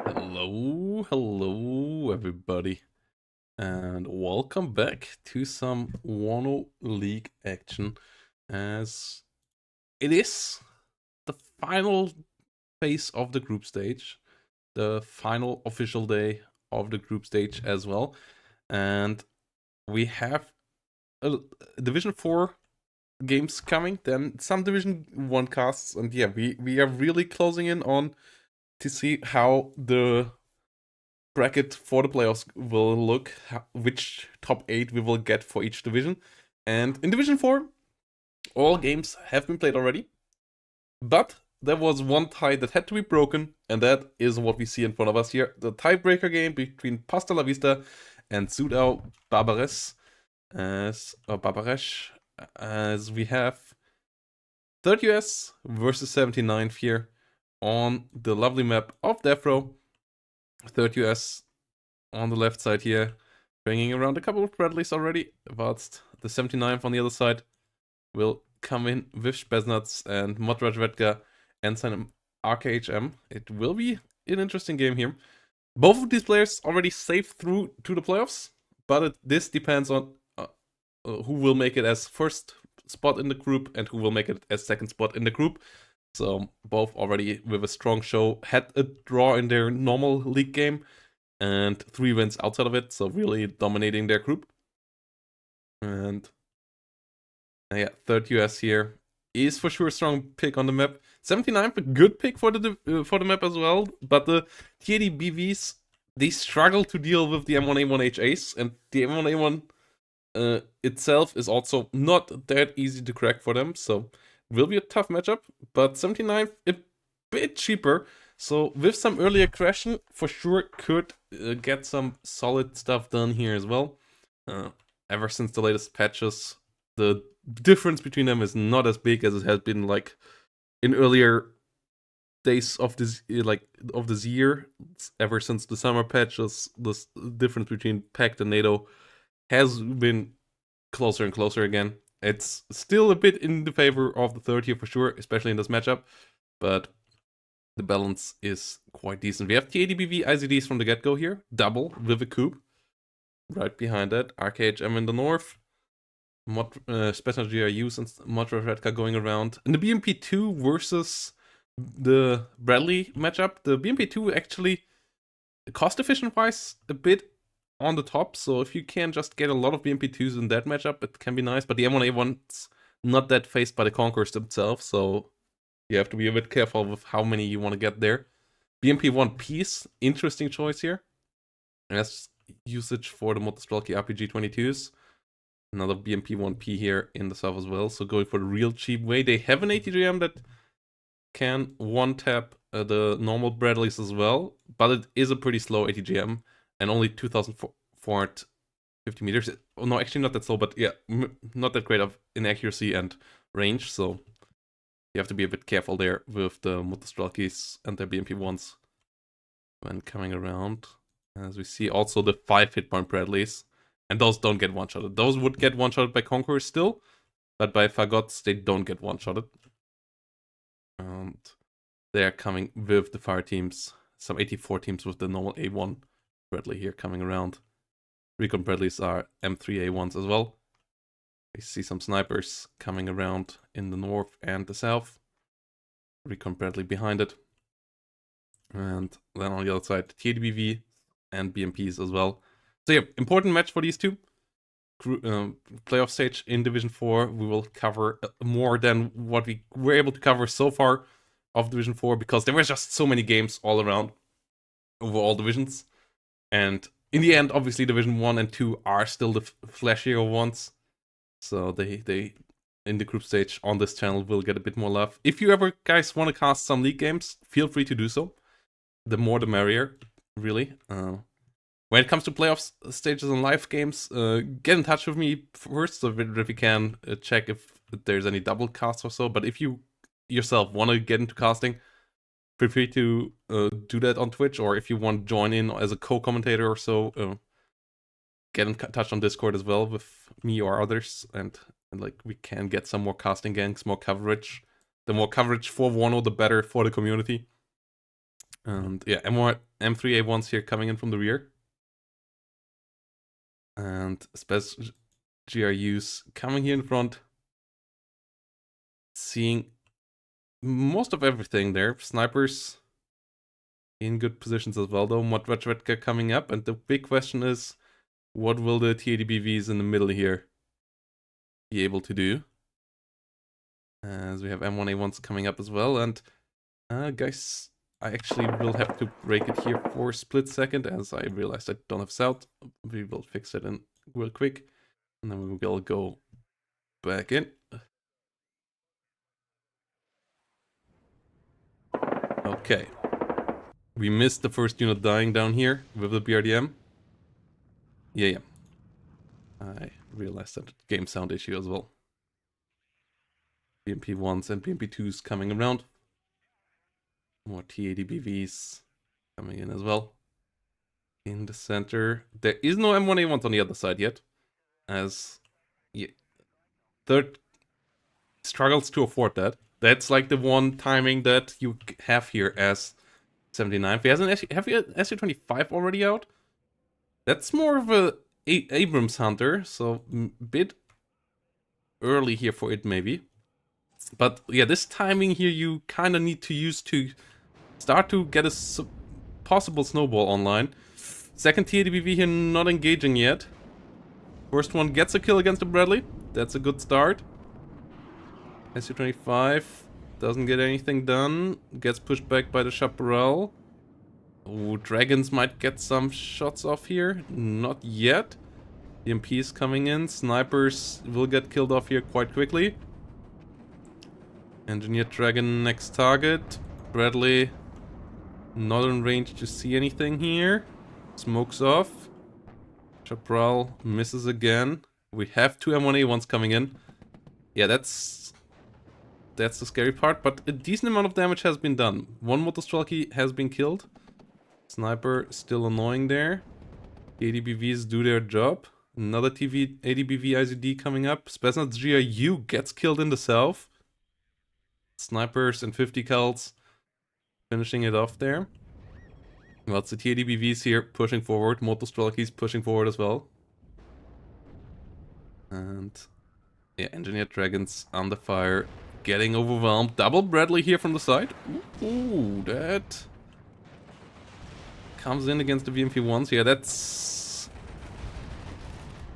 Hello, everybody, and welcome back to some WARNO League action. As it is the final phase of the group stage, the final official day of the group stage as well, and we have a Division 4 games coming, then some Division 1 casts, and yeah, we are really closing in on to see how the bracket for the playoffs will look, which top 8 we will get for each division. And in Division 4, all games have been played already, but there was one tie that had to be broken, and that is what we see in front of us here. The tiebreaker game between Pasta La Vista and Sudau Barbares, Barbaresh, as we have 30 US versus 79th here on the lovely map of Death Row. 30 US on the left side here, bringing around a couple of Bradleys already, whilst the 79th on the other side will come in with Spesnats and Modrajvetka and some RKHM. It will be an interesting game here. Both of these players already saved through to the playoffs, but this depends on who will make it as first spot in the group and who will make it as second spot in the group. So both already with a strong show had a draw in their normal league game and 3 wins outside of it, so really dominating their group. And yeah, third US here is for sure a strong pick on the map. 79, a good pick for the map as well, but the TAD BVs, they struggle to deal with the M1A1H Ace, and the M1A1 itself is also not that easy to crack for them, so it will be a tough matchup, but 79 a bit cheaper, so with some early aggression, for sure could get some solid stuff done here as well. Ever since the latest patches, the difference between them is not as big as it has been like in earlier days of this year. Ever since the summer patches, the difference between Pact and NATO has been closer and closer again. It's still a bit in the favor of the third here for sure, especially in this matchup, but the balance is quite decent. We have TADBV IZDs from the get-go here, double with a coup. Right behind that, RKHM in the north, Special GRUs and Modravedka going around. In the BMP2 versus the Bradley matchup, the BMP2 actually, cost efficient wise, a bit on the top, so if you can just get a lot of BMP2s in that matchup, it can be nice, but the M1A1's not that faced by the Conquerors themselves, so you have to be a bit careful with how many you want to get there. BMP1 Peace, interesting choice here. As usage for the Motostrelki RPG 22s. Another BMP1P here in the south as well, so going for the real cheap way. They have an ATGM that can one-tap the normal Bradleys as well, but it is a pretty slow ATGM, and only 2,450 meters. Oh, no, actually not that slow, but yeah, not that great of inaccuracy and range, so you have to be a bit careful there with the Motostrelkis and their BMP1s when coming around. As we see also the 5 hit point Bradleys, and those don't get one-shotted. Those would get one-shotted by Conquerors still, but by Fagots they don't get one-shotted. And they're coming with the fire teams, some 84 teams with the normal A1 Bradley here coming around. Recon Bradleys are M3 A1s as well. We see some snipers coming around in the north and the south. Recon Bradley behind it. And then on the other side, TDBV and BMPs as well. So yeah, important match for these two. Playoff stage in Division 4. We will cover more than what we were able to cover so far of Division 4, because there were just so many games all around over all divisions. And in the end, obviously, Division 1 and 2 are still the flashier ones. So they in the group stage on this channel will get a bit more love. If you ever guys want to cast some league games, feel free to do so. The more the merrier, really. When it comes to playoff stages and live games, get in touch with me first so that we can check if there's any double casts or so. But if you yourself want to get into casting, feel free to do that on Twitch, or if you want to join in as a co-commentator or so, get in touch on Discord as well with me or others, and like we can get some more casting gangs, more coverage. The more coverage for WARNO, the better for the community. And yeah, M3A1s here coming in from the rear. And special GRUs coming here in front. Seeing most of everything there. Snipers in good positions as well, though. Modvedvedka coming up. And the big question is, what will the T80BVs in the middle here be able to do? As we have M1A1s coming up as well. And guys, I actually will have to break it here for a split second, as I realized I don't have South. We will fix it in real quick. And then we will go back in. Okay. We missed the first unit dying down here with the BRDM. Yeah. I realized that game sound issue as well. BMP1s and BMP2s coming around. More T80BVs coming in as well. In the center. There is no M1A1s on the other side yet. As third struggles to afford that. That's like the one timing that you have here as 79. If he has an SU-25 already out, that's more of a Abrams hunter, so a bit early here for it maybe. But yeah, this timing here you kind of need to use to start to get a possible snowball online. Second T80BV here not engaging yet. First one gets a kill against the Bradley. That's a good start. SU-25 doesn't get anything done. Gets pushed back by the Chaparral. Oh, Dragons might get some shots off here. Not yet. EMP is coming in. Snipers will get killed off here quite quickly. Engineered Dragon next target. Bradley not in range to see anything here. Smokes off. Chaparral misses again. We have two M1A1s coming in. Yeah, that's the scary part, but a decent amount of damage has been done. One Motostrelki has been killed. Sniper still annoying there. The ADBVs do their job. Another ADBV IZD coming up. Spetsnaz GRU gets killed in the south. Snipers and 50 cals finishing it off there. Well, it's the TADBVs here pushing forward. Motostrelki's pushing forward as well. And yeah, Engineered Dragons under fire. Getting overwhelmed. Double Bradley here from the side. Ooh, that comes in against the BMP-1s. Yeah, that's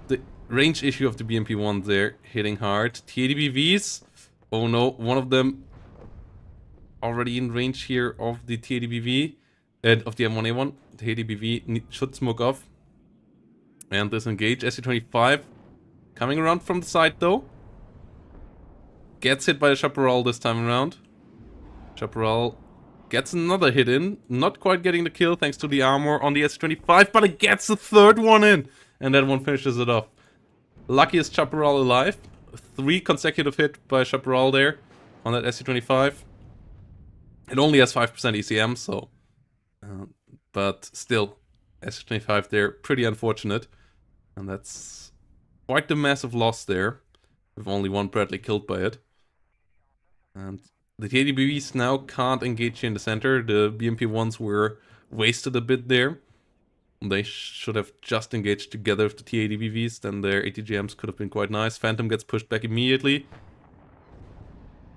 the range issue of the BMP-1s there. Hitting hard. TADBVs. Oh no, one of them already in range here of the TADBV. Of the M1A1. The TADBV should smoke off. And disengage. SU-25 coming around from the side though. Gets hit by the Chaparral this time around. Chaparral gets another hit in. Not quite getting the kill thanks to the armor on the SU-25, but it gets the third one in. And that one finishes it off. Luckiest Chaparral alive. 3 consecutive hit by Chaparral there on that SU-25. It only has 5% ECM, so... but still, SU-25 there, pretty unfortunate. And that's quite the massive loss there. With only one Bradley killed by it. And the TADBVs now can't engage here in the center. The BMP-1s were wasted a bit there. They should have just engaged together with the TADBVs, then their ATGMs could have been quite nice. Phantom gets pushed back immediately.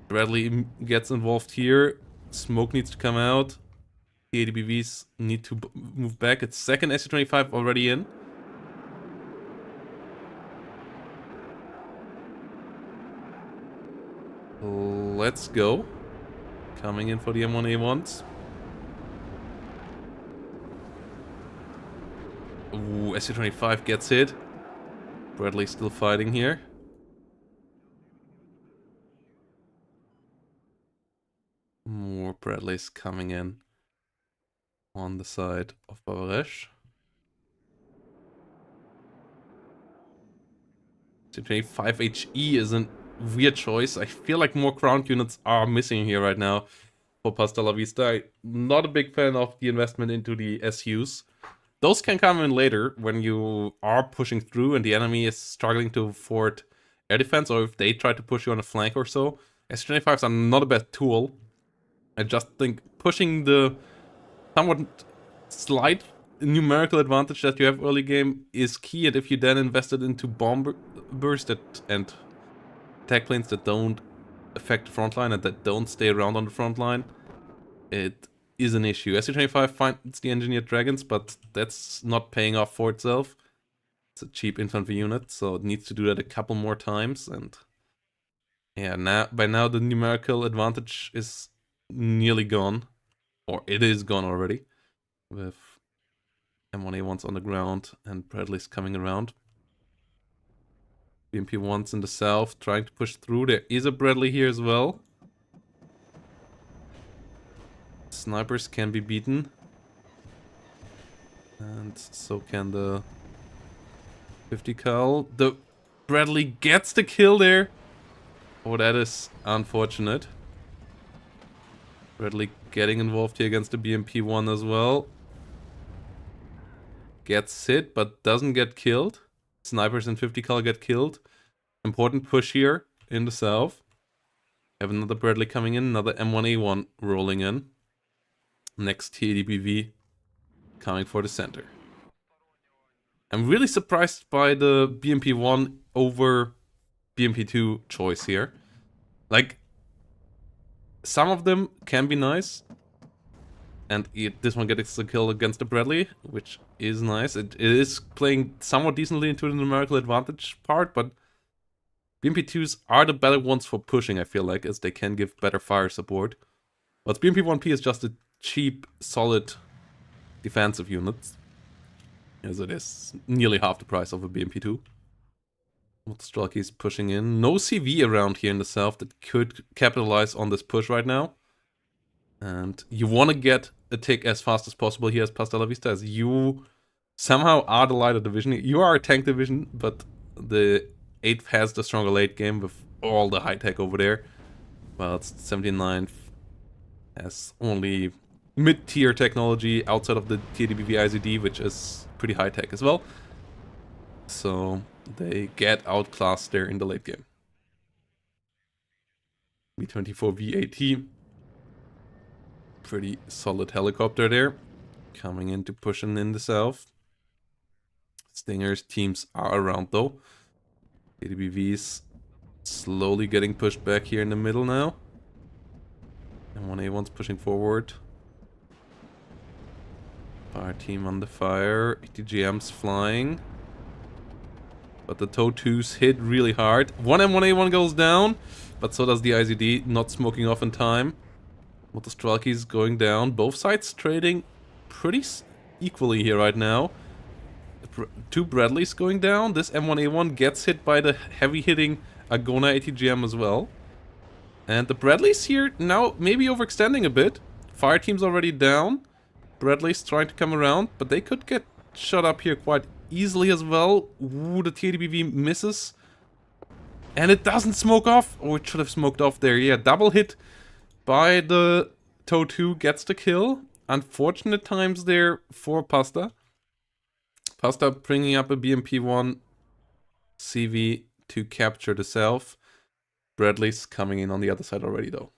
Bradley gets involved here. Smoke needs to come out. TADBVs need to move back. It's second SU-25 already in. Let's go. Coming in for the M1A1s. Ooh, SU-25 gets hit. Bradley still fighting here. More Bradleys coming in on the side of Bavaresh. SU-25HE is a weird choice. I feel like more ground units are missing here right now for Pasta La Vista. I'm not a big fan of the investment into the SUs. Those can come in later when you are pushing through and the enemy is struggling to afford air defense, or if they try to push you on a flank or so. SU-25s are not a bad tool. I just think pushing the somewhat slight numerical advantage that you have early game is key, and if you then invest it into bombers and attack planes that don't affect the front line and that don't stay around on the front line, it is an issue. SU-25 finds the engineered dragons, but that's not paying off for itself. It's a cheap infantry unit, so it needs to do that a couple more times, and yeah, by now the numerical advantage is nearly gone, or it is gone already, with M1A1s on the ground and Bradley's coming around. BMP-1s in the south trying to push through. There is a Bradley here as well. Snipers can be beaten. And so can the 50 cal. The Bradley gets the kill there. Oh, that is unfortunate. Bradley getting involved here against the BMP-1 as well. Gets hit, but doesn't get killed. Snipers and 50 cal get killed. Important push here in the south. Have another Bradley coming in, another M1A1 rolling in. Next TDBV coming for the center. I'm really surprised by the BMP-1 over BMP-2 choice here. Like, some of them can be nice. And this one gets the kill against the Bradley, which is nice. It is playing somewhat decently into the numerical advantage part, but BMP-2s are the better ones for pushing, I feel like, as they can give better fire support. But BMP-1P is just a cheap, solid defensive unit, as it is nearly half the price of a BMP-2. Strelky is pushing in. No CV around here in the south that could capitalize on this push right now. And you want to get a tick as fast as possible here as Pasta La Vista, as you somehow are the lighter division. You are a tank division, but the 8th has the stronger late game with all the high tech over there. Well, it's 79th has only mid-tier technology outside of the TDBV IZD, which is pretty high tech as well. So they get outclassed there in the late game. V-24 VAT. Pretty solid helicopter there. Coming in to pushing in the south. Stinger's teams are around though. ADBV's slowly getting pushed back here in the middle now. And 1A1's pushing forward. Fire team on the fire. ATGM's flying. But the TOW2s hit really hard. 1M1A1 goes down. But so does the IZD, not smoking off in time. Motostrelky's going down. Both sides trading pretty equally here right now. Two Bradleys going down. This M1A1 gets hit by the heavy hitting Agona ATGM as well. And the Bradleys here now maybe overextending a bit. Fire team's already down. Bradley's trying to come around, but they could get shot up here quite easily as well. Ooh, the TDBV misses. And it doesn't smoke off. Oh, it should have smoked off there. Yeah, double hit by the TOW2 gets the kill. Unfortunate times there for Pasta. Pasta bringing up a BMP-1 CV to capture the south. Bradley's coming in on the other side already though.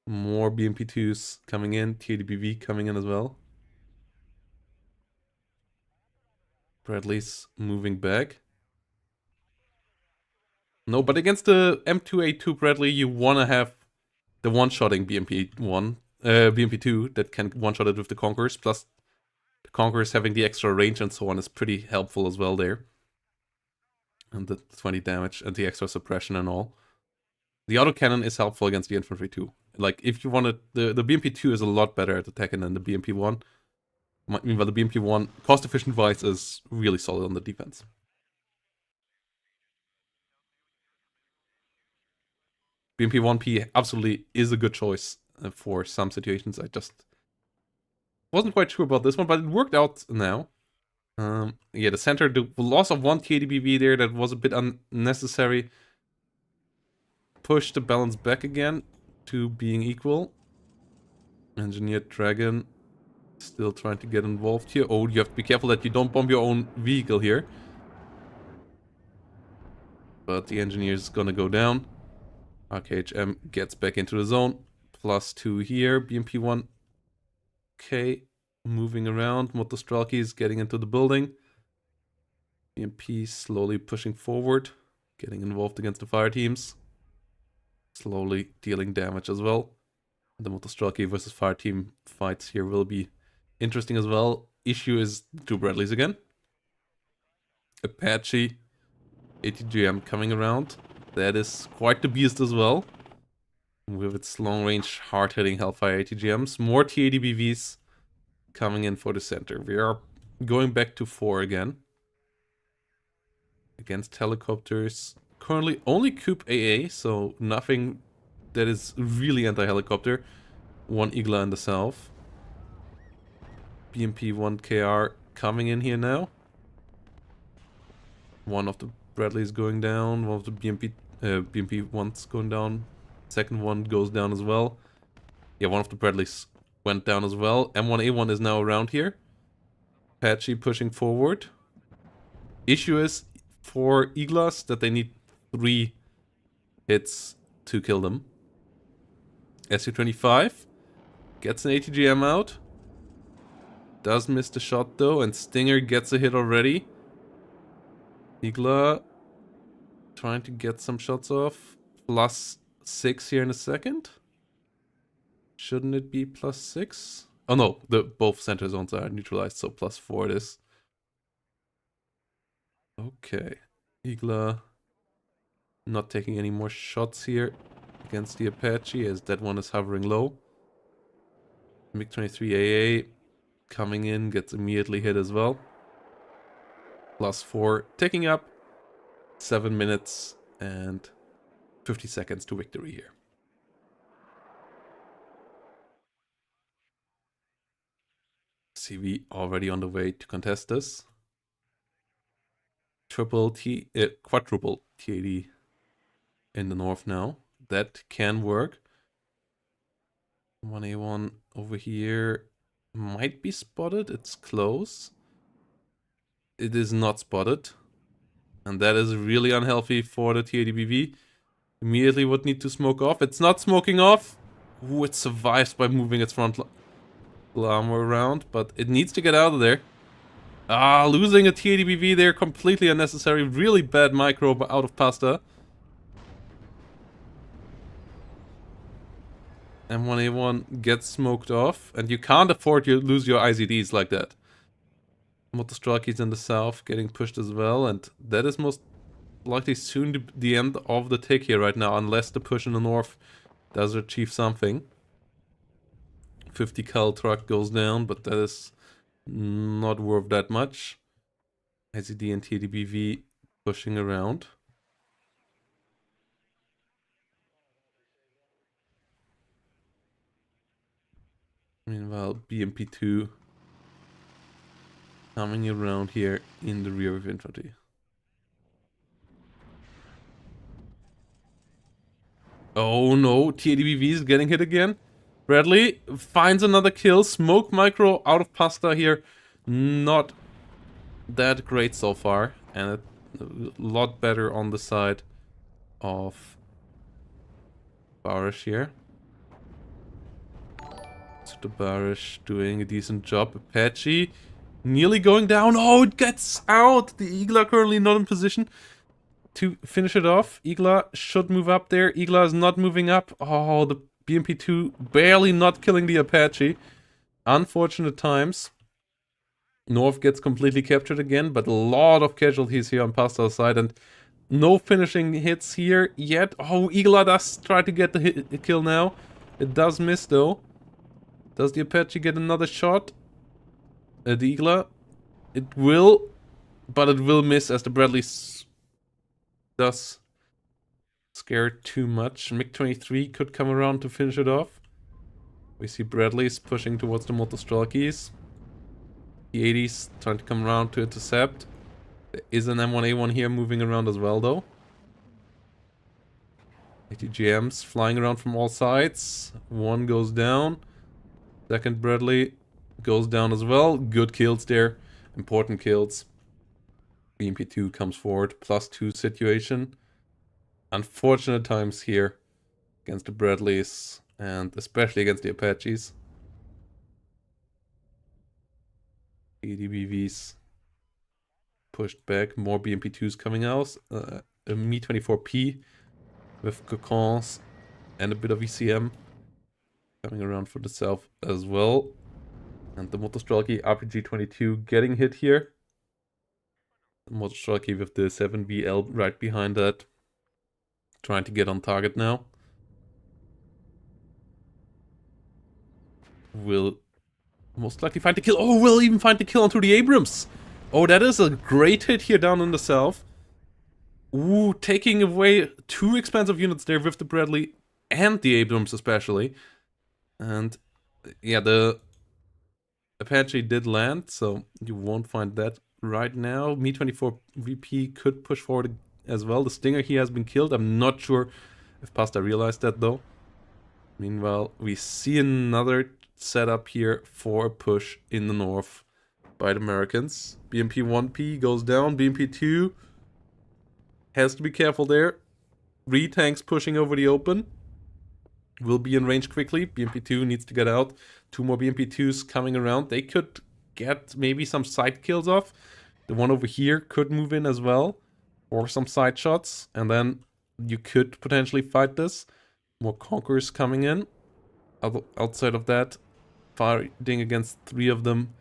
More BMP-2s coming in. TDBV coming in as well. Bradley's moving back. No, but against the M2A2 Bradley, you want to have the one-shotting BMP-2 that can one-shot it with the Conquerors. Plus, the Conquerors having the extra range and so on is pretty helpful as well there. And the 20 damage and the extra suppression and all. The autocannon is helpful against the infantry too. Like, if you wanted... The BMP-2 is a lot better at attacking than the BMP-1. Meanwhile, the BMP-1, cost-efficient-wise, is really solid on the defense. BMP-1P absolutely is a good choice for some situations. I just wasn't quite sure about this one, but it worked out now. Yeah, the center, the loss of one TADBV there, that was a bit unnecessary. Push the balance back again to being equal. Engineered Dragon still trying to get involved here. Oh, you have to be careful that you don't bomb your own vehicle here. But the engineer is gonna go down. RKHM gets back into the zone. +2 here. BMP1. Okay. Moving around. Motostrelki is getting into the building. BMP slowly pushing forward. Getting involved against the fire teams. Slowly dealing damage as well. The Motostrelki versus fire team fights here will be interesting as well. Issue is 2 Bradleys again. Apache. ATGM coming around. That is quite the beast as well. With its long-range, hard-hitting Hellfire ATGMs. More TADBVs coming in for the center. We are going back to 4 again. Against helicopters. Currently only Coop AA, so nothing that is really anti-helicopter. 1 Igla in the south. BMP 1 KR coming in here now. One of the Bradleys going down. One of the BMP 1's going down. Second one goes down as well. Yeah, one of the Bradleys went down as well. M1A1 is now around here. Apache pushing forward. Issue is for Iglas that they need 3 hits to kill them. SU-25 gets an ATGM out. Does miss the shot though, and Stinger gets a hit already. Igla trying to get some shots off. +6 here in a second. Shouldn't it be +6? Oh no, both center zones are neutralized, so +4 it is. Okay. Igla not taking any more shots here against the Apache as that one is hovering low. MiG-23 AA coming in, gets immediately hit as well. +4, taking up 7 minutes and 50 seconds to victory here. CV already on the way to contest this. Quadruple TAD in the north now. That can work. 1A1 over here might be spotted. It's close. It is not spotted. And that is really unhealthy for the TADBV. Immediately would need to smoke off. It's not smoking off. Ooh, it survives by moving its front armor around, but it needs to get out of there. Ah, losing a TADBV there, completely unnecessary. Really bad micro out of pasta. M1A1 gets smoked off, and you can't afford to lose your IZDs like that. Motostrelki's in the south getting pushed as well, and that is most likely soon the end of the tick here right now, unless the push in the north does achieve something. 50 cal truck goes down, but that is not worth that much. IZD and TDBV pushing around. Meanwhile, BMP2 coming around here in the rear of infantry. Oh no, TADBV is getting hit again. Bradley finds another kill. Smoke micro out of pasta here. Not that great so far. And a lot better on the side of Barish here. So the Barish doing a decent job. Apache nearly going down. Oh, it gets out. The Igla currently not in position to finish it off. Igla should move up there. Igla is not moving up. Oh, the BMP2 barely not killing the Apache. Unfortunate times. North gets completely captured again, but a lot of casualties here on Pasta's side, and no finishing hits here yet. Oh, Igla does try to get the kill now. It does miss though. Does the Apache get another shot at the Igla? It will, but it will miss as the Bradley does scare too much. MiG-23 could come around to finish it off. We see Bradley's pushing towards the Motostrelkis. The 80s trying to come around to intercept. There is an M1A1 here moving around as well though. ATGMs flying around from all sides. One goes down. Second Bradley goes down as well. Good kills there. Important kills. BMP2 comes forward. +2 situation. Unfortunate times here against the Bradleys. And especially against the Apaches. ADBVs pushed back. More BMP2s coming out. A Me-24P with Cocons and a bit of ECM coming around for the south as well. And the Motostrelki RPG-22 getting hit here. The Motostrelki with the 7VL right behind that. Trying to get on target now. Will most likely find the kill. Oh, will even find the kill onto the Abrams. Oh, that is a great hit here down in the south. Ooh, taking away 2 expensive units there with the Bradley and the Abrams especially. And yeah, the Apache did land, so you won't find that right now. Me-24 VP could push forward as well. The Stinger here has been killed. I'm not sure if Pasta realized that though. Meanwhile, we see another setup here for a push in the north by the Americans. BMP-1P goes down. BMP-2 has to be careful there. 3 tanks pushing over the open. Will be in range quickly. BMP-2 needs to get out. 2 more BMP-2s coming around. They could get maybe some side kills off. The one over here could move in as well. Or some side shots. And then you could potentially fight this. More Conquerors coming in. Outside of that, fighting against 3 of them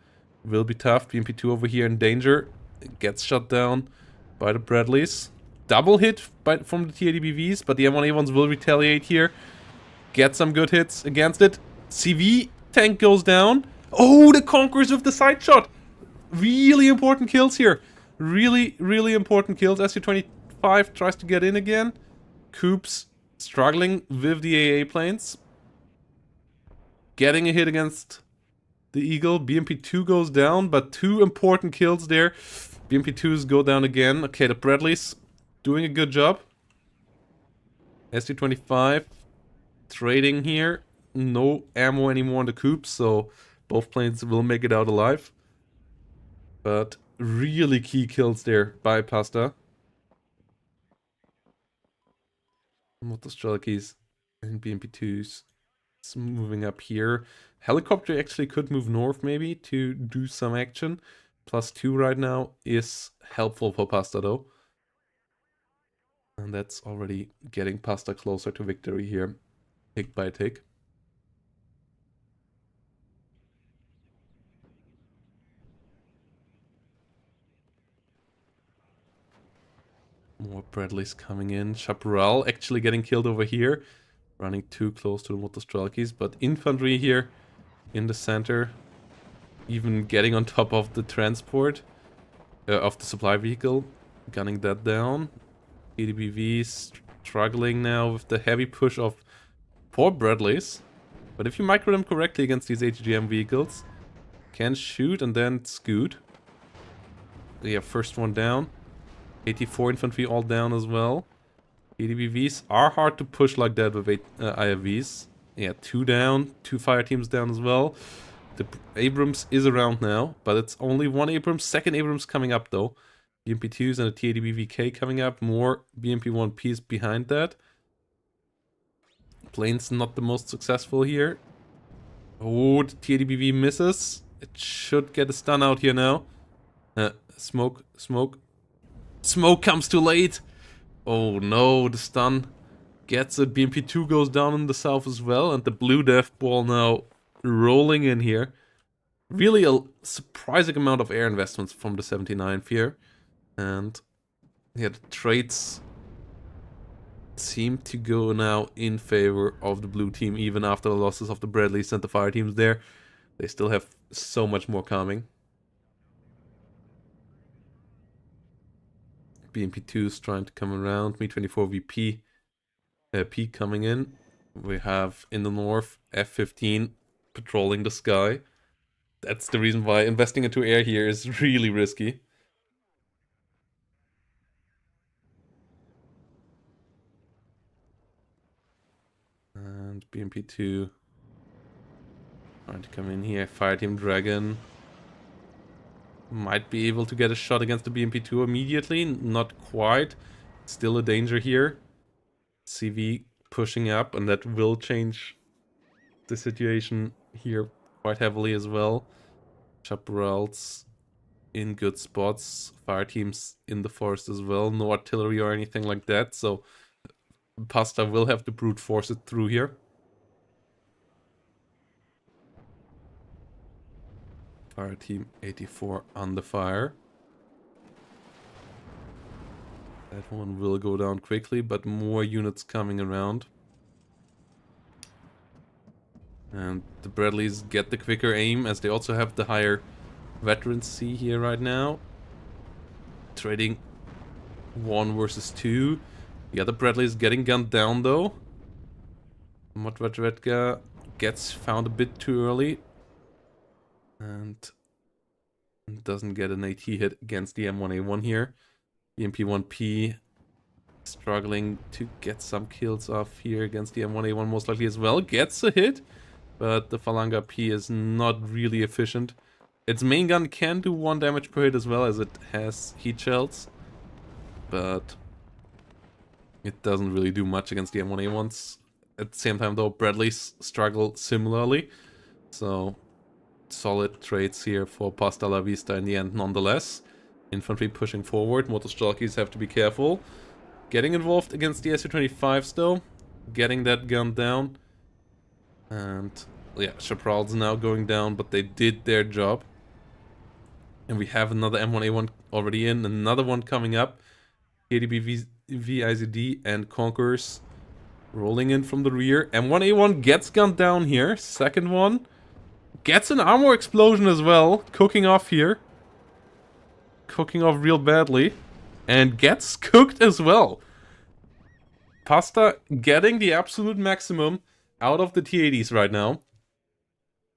will be tough. BMP-2 over here in danger. Gets shot down by the Bradleys. Double hit from the TADBVs, but the M1A1s will retaliate here. Get some good hits against it. CV tank goes down. Oh, the Conquerors with the side shot. Really important kills here. Really, really important kills. SU-25 tries to get in again. Coops struggling with the AA planes. Getting a hit against the Eagle. BMP-2 goes down, but 2 important kills there. BMP-2s go down again. Okay, the Bradleys doing a good job. SU-25 trading here. No ammo anymore on the Coops, so both planes will make it out alive. But really key kills there by Pasta. Motostrelkis and BMP-2s. It's moving up here. Helicopter actually could move north maybe to do some action. +2 right now is helpful for Pasta though. And that's already getting Pasta closer to victory here. Tick by tick. More Bradleys coming in. Chaparral actually getting killed over here. Running too close to the Motostrelkis. But infantry here in the center. Even getting on top of the transport. Of the supply vehicle. Gunning that down. ADBVs struggling now with the heavy push of 4 Bradleys. But if you micro them correctly against these HGM vehicles, can shoot and then scoot. Yeah, first one down. 84 infantry all down as well. ADBVs are hard to push like that with IFVs. Yeah, 2 down, 2 fire teams down as well. The Abrams is around now, but it's only 1 Abrams. Second Abrams coming up though. BMP-2s and a TADBVK coming up. More BMP-1Ps behind that. Plane's not the most successful here. Oh, the TADBV misses. It should get a stun out here now. Smoke. Smoke comes too late. Oh no, the stun gets it. BMP-2 goes down in the south as well. And the blue death ball now rolling in here. Really a surprising amount of air investments from the 79th here. And yeah, the trades seem to go now in favor of the blue team, even after the losses of the Bradleys and the fire teams there. They still have so much more coming. BMP-2 is trying to come around. Me-24 VP P coming in. We have in the north F-15 patrolling the sky. That's the reason why investing into air here is really risky. And BMP-2 trying to come in here. Fireteam Dragon might be able to get a shot against the BMP-2 immediately. Not quite. Still a danger here. CV pushing up, and that will change the situation here quite heavily as well. Chaparrals in good spots. Fire teams in the forest as well. No artillery or anything like that. So Pasta will have to brute force it through here. Fire team 84 under fire. That one will go down quickly, but more units coming around. And the Bradleys get the quicker aim, as they also have the higher veterancy here right now. Trading 1 versus 2. The other Bradley's getting gunned down though. Modvedvedka gets found a bit too early. And doesn't get an AT hit against the M1A1 here. The MP1P struggling to get some kills off here against the M1A1 most likely as well. Gets a hit, but the Falanga P is not really efficient. Its main gun can do 1 damage per hit as well, as it has heat shells. But it doesn't really do much against the M1A1s. At the same time though, Bradleys struggle similarly. So solid trades here for Pasta La Vista in the end nonetheless. Infantry pushing forward. Motostrelkis have to be careful. Getting involved against the Su-25s though. Getting that gun down. And yeah, Chaparral's now going down, but they did their job. And we have another M1A1 already in. Another one coming up. KDB VIZD and Conquerors rolling in from the rear. M1A1 gets gunned down here. Second one gets an armor explosion as well. Cooking off here. Cooking off real badly. And gets cooked as well. Pasta getting the absolute maximum out of the T-80s right now.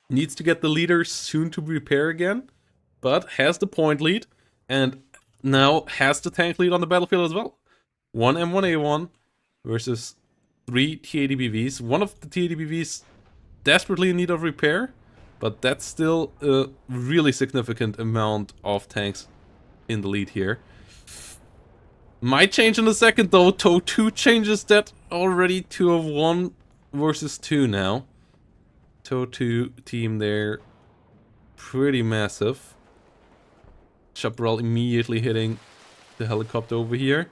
Needs to get the leader soon to repair again. But has the point lead. And now has the tank lead on the battlefield as well. 1 M1A1 versus 3 T-80BVs. One of the T-80BVs desperately in need of repair. But that's still a really significant amount of tanks in the lead here. Might change in a second though. TOW 2 changes that already to a 1 versus 2 now. TOW 2 team there. Pretty massive. Chaparral immediately hitting the helicopter over here.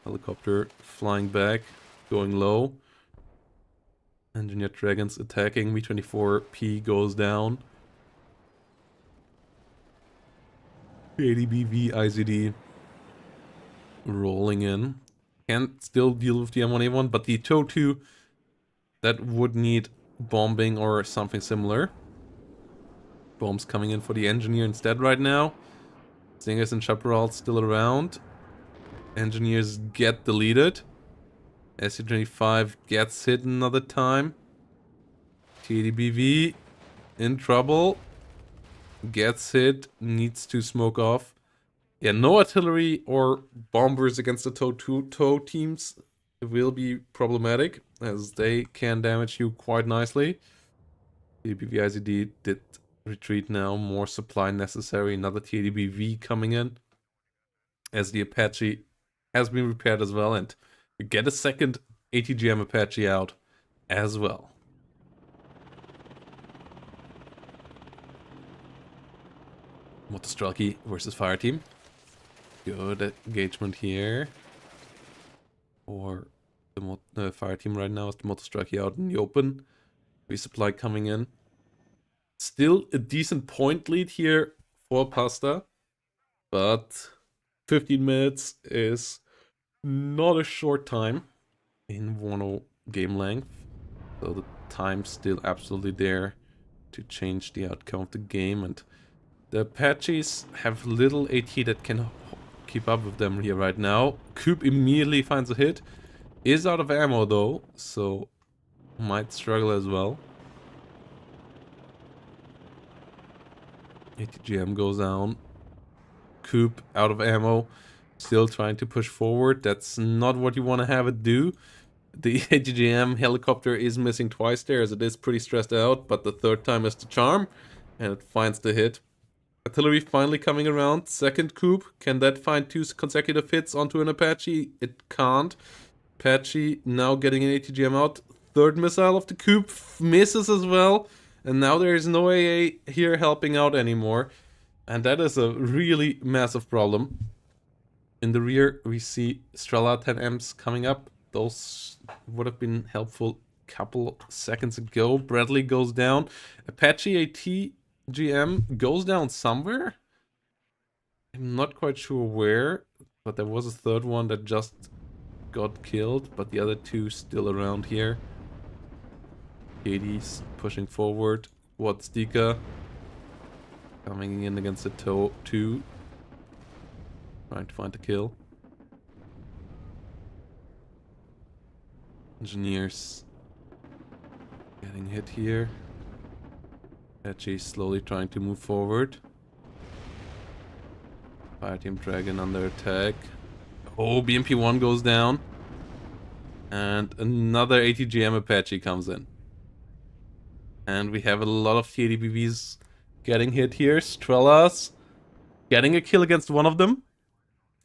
Helicopter flying back, going low. Engineer Dragons attacking. Mi-24P goes down. 80BV IZD rolling in. Can still deal with the M1A1, but the TOW 2 that would need bombing or something similar. Bombs coming in for the engineer instead right now. Zingers and Chaparral still around. Engineers get deleted. Su-25 gets hit another time. T-80BV in trouble. Gets hit. Needs to smoke off. Yeah, no artillery or bombers against the TOW teams will be problematic, as they can damage you quite nicely. T-80BV did retreat now. More supply necessary. Another T-80BV coming in. As the Apache has been repaired as well. And we get a second ATGM Apache out as well. Motostrelki versus Fire Team. Good engagement here. For the Fire Team right now is the Motostrelki out in the open. Resupply coming in. Still a decent point lead here for Pasta. But 15 minutes is not a short time in WARNO game length. So the time's still absolutely there to change the outcome of the game. And the Apaches have little AT that can keep up with them here right now. Coop immediately finds a hit. Is out of ammo though, so might struggle as well. ATGM goes down. Coop out of ammo. Still trying to push forward. That's not what you want to have it do. The ATGM helicopter is missing twice there, as it is pretty stressed out. But the third time is the charm. And it finds the hit. Artillery finally coming around. Second Coop. Can that find 2 consecutive hits onto an Apache? It can't. Apache now getting an ATGM out. third missile of the Coop misses as well. And now there is no AA here helping out anymore. And that is a really massive problem. In the rear, we see Strela 10Ms coming up. Those would have been helpful a couple seconds ago. Bradley goes down. Apache ATGM goes down somewhere. I'm not quite sure where, but there was a third one that just got killed, but the other two still around here. Katie's pushing forward. Watsdika coming in against the toe 2. Trying to find the kill. Engineers getting hit here. Apache slowly trying to move forward. Fireteam Dragon under attack. Oh, BMP-1 goes down. And another ATGM Apache comes in. And we have a lot of TADBVs getting hit here. Strelas getting a kill against one of them.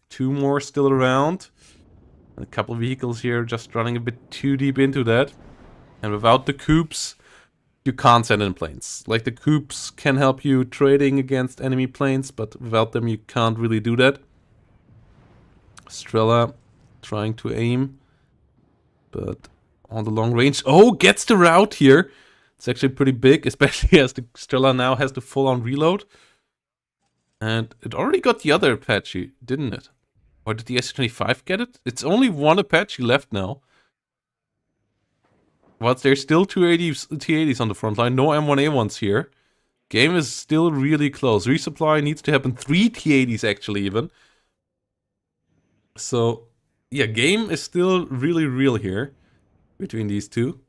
2 more still around. And a couple of vehicles here just running a bit too deep into that. And without the Coops, you can't send in planes. Like, the Coops can help you trading against enemy planes, but without them you can't really do that. Strela trying to aim, but on the long range. Oh, gets the route here. It's actually pretty big, especially as the Strela now has the full-on reload. And it already got the other Apache, didn't it? Or did the SU-25 get it? It's only one Apache left now. But there's still 2 T-80s on the front line. No M1A1s here. Game is still really close. Resupply needs to happen. 3 T-80s actually even. So, yeah, game is still really real here between these two.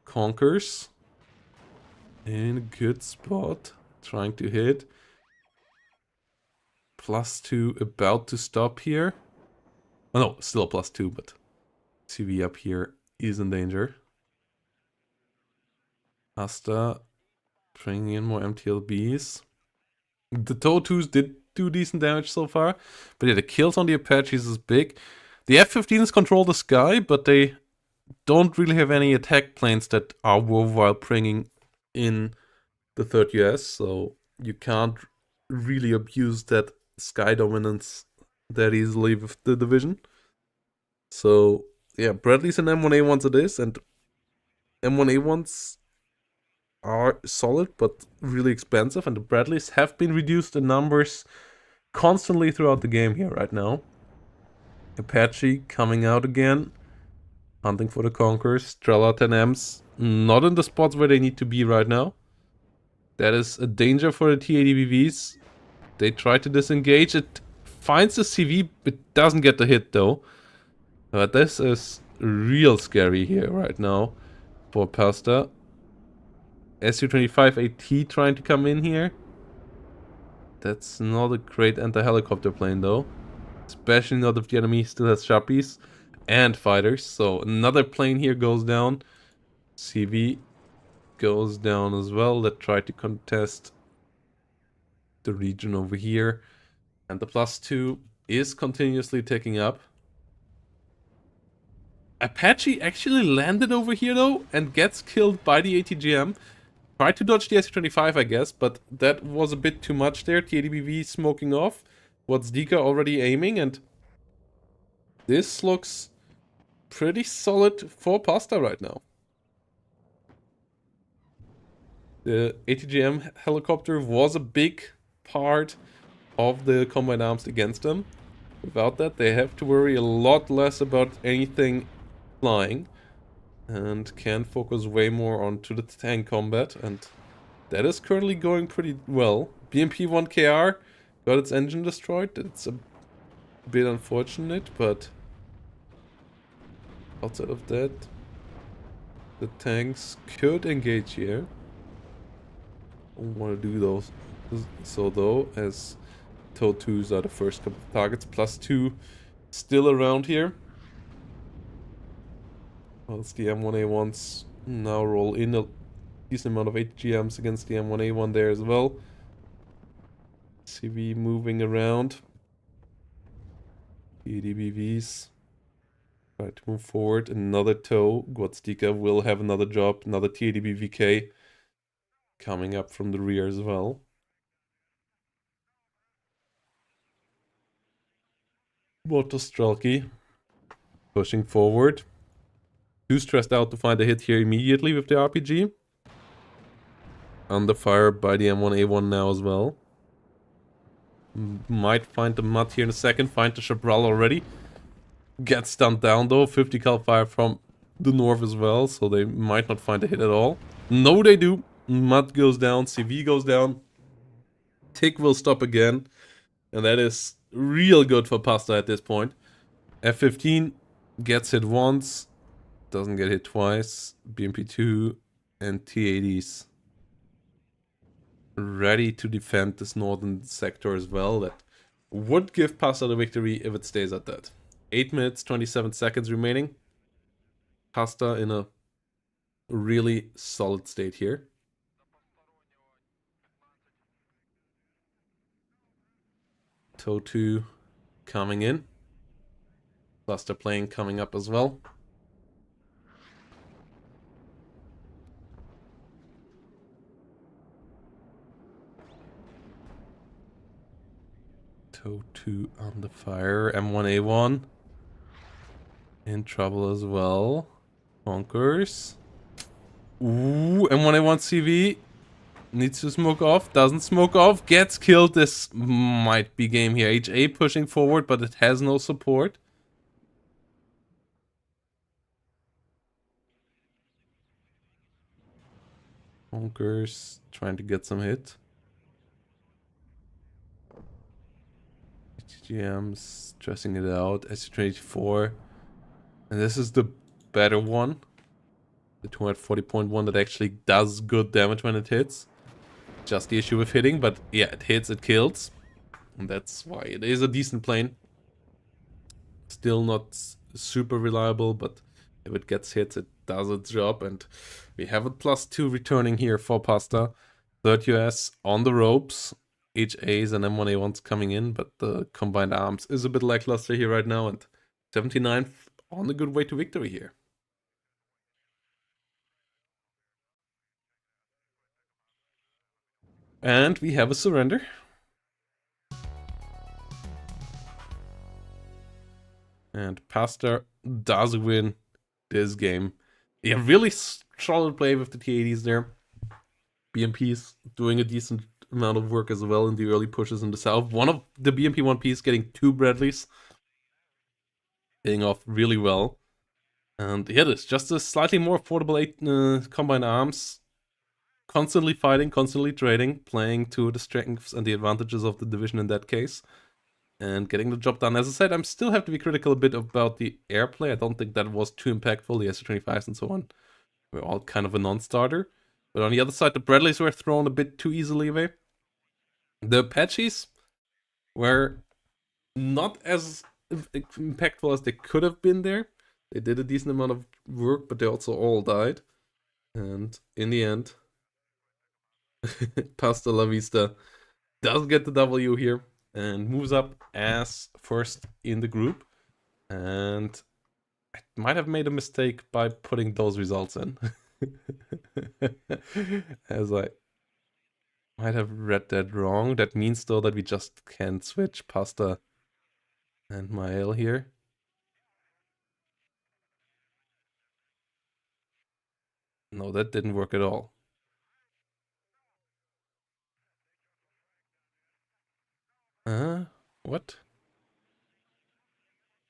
Conquers in a good spot, trying to hit. +2 about to stop here. Oh no, still +2, but CV up here is in danger. Asta bringing in more MTLBs. The TOW2s did do decent damage so far, but yeah, the kills on the Apaches is big. The F-15s control the sky, but they don't really have any attack planes that are worthwhile bringing in the 3rd US, so you can't really abuse that sky dominance that easily with the division. So yeah, Bradleys and M1A1s it is, and M1A1s are solid but really expensive, and the Bradleys have been reduced in numbers constantly throughout the game here right now. Apache coming out again, hunting for the Conquerors. Strela 10Ms not in the spots where they need to be right now. That is a danger for the T-80BVs. They try to disengage. It finds the CV. It doesn't get the hit though. But this is real scary here right now for Pasta. Su-25AT trying to come in here. That's not a great anti-helicopter plane though. Especially not if the enemy still has Sharpies and fighters. So another plane here goes down. CV goes down as well. That tried to contest the region over here. And the +2 is continuously ticking up. Apache actually landed over here though and gets killed by the ATGM. Tried to dodge the Su-25 I guess, but that was a bit too much there. TADBV smoking off. Watsdika already aiming, and this looks pretty solid for Pasta right now. The ATGM helicopter was a big part of the combined arms against them. Without that, they have to worry a lot less about anything flying and can focus way more onto the tank combat, and that is currently going pretty well. BMP-1KR got its engine destroyed. It's a bit unfortunate, but outside of that, the tanks could engage here. Don't want to do those so though, as TOW2s are the first couple of targets. +2 still around here. Whilst the M1A1s now roll in a decent amount of HGMs against the M1A1 there as well. CV moving around. TDBVs. Try to move forward. Another toe. Gwatstika will have another job. Another TDBVK coming up from the rear as well. Motostrelki pushing forward. Too stressed out to find a hit here immediately with the RPG. Under fire by the M1A1 now as well. Might find the mud here in a second. Find the Chaparral already. Gets stunned down though. 50 cal fire from the north as well. So they might not find a hit at all. No, they do. Mud goes down. CV goes down. Tick will stop again. And that is real good for Pasta at this point. F15 gets hit once. Doesn't get hit twice. BMP2 and T80s ready to defend this northern sector as well. That would give Pasta the victory if it stays at that. 8 minutes, 27 seconds remaining. Pasta in a really solid state here. Toe 2 coming in. Cluster plane coming up as well. Toe 2 on the fire. M1A1 in trouble as well. Bonkers. Ooh, M1A1 CV needs to smoke off. Doesn't smoke off. Gets killed. This might be game here. HA pushing forward, but it has no support. Bonkers trying to get some hit. GM's stressing it out. SU-24. And this is the better one. The 240.1 that actually does good damage when it hits. Just the issue with hitting, but yeah, it hits, it kills. And that's why it is a decent plane. Still not super reliable, but if it gets hit, it does its job. And we have a +2 returning here for Pasta. Third US on the ropes. HAs and M1A1s coming in, but the combined arms is a bit lackluster here right now. And 79th on the good way to victory here. And we have a surrender. And Pasta does win this game. Yeah, really solid play with the T80s there. BMP's doing a decent amount of work as well in the early pushes in the south. One of the BMP 1Ps getting 2 Bradleys. Paying off really well. And yeah, it's just a slightly more affordable 8 combined arms. Constantly fighting, constantly trading, playing to the strengths and the advantages of the division in that case. And getting the job done. As I said, I still have to be critical a bit about the airplay. I don't think that was too impactful. The SU-25s and so on were all kind of a non-starter. But on the other side, the Bradleys were thrown a bit too easily away. The Apaches were not as impactful as they could have been there. They did a decent amount of work, but they also all died. And in the end, Pasta La Vista does get the W here and moves up as first in the group. And I might have made a mistake by putting those results in. As I might have read that wrong. That means though that we just can't switch Pasta and Mael here. No, that didn't work at all. What?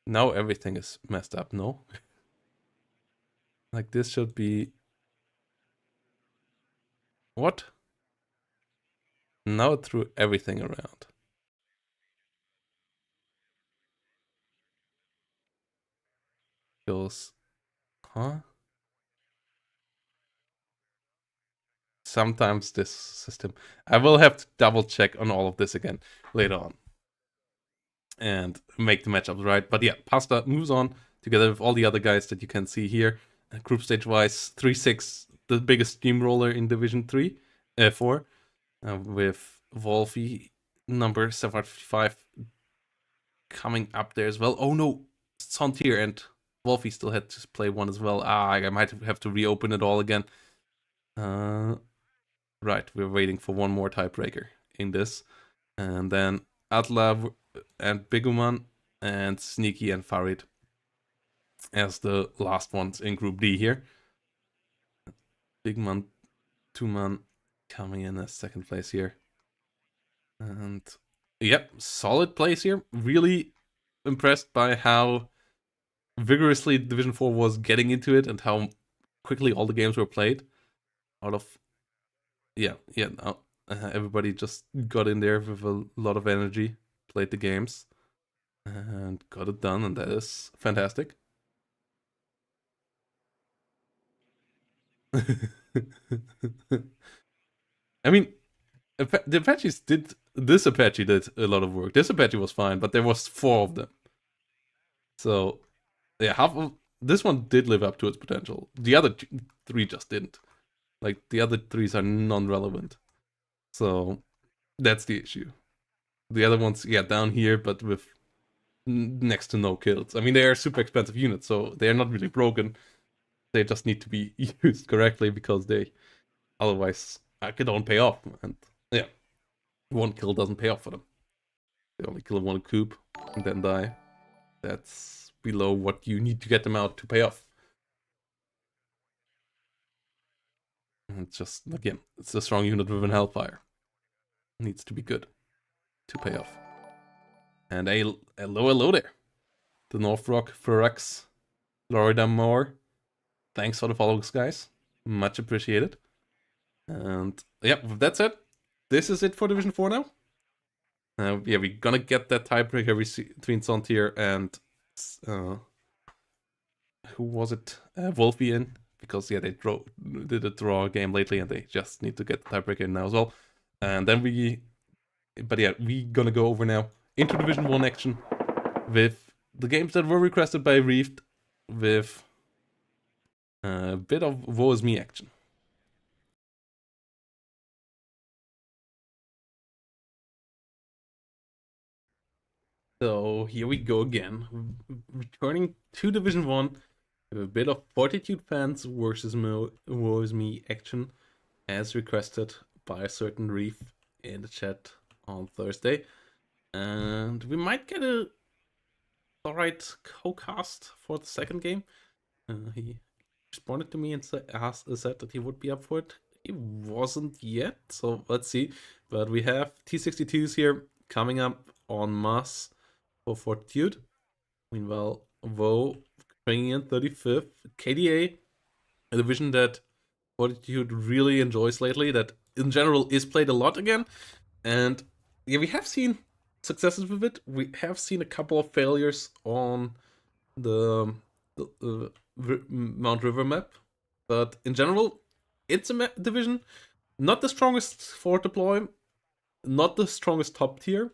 Now everything is messed up, no? Like this should be... What? Now it threw everything around. Goes... Huh? Sometimes this system... I will have to double check on all of this again later on. And make the matchups right. But yeah, Pasta moves on together with all the other guys that you can see here. Group stage wise, 3-6, the biggest steamroller in Division 4. With Wolfie, number 755, coming up there as well. Oh no, Sontier and Wolfie still had to play one as well. I might have to reopen it all again. Right, we're waiting for one more tiebreaker in this. And then Atla and Biguman and Sneaky and Farid as the last ones in Group D here. Bigman, 2-man coming in as second place here. And yep, solid place here. Really impressed by how vigorously Division 4 was getting into it and how quickly all the games were played. Everybody just got in there with a lot of energy, played the games, and got it done, and that is fantastic. I mean, the Apaches did. This Apache did a lot of work. This Apache was fine, but there was 4 of them. So, yeah, half of this one did live up to its potential. The other 3 just didn't. Like, the other 3s are non-relevant. So, that's the issue. The other ones, yeah, down here, but with next to no kills. I mean, they are super expensive units, so they're not really broken. They just need to be used correctly because they otherwise don't pay off. And yeah, 1 kill doesn't pay off for them. They only kill 1 coup and then die. That's below what you need to get them out to pay off. And it's just, again, it's a strong unit with an Hellfire. It needs to be good to pay off. And hello there. The North Rock Ferex, Florida Moore. Thanks for the follows, guys. Much appreciated. And yeah, with that said, this is it for Division 4 now. Yeah, we're gonna get that tiebreaker between Sontier and who was it? Wolfie in, because yeah, they did a draw game lately, and they just need to get the tiebreaker in now as well. And then we gonna go over now into Division 1 action with the games that were requested by Reefed, with a bit of WSME action. So here we go again, returning to Division 1 with a bit of Fortitude Fans versus WSME action, as requested by a certain Reef in the chat on Thursday. And we might get a alright co-cast for the second game. He responded to me and said that he would be up for it. He wasn't yet, so let's see. But we have T62s here coming up en masse for Fortitude. Meanwhile, Vo bringing in 35th. KDA, a division that Fortitude really enjoys lately, that in general is played a lot again. And yeah, we have seen successes with it. We have seen a couple of failures on the Mount River map. But in general, it's a division. Not the strongest for deploy, not the strongest top tier,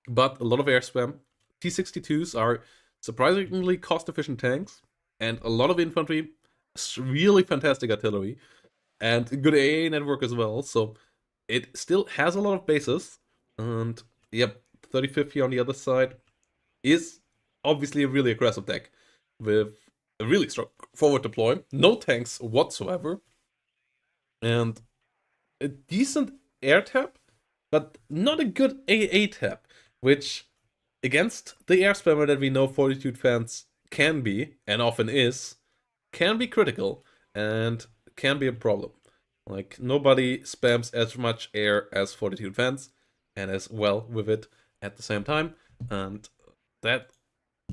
but a lot of air spam. T62s are surprisingly cost-efficient tanks, and a lot of infantry, really fantastic artillery, and a good AA network as well. So it still has a lot of bases. And yep, 3050 on the other side is obviously a really aggressive deck with a really strong forward deploy, no tanks whatsoever, and a decent air tap, but not a good AA tap, which against the air spammer that we know Fortitude Fans can be, and often is, can be critical and can be a problem. Like, nobody spams as much air as Fortitude Fans, and as well with it at the same time, and that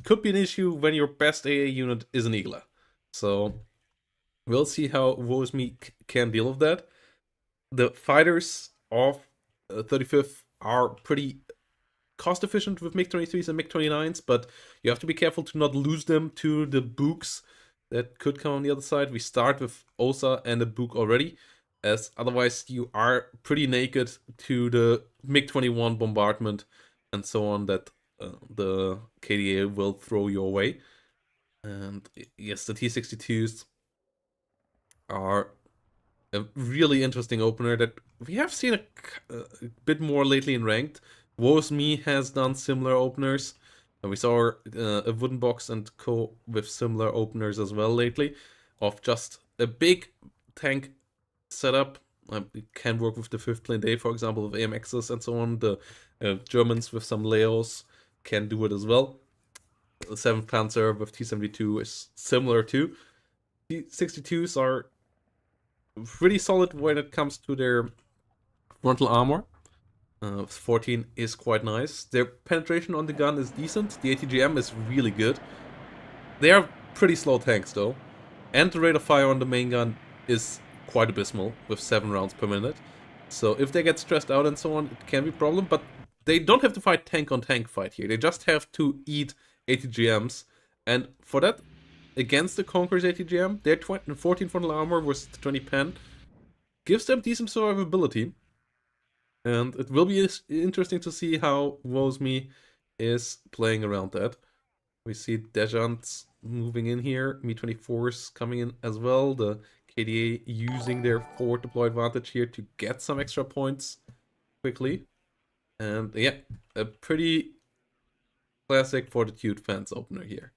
could be an issue when your best AA unit is an Eagler. So we'll see how WSME can deal with that. The fighters of 35th are pretty cost efficient with MiG-23s and MiG-29s, but you have to be careful to not lose them to the Books that could come on the other side. We start with Osa and a Book already, as otherwise you are pretty naked to the MiG-21 bombardment and so on that the KDA will throw your way. And yes, the T62s are a really interesting opener that we have seen a bit more lately in ranked. WSME has done similar openers. We saw a wooden box and co with similar openers as well lately, of just a big tank setup. It can work with the 5th Plane Day, for example, with AMXs and so on. The Germans with some Leos can do it as well. The 7th Panzer with T-72 is similar too. T-62s are pretty solid when it comes to their frontal armor. 14 is quite nice. Their penetration on the gun is decent. The ATGM is really good. They are pretty slow tanks though. And the rate of fire on the main gun is quite abysmal with 7 rounds per minute. So if they get stressed out and so on, it can be a problem. But they don't have to fight tank on tank fight here. They just have to eat ATGMs. And for that, against the Conqueror's ATGM, their 14 frontal armor versus 20 pen gives them decent survivability. And it will be interesting to see how WSME is playing around that. We see Dejans moving in here, Mi-24s coming in as well. The KDA using their forward deploy advantage here to get some extra points quickly. And yeah, a pretty classic Fortitude fans opener here.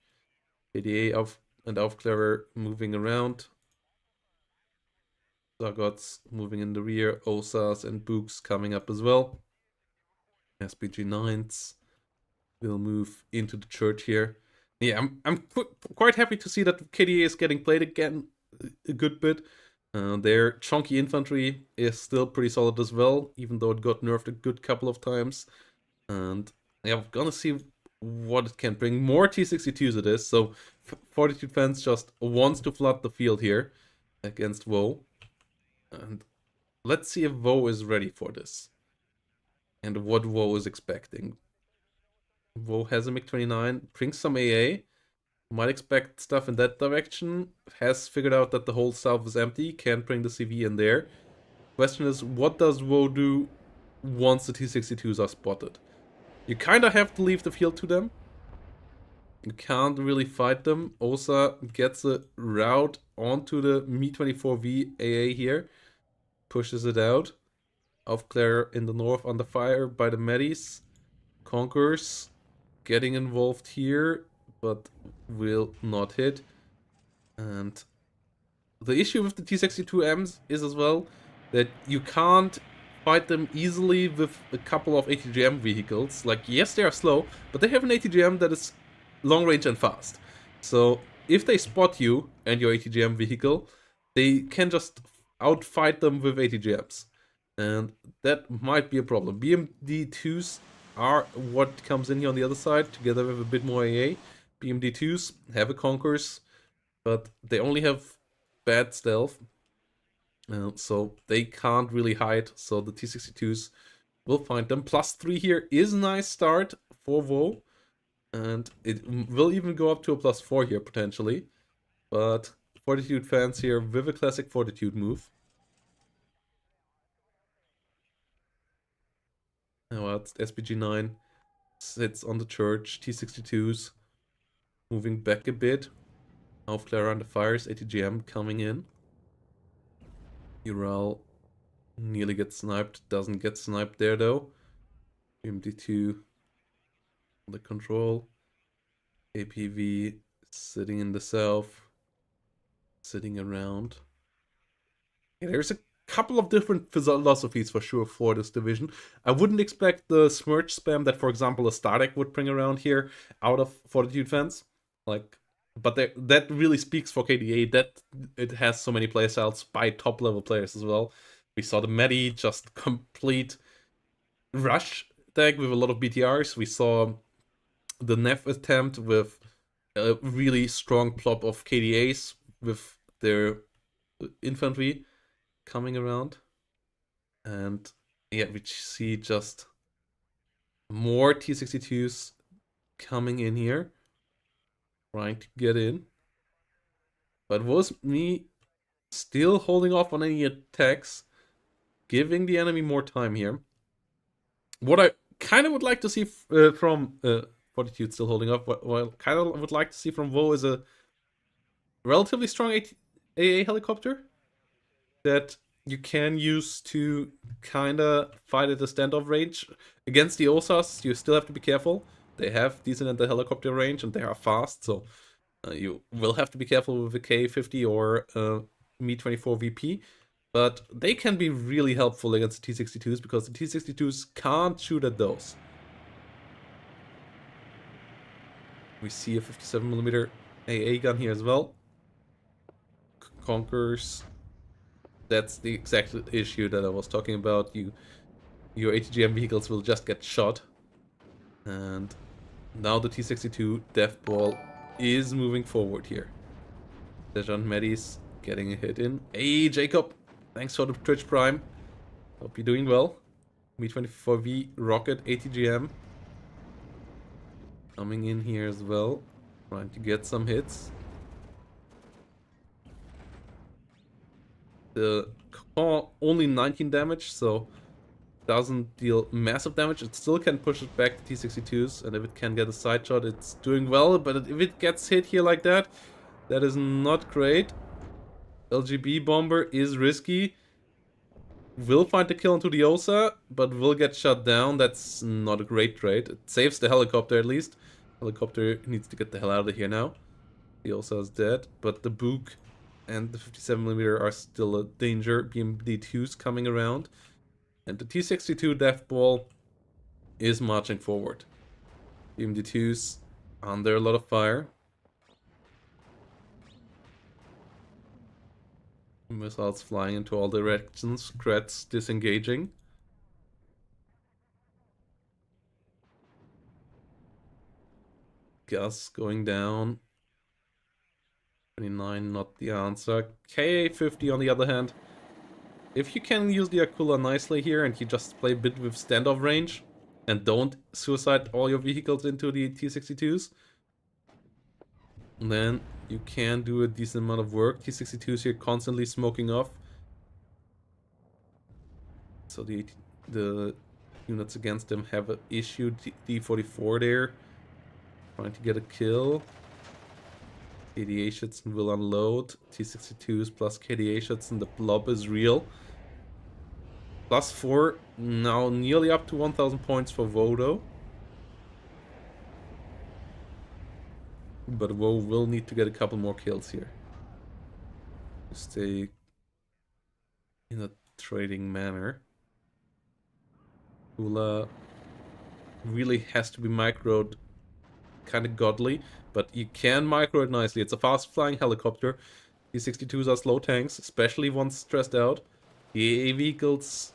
KDA and Aufklärer moving around. Zagots moving in the rear, Osas and Books coming up as well. SPG-9s will move into the church here. Yeah, I'm quite happy to see that KDA is getting played again a good bit. Their chunky infantry is still pretty solid as well, even though it got nerfed a good couple of times. And yeah, we're gonna see what it can bring. More T-62s it is, so Fortitude fans just wants to flood the field here against WoW. And let's see if WoW is ready for this. And what WoW is expecting. WoW has a MiG-29, brings some AA. Might expect stuff in that direction. Has figured out that the whole south is empty. Can't bring the CV in there. Question is, what does WoW do once the T-62s are spotted? You kind of have to leave the field to them. You can't really fight them. Osa gets a route onto the Mi-24V AA here. Pushes it out. Aufklärer in the north under fire by the Medis. Conquerors getting involved here, but will not hit. And the issue with the T-62Ms is as well that you can't fight them easily with a couple of ATGM vehicles. Like, yes, they are slow, but they have an ATGM that is long range and fast. So if they spot you and your ATGM vehicle, they can just outfight them with ATGMs. And that might be a problem. BMD2s are what comes in here on the other side, together with a bit more AA. BMD2s have a Conquerors, but they only have bad stealth. So they can't really hide, so the T-62s will find them. +3 here is a nice start for WoW. And it will even go up to a +4 here, potentially. But Fortitude fans here with a classic Fortitude move. Now it's SPG-9 sits on the church. T-62s moving back a bit. Aufklärer under fires. ATGM coming in. Ural nearly gets sniped. Doesn't get sniped there though. MD2 the control. APV sitting in the south. Sitting around. Yeah, there's a couple of different philosophies for sure for this division. I wouldn't expect the Smirch spam that, for example, a Stardeck would bring around here out of Fortitude fans. Like, but that really speaks for KDA, that it has so many playstyles by top level players as well. We saw the Medi just complete rush deck with a lot of BTRs. We saw the Neff attempt with a really strong plop of KDAs with their infantry coming around. And yeah, we see just more T-62s coming in here, trying to get in. But WSME still holding off on any attacks, giving the enemy more time here. What I kind of would like to see from Fortitude still holding up, what I kind of would like to see from WoW is a relatively strong AA helicopter that you can use to kind of fight at a standoff range. Against the Osas, you still have to be careful. they have decent anti-helicopter range and they are fast, so you will have to be careful with the K50 or Mi-24 VP. But they can be really helpful against the T-62s because the T-62s can't shoot at those. We see a 57mm AA gun here as well. Conquers. That's the exact issue that I was talking about. Your ATGM vehicles will just get shot. And now the T-62 death ball is moving forward here. Dejan Medis getting a hit in. Hey, Jacob! Thanks for the Twitch Prime. Hope you're doing well. Mi-24V Rocket ATGM. Coming in here as well. Trying to get some hits. The core only 19 damage, so doesn't deal massive damage. It still can push it back to T-62s, and if it can get a side shot, it's doing well. But if it gets hit here like that, that is not great. LGB Bomber is risky. Will find the kill into the OSA, but will get shot down. That's not a great trade. It saves the helicopter at least. Helicopter needs to get the hell out of here now. The OSA is dead, but the Book and the 57mm are still a danger. BMD-2's coming around. And the T-62 death ball is marching forward. BMD-2's under a lot of fire. Missiles flying into all directions. Creds disengaging. Gus going down. 29 not the answer. Ka-50 on the other hand. If you can use the Aquila nicely here and you just play a bit with standoff range and don't suicide all your vehicles into the T-62s, then you can do a decent amount of work. T-62s here constantly smoking off. So the units against them have an issue. D-44 there. Trying to get a kill. KDA Schützen will unload. T-62s plus KDA Schützen. The blob is real. +4. Now nearly up to 1000 points for Vodo. But Woe will need to get a couple more kills here. Stay in a trading manner. Kula really has to be microed kind of godly, but you can micro it nicely. It's a fast flying helicopter. T-62s are slow tanks, especially once stressed out. The AA vehicles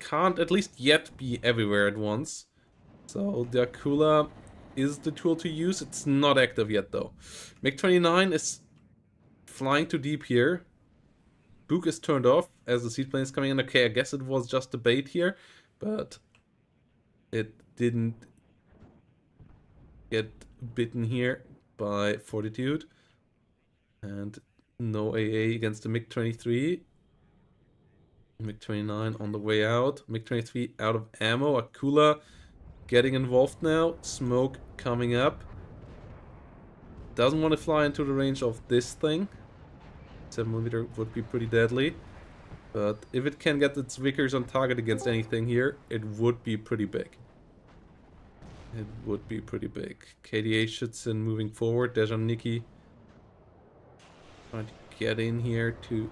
can't, at least yet, be everywhere at once. So the Akula is the tool to use. It's not active yet though. MiG-29 is flying too deep here. Book is turned off as the seaplane is coming in. Okay, I guess it was just a bait here, but it didn't get bitten here by Fortitude. And no AA against the MiG-23. MiG-29 on the way out. MiG-23 out of ammo. Akula getting involved now. Smoke coming up. Doesn't want to fly into the range of this thing. 7mm would be pretty deadly. But if it can get its Vickers on target against anything here, it would be pretty big. It would be pretty big. KDA Schützen moving forward. Dejan Nikki trying to get in here to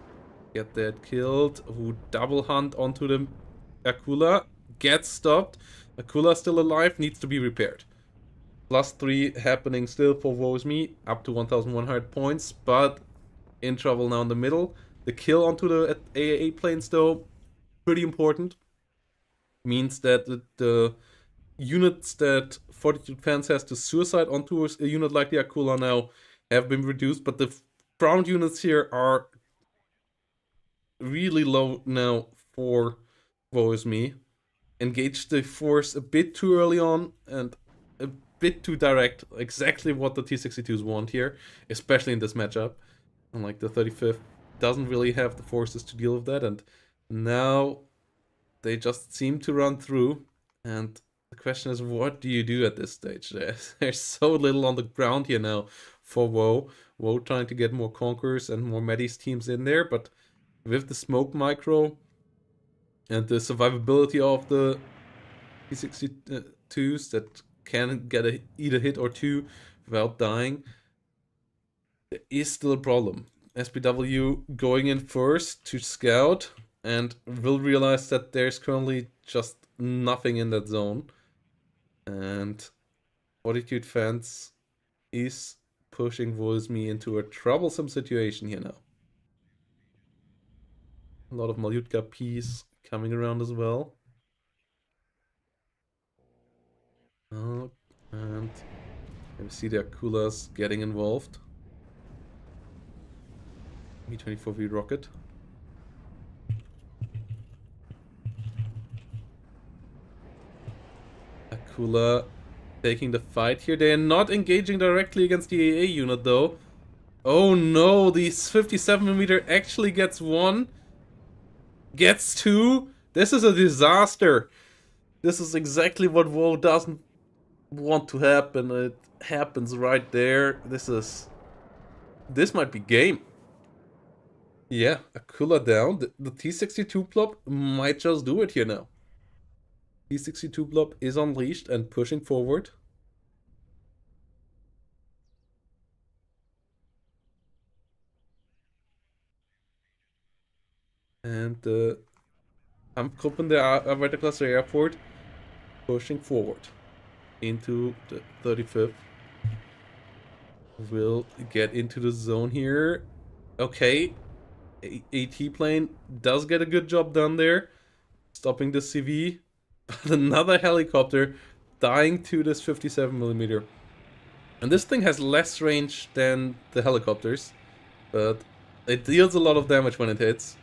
get that killed. Who double hunt onto the Akula. Gets stopped. Akula still alive. Needs to be repaired. +3 happening still for WSME. Up to 1100 points. But in trouble now in the middle. The kill onto the AAA planes though, pretty important. Means that the units that Fortitude Fans has to suicide onto a unit like the Akula now have been reduced, but the ground units here are really low now for WSME. Engaged the force a bit too early on and a bit too direct. Exactly what the T-62s want here, especially in this matchup. Unlike the 35th, doesn't really have the forces to deal with that, and now they just seem to run through. And the question is, what do you do at this stage? There's so little on the ground here now for Woe. Woe trying to get more Conquerors and more Medis teams in there, but with the smoke micro and the survivability of the T-62s, that can get either hit or two without dying, there is still a problem. SPW going in first to scout and will realize that there's currently just nothing in that zone. And Fortitude Fence is pushing WSME into a troublesome situation here now. A lot of Malyutka Ps coming around as well. Oh, and we see the Akulas getting involved. Me-24V rocket. Akula taking the fight here. They are not engaging directly against the AA unit though. Oh no, the 57mm actually gets one. Gets two. This is a disaster. This is exactly what WoW doesn't want to happen. It happens right there. This might be game. Yeah, Akula down. The T62 plop might just do it here now. T62 plop is unleashed and pushing forward. And the Kampfgruppen der Arbeiterklasse Airport pushing forward into the 35th. Will get into the zone here. Okay. AT plane does get a good job done there. Stopping the CV. But another helicopter dying to this 57mm. And this thing has less range than the helicopters. But it deals a lot of damage when it hits.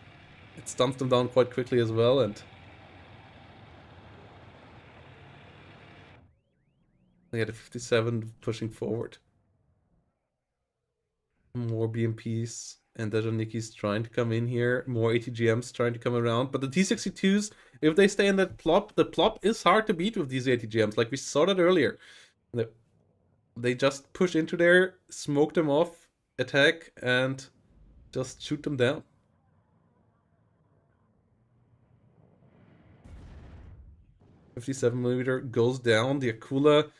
It stuns them down quite quickly as well, and yeah, the 57 pushing forward. More BMPs and Dejanikis trying to come in here. More ATGMs trying to come around. But the T62s, if they stay in that plop, the plop is hard to beat with these ATGMs, like we saw that earlier. They just push into there, smoke them off, attack, and just shoot them down. 57mm goes down. The Akula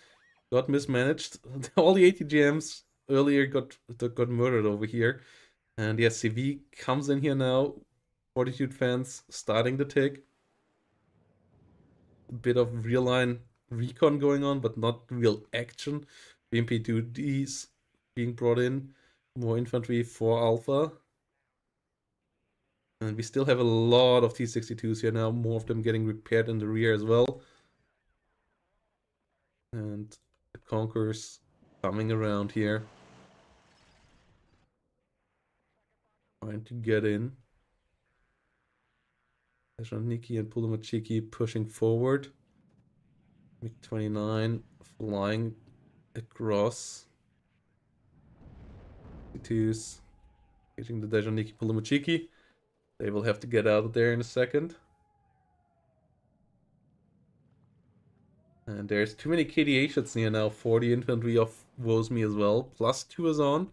got mismanaged. All the ATGMs earlier got murdered over here. And yes, CV comes in here now. Fortitude Fans starting the tick. A bit of real line recon going on, but not real action. BMP duties being brought in. More infantry for Alpha. And we still have a lot of T62s here now. More of them getting repaired in the rear as well. And the Conquerors coming around here. Trying to get in. Niki and Pulumachiki pushing forward. MiG-29 flying across. T2s hitting the Dejaniki Pulumachiki. They will have to get out of there in a second. And there's too many KDA shots near now for the infantry of WSME as well. +2 is on.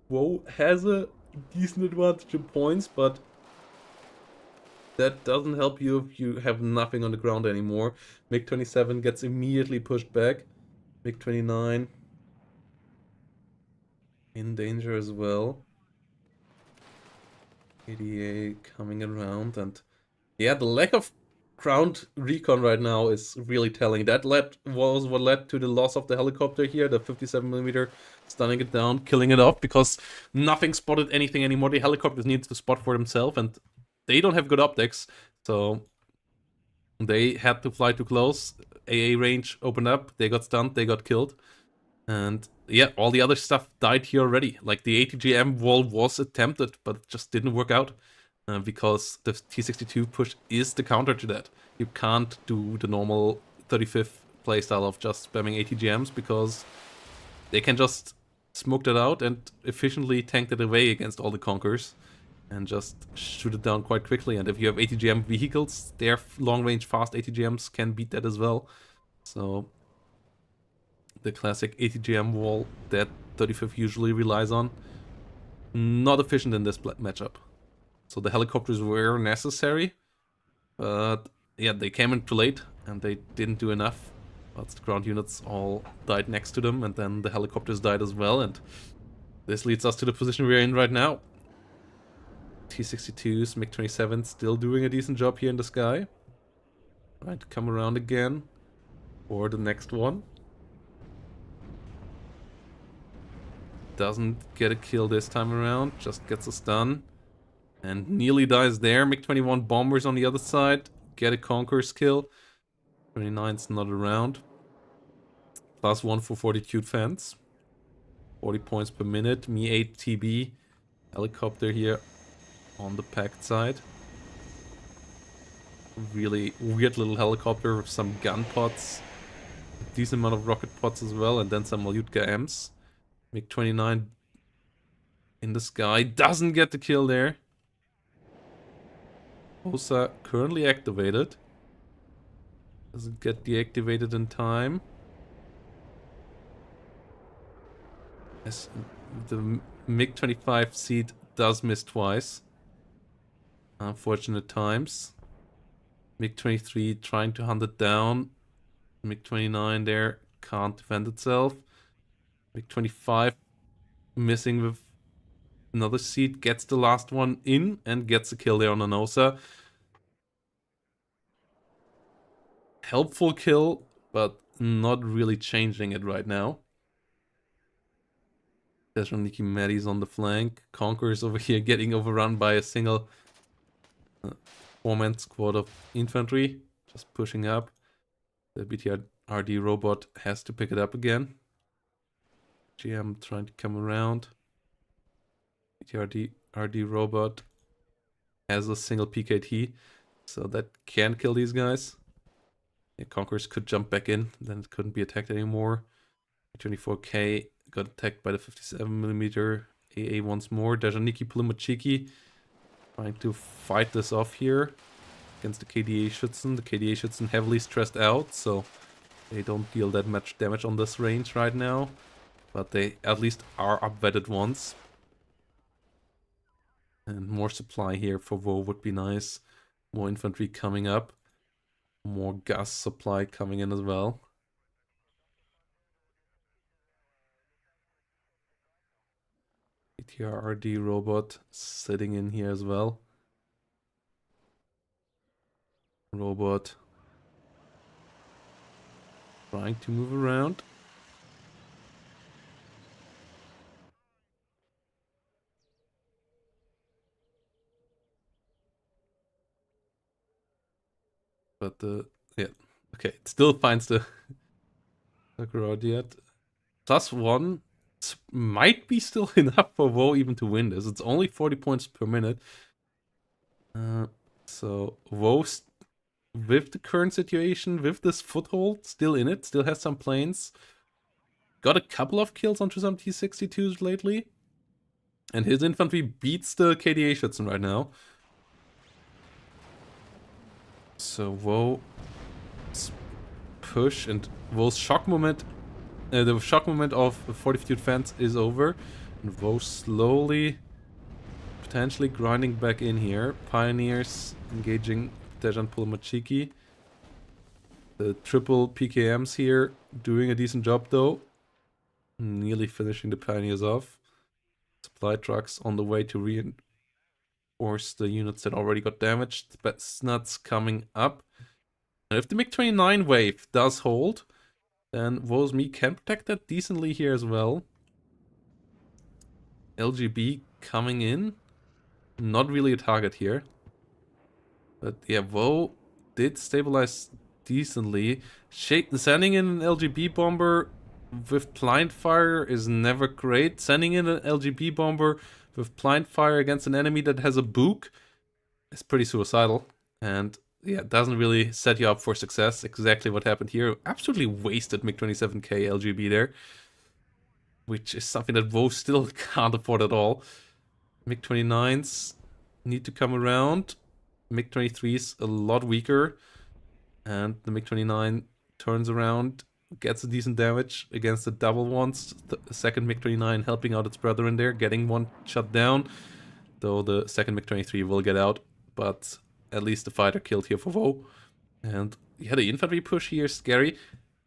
WoW has a decent advantage in points, but that doesn't help you if you have nothing on the ground anymore. MiG-27 gets immediately pushed back. MiG-29 in danger as well. ADA coming around, and yeah, the lack of ground recon right now is really telling. That was what led to the loss of the helicopter here, the 57mm stunning it down, killing it off, because nothing spotted anything anymore. The helicopters need to spot for themselves, and they don't have good optics, so they had to fly too close. AA range opened up, they got stunned, they got killed. And yeah, all the other stuff died here already. Like the ATGM wall was attempted, but it just didn't work out. Because the T62 push is the counter to that. You can't do the normal 35th playstyle of just spamming ATGMs, because they can just smoke that out and efficiently tank that away against all the Conquerors and just shoot it down quite quickly. And if you have ATGM vehicles, their long-range fast ATGMs can beat that as well. So the classic ATGM wall that 35th usually relies on, not efficient in this matchup. So the helicopters were necessary, but yeah, they came in too late and they didn't do enough. But the ground units all died next to them, and then the helicopters died as well, and this leads us to the position we're in right now. T-62s, MiG-27 still doing a decent job here in the sky. Trying to come around again for the next one. Doesn't get a kill this time around, just gets a stun. And nearly dies there. MiG-21 bombers on the other side. Get a Conqueror's kill. 29's not around. +1 for Fortitude fans. 40 points per minute. Me 8 TB. Helicopter here on the packed side. Really weird little helicopter with some gun pods. A decent amount of rocket pods as well. And then some Malyutka Ms. MiG-29 in the sky. Doesn't get the kill there. OSA currently activated. Doesn't get deactivated in time. As the MiG-25 seat does miss twice. Unfortunate times. MiG-23 trying to hunt it down. MiG-29 there can't defend itself. MiG-25 missing with another seat. Gets the last one in and gets a kill there on an OSA. Helpful kill, but not really changing it right now. Thessaloniki Medis on the flank. Conquerors over here getting overrun by a single four-man squad of infantry. Just pushing up. The BTRD robot has to pick it up again. GM trying to come around. BTRD robot has a single PKT, so that can kill these guys. Yeah, Conquerors could jump back in, then it couldn't be attacked anymore. 24K got attacked by the 57mm AA once more. Dajaniki Plumachiki trying to fight this off here against the KDA Schützen. The KDA Schützen heavily stressed out, so they don't deal that much damage on this range right now. But they at least are upvetted once. And more supply here for WoW would be nice. More infantry coming up. More gas supply coming in as well. BTRD robot sitting in here as well. Robot trying to move around. But yeah, okay, it still finds the crowd yet. +1 might be still enough for WoW even to win this. It's only 40 points per minute. So WoW, with the current situation, with this foothold still in it, still has some planes. Got a couple of kills onto some T-62s lately. And his infantry beats the KDA Schützen right now. So WoW's push and WoW's shock moment, the shock moment of Fortitude fans is over. And WoW slowly, potentially grinding back in here. Pioneers engaging Dejan Pulmachiki. The triple PKMs here doing a decent job though. Nearly finishing the Pioneers off. Supply trucks on the way to reinforce the units that already got damaged. But Snuts coming up. And if the MiG-29 wave does hold, then WSME can protect that decently here as well. LGB coming in. Not really a target here. But yeah, WoW did stabilize decently. Sending in an LGB bomber with blind fire is never great. Sending in an LGB bomber with blind fire against an enemy that has a book is pretty suicidal. And yeah, it doesn't really set you up for success. Exactly what happened here. Absolutely wasted MiG-27K LGB there. Which is something that WoW still can't afford at all. MiG-29s need to come around. MiG-23's a lot weaker. And the MiG-29 turns around, gets a decent damage against the double ones. The second MiG-29 helping out its brother in there, getting one shot down. Though the second MiG-23 will get out. But at least the fighter killed here for WoW. And yeah, the infantry push here is scary.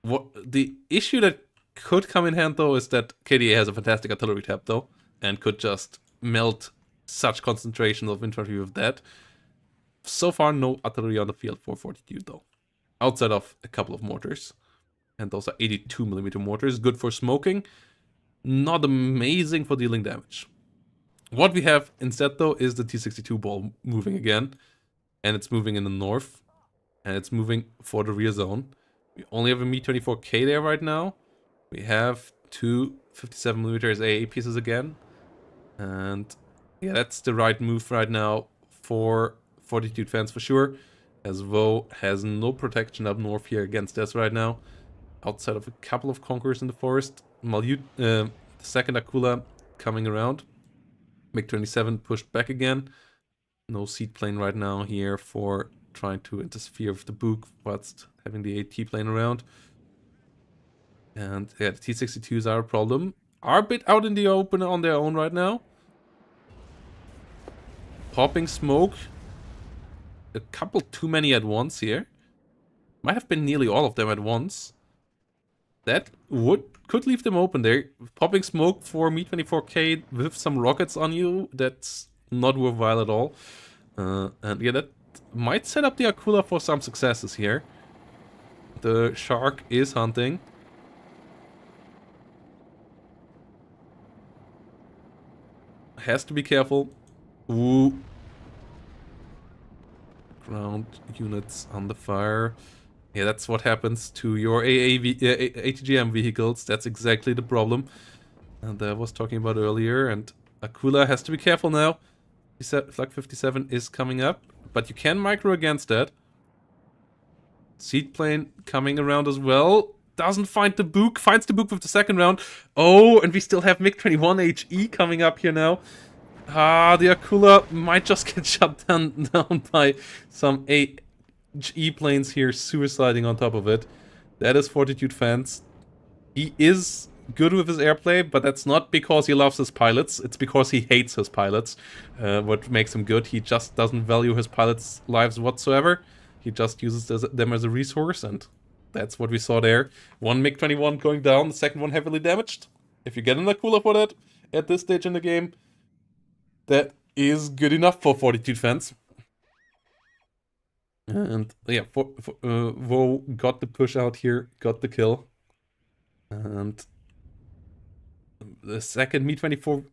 What the issue that could come in hand though is that KDA has a fantastic artillery tab though, and could just melt such concentration of infantry with that. So far, no artillery on the field for Fortitude though, outside of a couple of mortars, and those are 82mm mortars, good for smoking, not amazing for dealing damage. What we have instead though is the T-62 ball moving again, and it's moving in the north, and it's moving for the rear zone. We only have a Mi-24K there right now. We have two 57mm AA pieces again. And yeah, that's the right move right now for Fortitude fans for sure. As Vo has no protection up north here against us right now. Outside of a couple of conquerors in the forest. The second Akula coming around. MiG-27 pushed back again. No seaplane right now here for trying to interfere with the Buk whilst having the AT plane around. And yeah, the T-62s are a problem. Are a bit out in the open on their own right now. Popping smoke. A couple too many at once here. Might have been nearly all of them at once. That could leave them open there. Popping smoke for Mi-24K with some rockets on you, that's not worthwhile at all. And yeah, that might set up the Akula for some successes here. The shark is hunting. Has to be careful. Ooh. Ground units under fire. Yeah, that's what happens to your ATGM vehicles. That's exactly the problem that I was talking about earlier. And Akula has to be careful now. Flak 57 is coming up, but you can micro against that. Seaplane coming around as well. Doesn't find the Buk. Finds the Buk with the second round. Oh, and we still have MiG-21 HE coming up here now. Ah, the Akula might just get shut down by some HE planes here suiciding on top of it. That is Fortitude fans. He is good with his airplay, but that's not because he loves his pilots. It's because he hates his pilots. What makes him good, he just doesn't value his pilots' lives whatsoever. He just uses them as a resource, and that's what we saw there. One MiG-21 going down, the second one heavily damaged. If you get an Akula for that at this stage in the game, that is good enough for Fortitude fans. And yeah, Vo got the push out here, got the kill. And the second Mi-24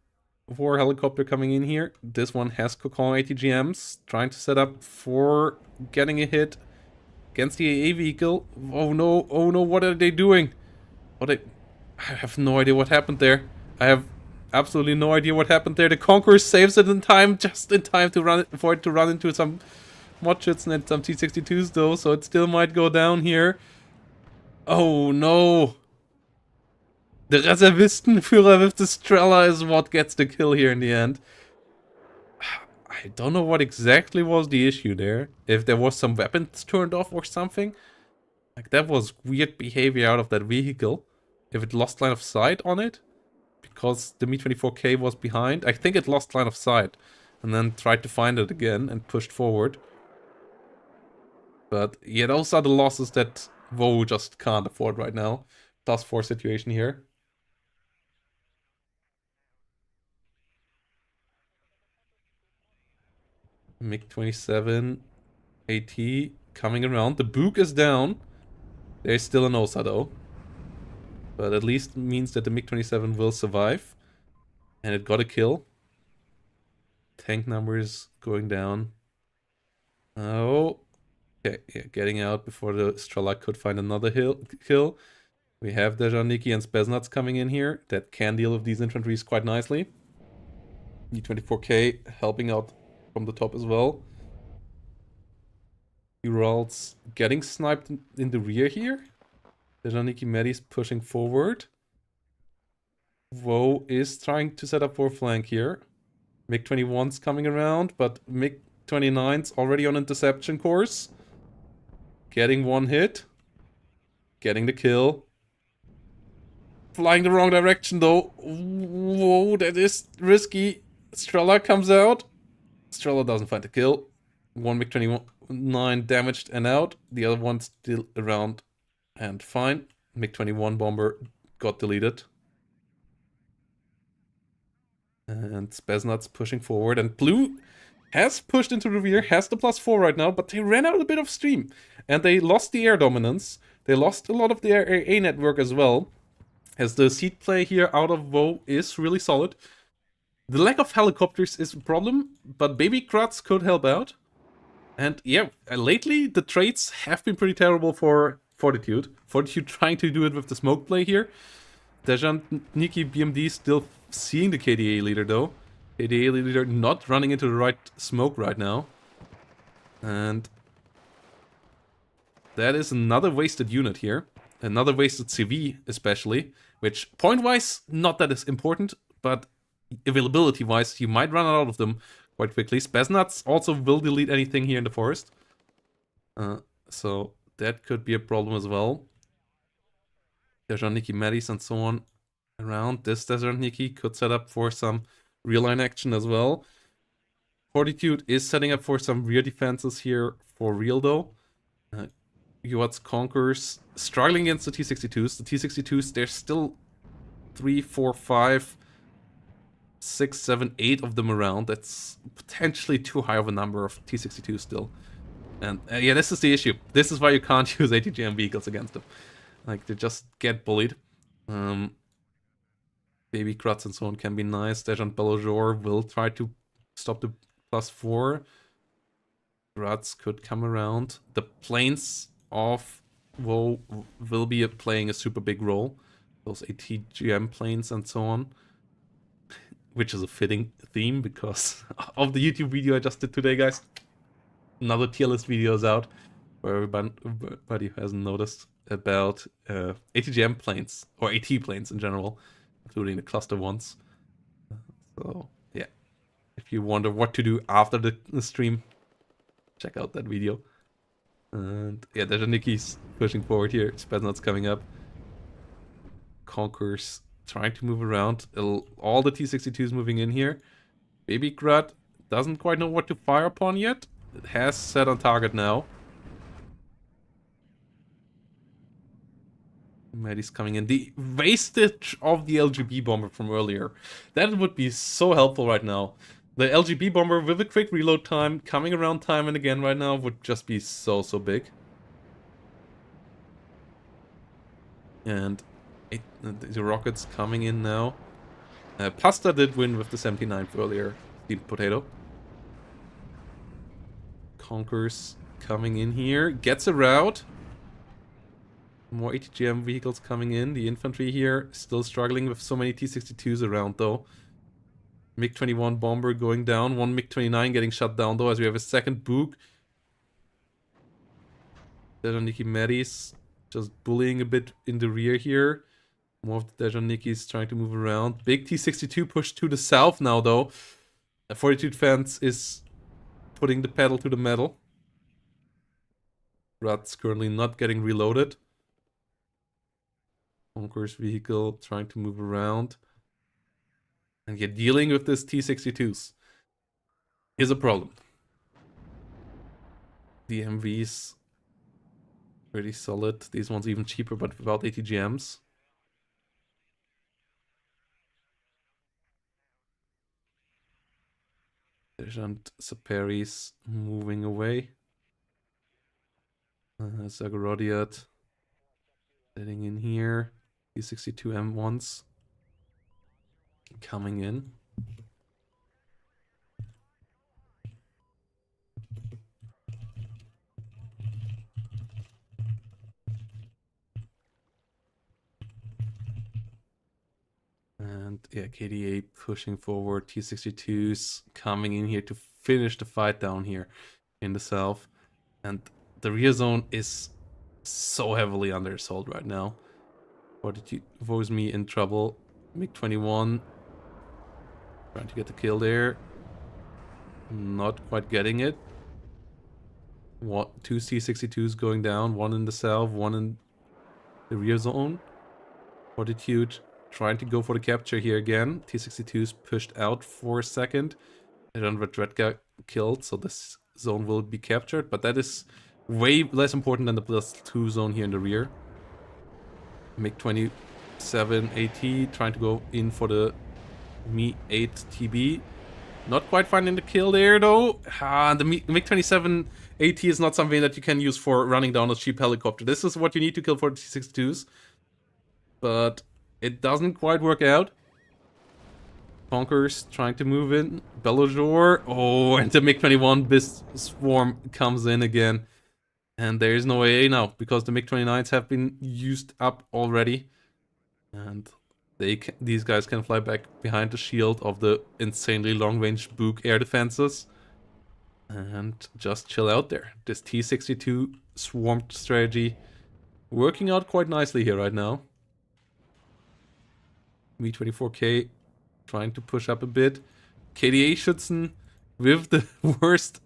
helicopter coming in here. This one has Kokon ATGMs, trying to set up for getting a hit against the AA vehicle. Oh no, what are they doing? I have no idea what happened there. I have absolutely no idea what happened there. The Conqueror saves it in time, just in time to run into some Modschützen and some T-62s though, so it still might go down here. Oh no! The Reservistenführer with the Strela is what gets the kill here in the end. I don't know what exactly was the issue there. If there was some weapons turned off or something. Like, that was weird behavior out of that vehicle. If it lost line of sight on it. Because the Mi-24K was behind. I think it lost line of sight. And then tried to find it again and pushed forward. But yeah, those are the losses that Vo just can't afford right now. +4 situation here. MiG-27 AT coming around. The Buk is down. There's still an OSA though. But at least means that the MiG-27 will survive. And it got a kill. Tank numbers going down. Oh. Okay, yeah, getting out before the Strela could find another kill. We have Dejaniki and Spesnats coming in here. That can deal with these infantries quite nicely. Mi-24K helping out from the top as well. Urals getting sniped in the rear here. Dejaniki Medi's pushing forward. Vo is trying to set up for a flank here. MiG-21's coming around, but MiG-29's already on interception course. Getting one hit. Getting the kill. Flying the wrong direction though. Whoa, that is risky. Strela comes out. Strela doesn't find the kill. One MiG-21 79 damaged and out. The other one's still around and fine. MiG-21 bomber got deleted. And Spesnut's pushing forward. And blue has pushed into the rear, has the +4 right now, but they ran out a bit of steam. And they lost the air dominance. They lost a lot of their AA network as well. As the seed play here out of WoW is really solid. The lack of helicopters is a problem, but Baby Kratz could help out. And yeah, lately the trades have been pretty terrible for Fortitude. Fortitude trying to do it with the smoke play here. Dejan Niki BMD still seeing the KDA leader though. KDA leader not running into the right smoke right now. And that is another wasted unit here. Another wasted CV especially. Which point-wise, not that is important, but availability-wise, you might run out of them quite quickly. Spesnuts also will delete anything here in the forest. So that could be a problem as well. Dejan Niki Medis and so on around. This Dejan Niki could set up for some rear line action as well. Fortitude is setting up for some rear defenses here for real though. Yuat's Conquerors struggling against the T-62s. The T-62s, there's still 3, 4, 5, 6, 7, 8 of them around. That's potentially too high of a number of T-62s still. And yeah, this is the issue. This is why you can't use ATGM vehicles against them. Like, they just get bullied. Baby Kratz and so on can be nice. Dejan Belojor will try to stop the +4. Kratz could come around. The planes of WoW will be playing a super big role. Those ATGM planes and so on. Which is a fitting theme because of the YouTube video I just did today, guys. Another tier list video is out for everybody who hasn't noticed about ATGM planes, or AT planes in general, including the cluster ones. So, yeah. If you wonder what to do after the stream, check out that video. And yeah, there's a Niki's pushing forward here. Spetsnaz coming up. Conquers trying to move around. All the T-62s moving in here. Baby Grad doesn't quite know what to fire upon yet. It has set on target now. Maddie's coming in. The wastage of the LGB bomber from earlier. That would be so helpful right now. The LGB bomber with a quick reload time, coming around time and again right now, would just be so big. And the rockets coming in now. Pasta did win with the 79th earlier. Steamed potato. Conquers coming in here. Gets a route. More ATGM vehicles coming in. The infantry here still struggling with so many T-62s around though. MiG-21 bomber going down. One MiG-29 getting shut down though as we have a second Book. Dejaniki Medis just bullying a bit in the rear here. More of the Dejanikis trying to move around. Big T-62 push to the south now though. Fortitude Fence is putting the pedal to the metal. Rat's currently not getting reloaded. Conqueror's vehicle trying to move around. And yet dealing with this T-62s is a problem. The MVs pretty solid. These ones even cheaper, but without ATGMs. Sergeant Saperis moving away. Zagorodiat sitting in here. T-62 M1s coming in. And yeah, KDA pushing forward. T-62s coming in here to finish the fight down here in the south. And the rear zone is so heavily under assault right now. Fortitude WSME in trouble. MiG-21 trying to get the kill there. Not quite getting it. Two T-62s going down. One in the south, one in the rear zone. Fortitude trying to go for the capture here again. T-62s pushed out for a second. And Redka killed, so this zone will be captured, but that is way less important than the +2 zone here in the rear. MiG-27 AT trying to go in for the Mi-8 TB. Not quite finding the kill there, though. The MiG-27 AT is not something that you can use for running down a cheap helicopter. This is what you need to kill for the T-62s. But it doesn't quite work out. Conquerors trying to move in. Bellajor. Oh, and the MiG-21 BIS swarm comes in again. And there is no AA now, because the MiG-29s have been used up already. And these guys can fly back behind the shield of the insanely long-range Buk air defenses. And just chill out there. This T-62 swarmed strategy working out quite nicely here right now. Mi-24K trying to push up a bit. KDA Schützen with the worst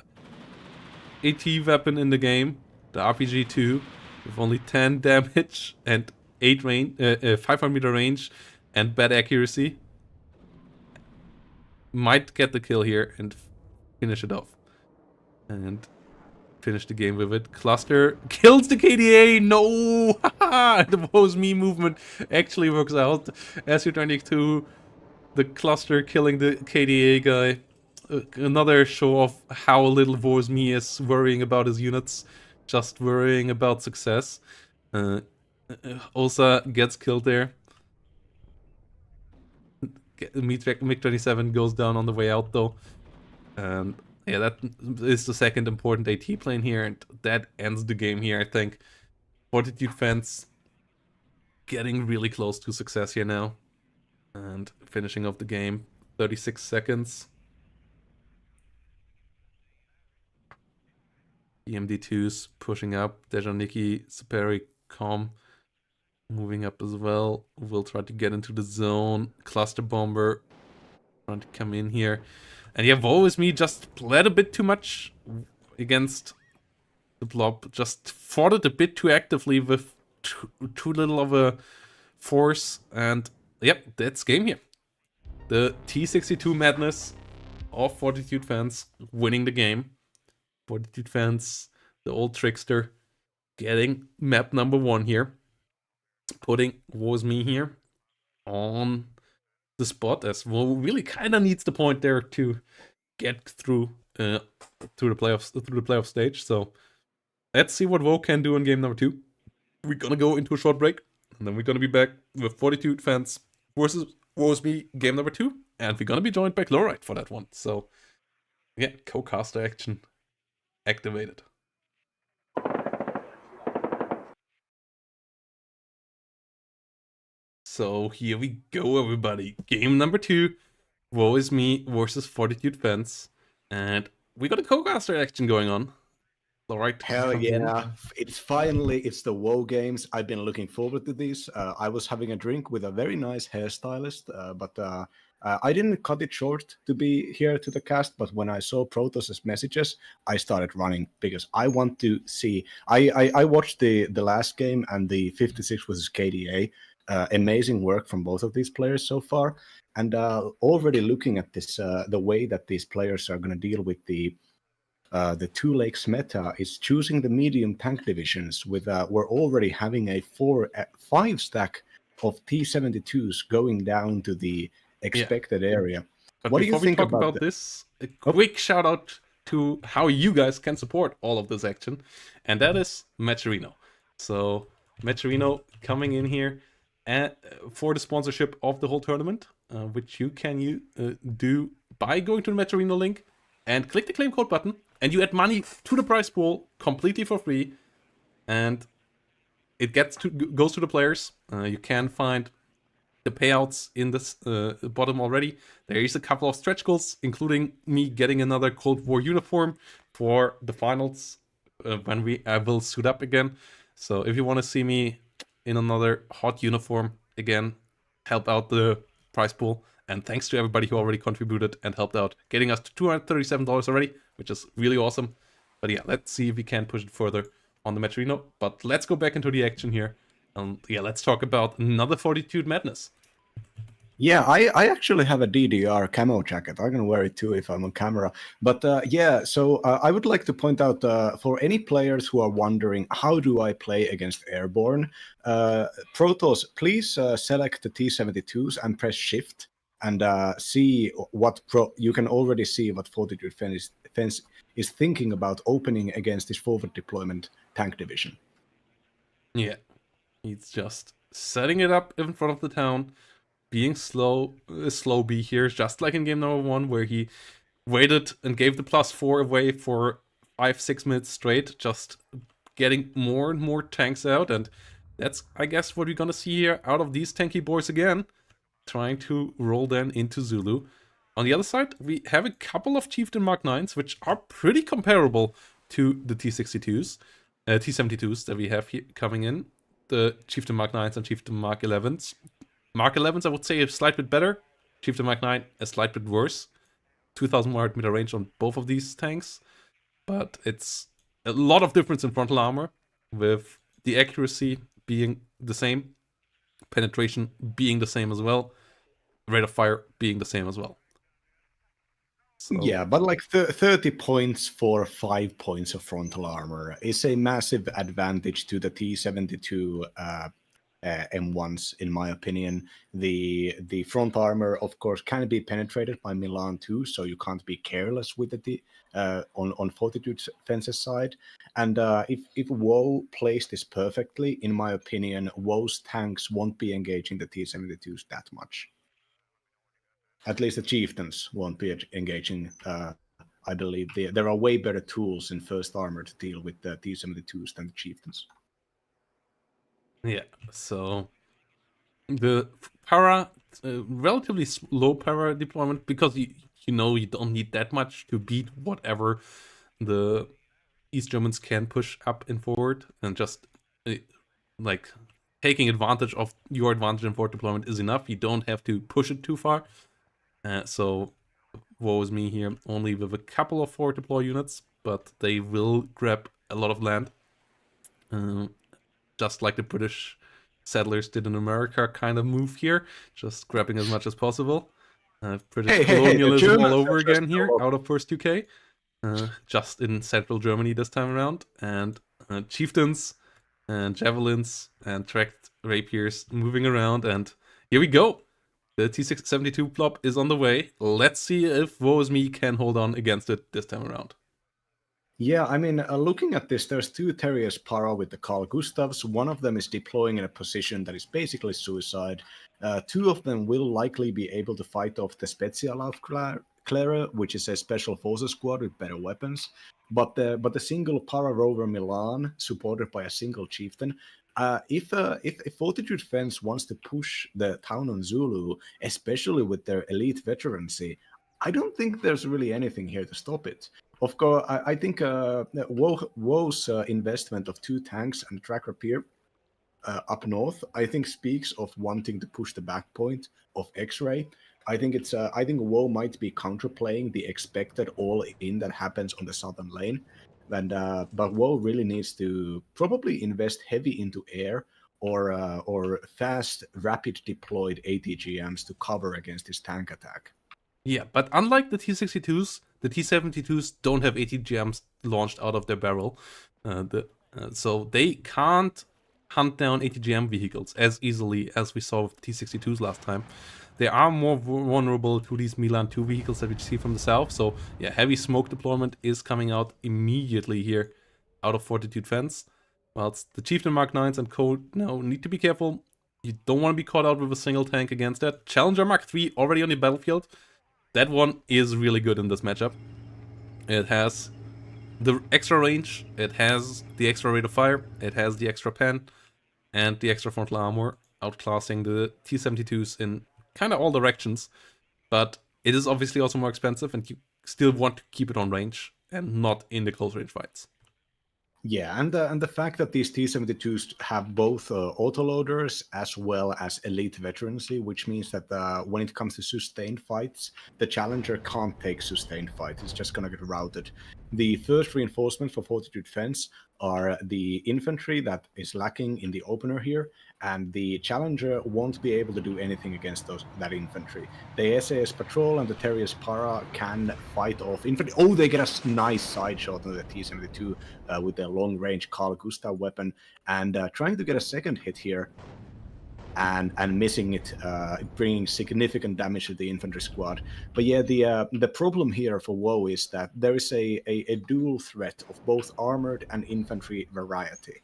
AT weapon in the game, the RPG-2, with only 10 damage and 500 meter range and bad accuracy. Might get the kill here and finish it off. And finish the game with it. Cluster kills the KDA! No! The WSME movement actually works out. Su-22, the cluster killing the KDA guy. Another show of how little WSME is worrying about his units. Just worrying about success. Osa gets killed there. MiG-27 goes down on the way out though. And yeah, that is the second important AT plane here, and that ends the game here, I think. Fortitude fans getting really close to success here now. And finishing off the game, 36 seconds. EMD2s pushing up, Dejaniki, Saperi, Com moving up as well. We'll try to get into the zone. Cluster bomber trying to come in here. And yeah, WSME just bled a bit too much against the blob. Just fought it a bit too actively with too little of a force. And yep, that's game here. The T-62 madness of Fortitude fans winning the game. Fortitude fans, the old trickster, getting map number 1 here. Putting WSME here on the spot, as Wo really kind of needs the point there to get through to the playoff stage. So let's see what Wo can do in game number 2. We're gonna go into a short break, and then we're gonna be back with Fortitude fans versus WSME game number 2, and we're gonna be joined by Chloride for that one. So yeah, co-caster action activated. So here we go, everybody. Game number 2, WSME versus Fortitude fans, and we got a co-caster action going on. All right. Hell yeah! It's the WoW games. I've been looking forward to these. I was having a drink with a very nice hairstylist, but I didn't cut it short to be here to the cast. But when I saw Protos's messages, I started running because I want to see. I watched the last game and the 56 versus KDA. Amazing work from both of these players so far, and already looking at this, the way that these players are going to deal with the Two Lakes meta is choosing the medium tank divisions. With we're already having a 5 stack of T-72s going down to the expected area. But what do you think about this? A quick shout out to how you guys can support all of this action, and that is Matcherino. So Matcherino coming in here for the sponsorship of the whole tournament, which you can do by going to the Matcherino link and click the claim code button, and you add money to the prize pool completely for free, and it goes to the players. You can find the payouts in this bottom already. There is a couple of stretch goals, including me getting another Cold War uniform for the finals when I will suit up again. So if you want to see me in another hot uniform again, help out the prize pool. And thanks to everybody who already contributed and helped out, getting us to $237 already, which is really awesome. But yeah, let's see if we can push it further on the Matcherino. But let's go back into the action here. Yeah, let's talk about another Fortitude madness. Yeah, I actually have a DDR camo jacket. I'm gonna wear it too if I'm on camera. But yeah, so I would like to point out for any players who are wondering how do I play against airborne, Protoss, please select the T-72s and press Shift and see what you can already see what Fortitude Fence is thinking about opening against this forward deployment tank division. Yeah, he's just setting it up in front of the town, being slow, slow B here, just like in game number 1, where he waited and gave the +4 away for 5-6 minutes straight, just getting more and more tanks out. And that's, I guess, what we're gonna see here out of these tanky boys again, trying to roll them into Zulu. On the other side, we have a couple of Chieftain Mark 9s, which are pretty comparable to the T-72s that we have here coming in. The Chieftain Mark 9s and Chieftain Mark 11s. Mark 11s, I would say, a slight bit better. Chieftain Mark 9, a slight bit worse. 2,100 meter range on both of these tanks. But it's a lot of difference in frontal armor, with the accuracy being the same, penetration being the same as well, rate of fire being the same as well. So, yeah, but like 30 points for 5 points of frontal armor is a massive advantage to the T-72 M1s, in my opinion. The front armor, of course, can be penetrated by Milan too, so you can't be careless with it on Fortitude Fence's side. And if WoW plays this perfectly, in my opinion, WoW's tanks won't be engaging the T-72s that much. At least the chieftains won't be engaging. I believe there are way better tools in first armor to deal with the T-72s than the chieftains. yeah, so the para, relatively low para deployment, because you don't need that much to beat whatever the East Germans can push up and forward, and just like taking advantage of your advantage in forward deployment is enough. You don't have to push it too far. So woe is me here, only with a couple of forward deploy units, but they will grab a lot of land. Just like the British settlers did in America kind of move here, just grabbing as much as possible. British colonialism all over again here, out of first UK. Just in central Germany this time around. And chieftains and javelins and tracked rapiers moving around. And here we go. The T-72 plop is on the way. Let's see if Woe Is Me can hold on against it this time around. Yeah, I mean, looking at this, there's two Terriers Para with the Carl Gustavs. One of them is deploying in a position that is basically suicide. Two of them will likely be able to fight off the Spezialaufklärer, which is a special forces squad with better weapons. But the single Para Rover Milan, supported by a single chieftain, if Fortitude Fence wants to push the town on Zulu, especially with their elite veterancy, I don't think there's really anything here to stop it. Of course, I think WoW's investment of 2 tanks and track rapier up north, I think, speaks of wanting to push the back point of X-Ray. I think WoW might be counterplaying the expected all-in that happens on the southern lane, and but WoW really needs to probably invest heavy into air or fast, rapid deployed ATGMs to cover against this tank attack. Yeah, but unlike the T-62s, the T-72s don't have ATGMs launched out of their barrel. So they can't hunt down ATGM vehicles as easily as we saw with T-62s last time. They are more vulnerable to these Milan 2 vehicles that we see from the south. So yeah, heavy smoke deployment is coming out immediately here out of Fortitude Fence. Whilst the Chieftain Mark 9s and Co. now need to be careful. You don't want to be caught out with a single tank against that. Challenger Mark 3 already on the battlefield. That one is really good in this matchup. It has the extra range, it has the extra rate of fire, it has the extra pen, and the extra frontal armor, outclassing the T-72s in kind of all directions. But it is obviously also more expensive, and you still want to keep it on range and not in the close range fights. Yeah, and the fact that these T-72s have both autoloaders as well as elite veterancy, which means that when it comes to sustained fights, the Challenger can't take sustained fights. It's just going to get routed. The first reinforcement for Fortitude Fence are the infantry that is lacking in the opener here, and the Challenger won't be able to do anything against that infantry. The SAS Patrol and the Terriers Para can fight off infantry. Oh, they get a nice side shot on the T-72 with their long-range Carl Gustav weapon, and trying to get a second hit here, and missing it, bringing significant damage to the infantry squad. But yeah, the problem here for WoW is that there is a dual threat of both armored and infantry variety.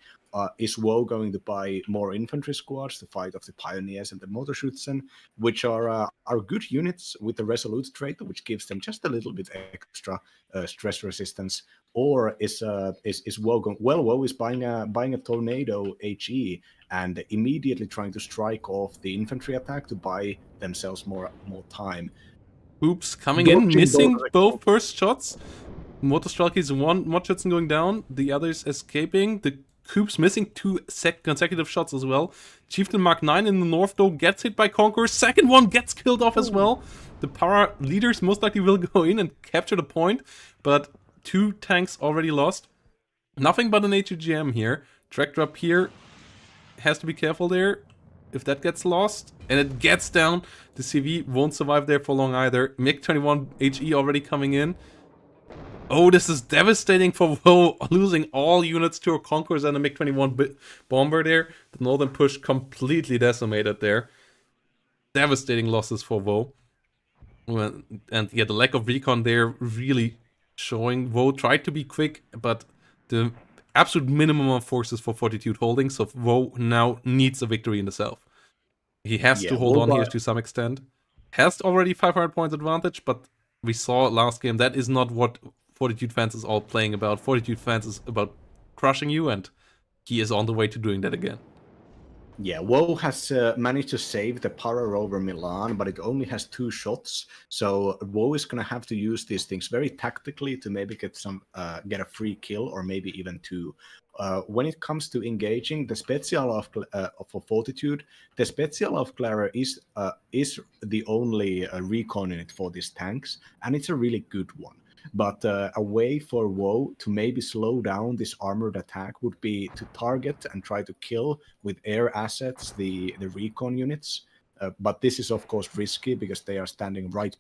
Is WoW going to buy more infantry squads to fight off the Pioneers and the Motorschützen, which are good units with the Resolute trait, which gives them just a little bit extra stress resistance? Or is WoW going? Well, WoW is buying a Tornado HE and immediately trying to strike off the infantry attack to buy themselves more time. Oops, coming in, missing both first shots. Motorstrelky's one Motorschützen going down, the others escaping. The Coops missing 2 consecutive shots as well. Chieftain Mark 9 in the north though gets hit by Conqueror. Second one gets killed off as well. The Para leaders most likely will go in and capture the point, but 2 tanks already lost. Nothing but an HGM here. Tractor up here. Has to be careful there. If that gets lost, and it gets down, the CV won't survive there for long either. MiG-21 HE already coming in. Oh, this is devastating for WoW, losing all units to a Conquerors and a MiG-21 bomber there. The northern push completely decimated there. Devastating losses for WoW. And yeah, the lack of recon there really showing. WoW tried to be quick, but the absolute minimum of forces for Fortitude holding, so WoW now needs a victory in the south. He has to hold on here to some extent. Has already 500 points advantage, but we saw last game that is not what Fortitude fans is all playing about. Fortitude fans is about crushing you, and he is on the way to doing that again. Yeah, WoW has managed to save the Para Rover Milan, but it only has 2 shots. So WoW is going to have to use these things very tactically to maybe get a free kill, or maybe even 2. When it comes to engaging the Special for Fortitude, the Spezialaufklärer is the only recon unit for these tanks, and it's a really good one. But a way for WoW to maybe slow down this armored attack would be to target and try to kill with air assets the recon units. But this is of course risky because they are standing right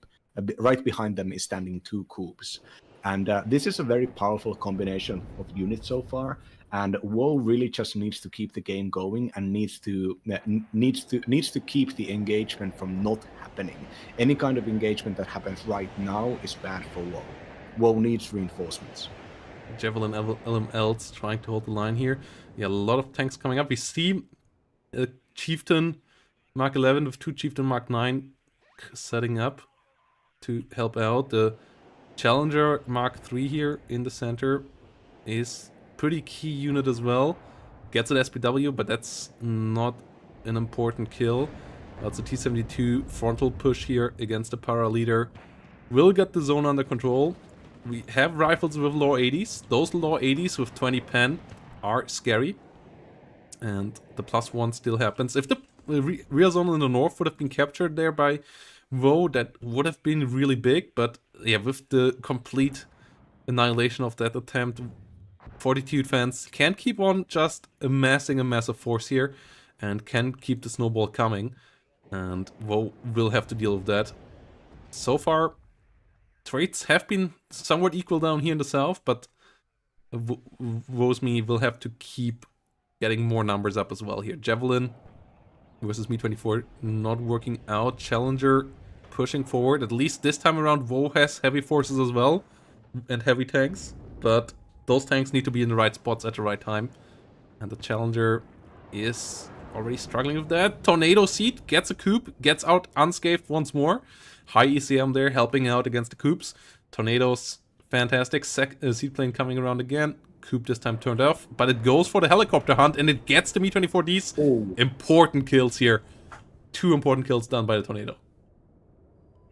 behind them is standing 2 coups. And this is a very powerful combination of units so far. And WoW really just needs to keep the game going and needs to keep the engagement from not happening. Any kind of engagement that happens right now is bad for WoW. WoW needs reinforcements. Javelin LMLs trying to hold the line here. Yeah, a lot of tanks coming up. We see a Chieftain Mark 11 with 2 Chieftain Mark 9 setting up to help out. The Challenger Mark 3 here in the center is pretty key unit as well. Gets an SPW, but that's not an important kill. That's a T-72 frontal push here against the Para leader. Will get the zone under control. We have rifles with low 80s. Those low 80s with 20 pen are scary. And the +1 still happens. If the rear zone in the north would have been captured there by WoW, that would have been really big. But yeah, with the complete annihilation of that attempt, Fortitude fans can keep on just amassing a massive force here and can keep the snowball coming. And WoW will have to deal with that. So far, traits have been somewhat equal down here in the south, but WSME will have to keep getting more numbers up as well here. Javelin versus Me-24 not working out. Challenger pushing forward. At least this time around, WoW has heavy forces as well and heavy tanks, but those tanks need to be in the right spots at the right time. And the Challenger is already struggling with that. Tornado Seed gets a coup, gets out unscathed once more. High ECM there helping out against the coups. Tornado's fantastic. Seaplane coming around again. Coup this time turned off, but it goes for the helicopter hunt and it gets the Me-24Ds. Oh. Important kills here. 2 important kills done by the Tornado.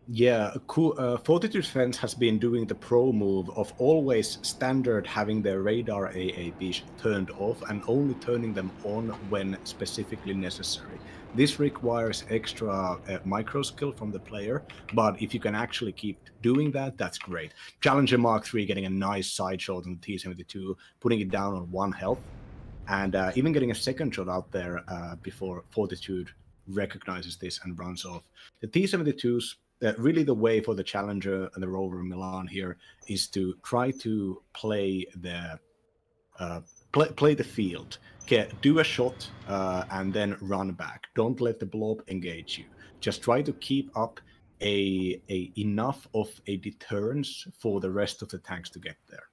Yeah, cool. Fortitude Fence has been doing the pro move of always standard having their radar AAPs turned off and only turning them on when specifically necessary. This requires extra micro skill from the player, but if you can actually keep doing that, that's great. Challenger Mark III getting a nice side shot on the T-72, putting it down on 1 health, and even getting a second shot out there before Fortitude recognizes this and runs off. The T-72s, really the way for the Challenger and the Rover Milan here is to try to play the play the field. Do a shot and then run back. Don't let the blob engage you. Just try to keep up a enough of a deterrence for the rest of the tanks to get there.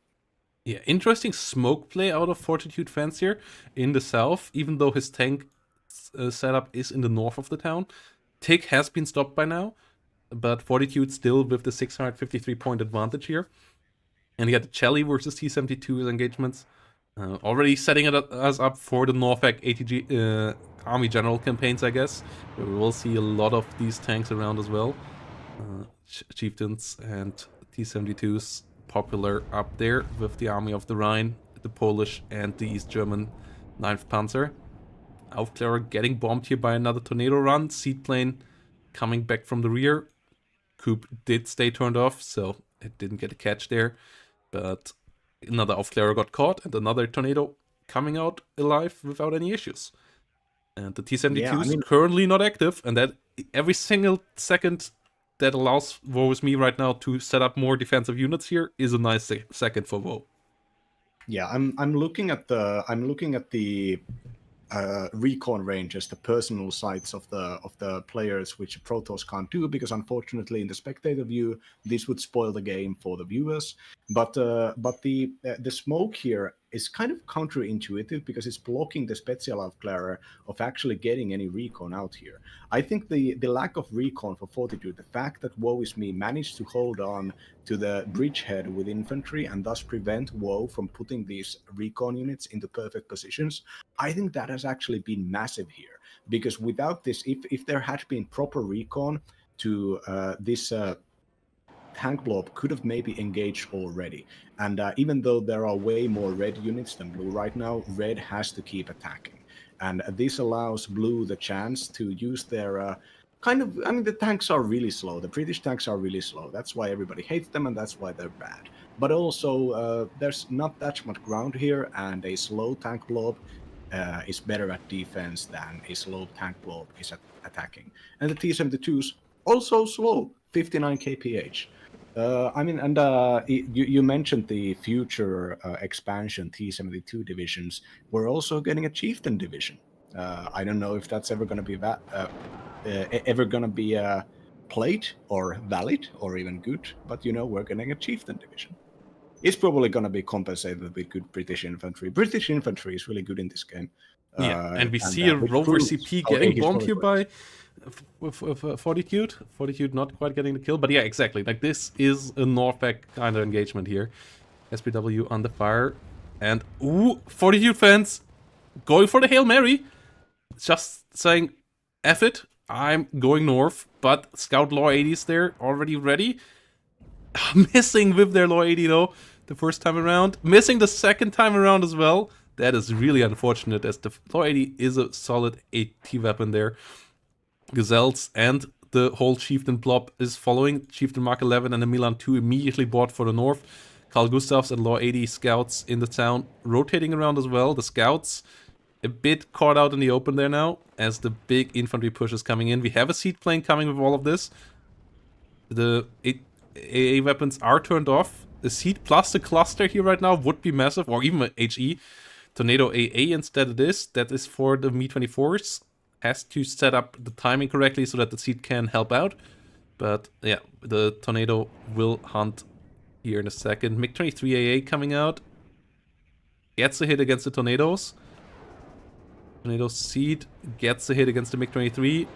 Yeah, interesting smoke play out of Fortitude Fence here in the south, even though his tank setup is in the north of the town. Tick has been stopped by now, but Fortitude still with the 653 point advantage here. And he had the Chelly versus T-72 engagements. Already setting us up for the Norfolk ATG Army General campaigns, I guess. We will see a lot of these tanks around as well. Chieftains and T-72s popular up there with the Army of the Rhine, the Polish and the East German 9th Panzer. Aufklärer getting bombed here by another tornado run. Seaplane coming back from the rear. Coop did stay turned off, so it didn't get a catch there. But another Aufklärer got caught and another tornado coming out alive without any issues. And the T-72 is currently not active, and that every single second that allows WSME right now to set up more defensive units here is a nice second for WoW. Yeah, I'm looking at the recon ranges, the personal sites of the players, which Protoss can't do because unfortunately in the spectator view this would spoil the game for the viewers. But the smoke here is kind of counterintuitive because it's blocking the Spezialaufklärer of actually getting any recon out here. I think the lack of recon for Fortitude, the fact that WoWisMe managed to hold on to the bridgehead with infantry and thus prevent WoW from putting these recon units into perfect positions, I think that has actually been massive here. Because without this, if there had been proper recon to this tank blob could have maybe engaged already. And even though there are way more red units than blue right now, red has to keep attacking. And this allows blue the chance to use their the tanks are really slow. The British tanks are really slow. That's why everybody hates them, and that's why they're bad. But also, there's not that much ground here, and a slow tank blob is better at defense than a slow tank blob is at attacking. And the T-72s, also slow, 59 kph. You mentioned the future expansion T-72 divisions. We're also getting a Chieftain division. I don't know if that's ever going to be played or valid or even good, but we're getting a Chieftain division. It's probably going to be compensated with good British infantry. British infantry is really good in this game. Yeah, and we see a Rover CP getting bombed here by Fortitude. Fortitude not quite getting the kill, but yeah, exactly. Like, this is a Norfolk kind of engagement here. SPW under fire, and Fortitude fans going for the Hail Mary. Just saying, F it, I'm going north, but Scout Law 80s there, already ready. Missing with their Law 80 though, the first time around. Missing the second time around as well. That is really unfortunate, as the Law 80 is a solid AT weapon there. Gazelles and the whole Chieftain blob is following. Chieftain Mark 11 and the Milan 2 immediately bought for the north. Carl Gustavs and Law 80 scouts in the town rotating around as well. The scouts a bit caught out in the open there now, as the big infantry push is coming in. We have a seed plane coming with all of this. The AA weapons are turned off. The seed plus the cluster here right now would be massive, or even a HE. Tornado AA instead of this. That is for the Mi-24s. Has to set up the timing correctly so that the seed can help out. But yeah, the Tornado will hunt here in a second. MiG-23 AA coming out. Gets a hit against the Tornadoes. Tornado seed gets a hit against the MiG-23.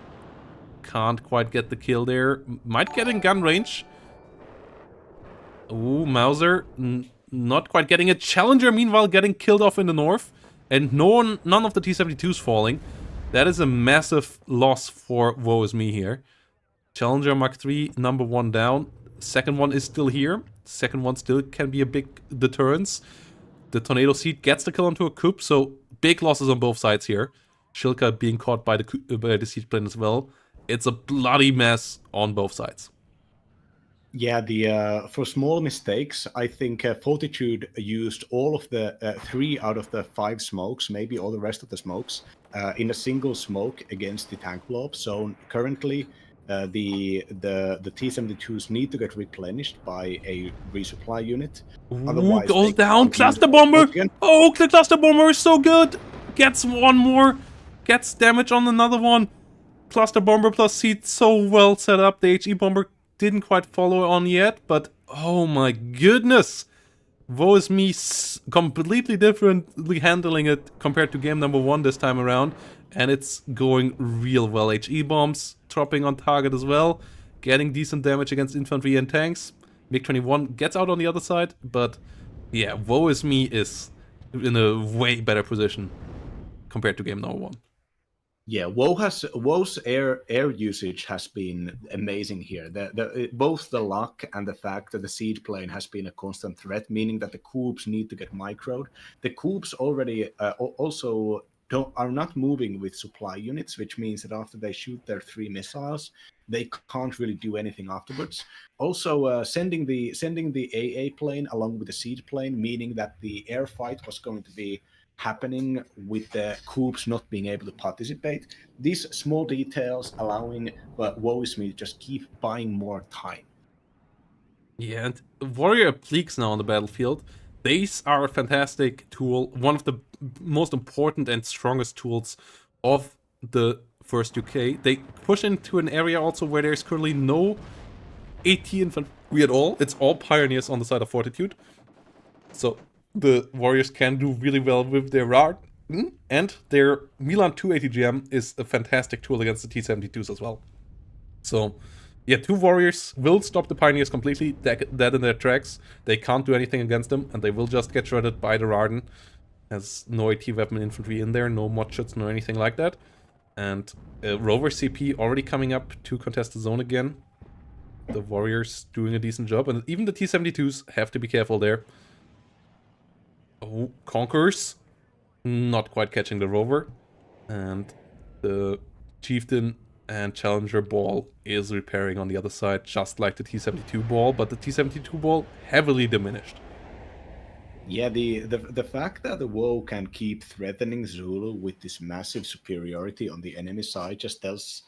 Can't quite get the kill there. Might get in gun range. Ooh, Mauser not quite getting a Challenger, meanwhile getting killed off in the north. And none of the T-72s falling. That is a massive loss for WoWisMe here. Challenger Mark III, number 1 down. Second one is still here. Second one still can be a big deterrence. The Tornado Seed gets the kill onto a coup, so big losses on both sides here. Shilka being caught by the Siege plane as well. It's a bloody mess on both sides. Yeah, the for small mistakes, I think Fortitude used all of the 3 out of the 5 smokes, maybe all the rest of the smokes, in a single smoke against the tank blob. So currently, the T-72s need to get replenished by a resupply unit. Ooh, Otherwise, goes they down. can't use Cluster all Bomber. smoke again. Oh, the Cluster Bomber is so good. Gets one more. Gets damage on another one. Cluster Bomber plus Seed so well set up. The HE Bomber didn't quite follow on yet, but oh my goodness. WSME completely differently handling it compared to game number 1 this time around. And it's going real well. HE bombs dropping on target as well. Getting decent damage against infantry and tanks. MiG-21 gets out on the other side, but yeah, WSME is in a way better position compared to game number 1. Yeah, WoW's air usage has been amazing here. Both the luck and the fact that the siege plane has been a constant threat, meaning that the coups need to get microed. The coups already also are not moving with supply units, which means that after they shoot their 3 missiles, they can't really do anything afterwards. Also, sending the AA plane along with the siege plane, meaning that the air fight was going to be happening with the coups not being able to participate. These small details allowing WoWSME to just keep buying more time. Yeah, and Warrior Appliques now on the battlefield. These are a fantastic tool, one of the most important and strongest tools of the first UK. They push into an area also where there's currently no AT infantry at all. It's all Pioneers on the side of Fortitude. So the Warriors can do really well with their RAR, and their Milan 2 ATGM is a fantastic tool against the T-72s as well. So yeah, 2 Warriors will stop the Pioneers completely, dead in their tracks. They can't do anything against them, and they will just get shredded by the Rarden. Has no AT weapon infantry in there, no mod shots, no anything like that. And Rover CP already coming up to contest the zone again. The Warriors doing a decent job, and even the T-72s have to be careful there. Oh, Conquerors not quite catching the Rover. And the Chieftain and Challenger ball is repairing on the other side, just like the T-72 ball, but the T-72 ball heavily diminished. Yeah, the fact that the WoW can keep threatening Zulu with this massive superiority on the enemy side just tells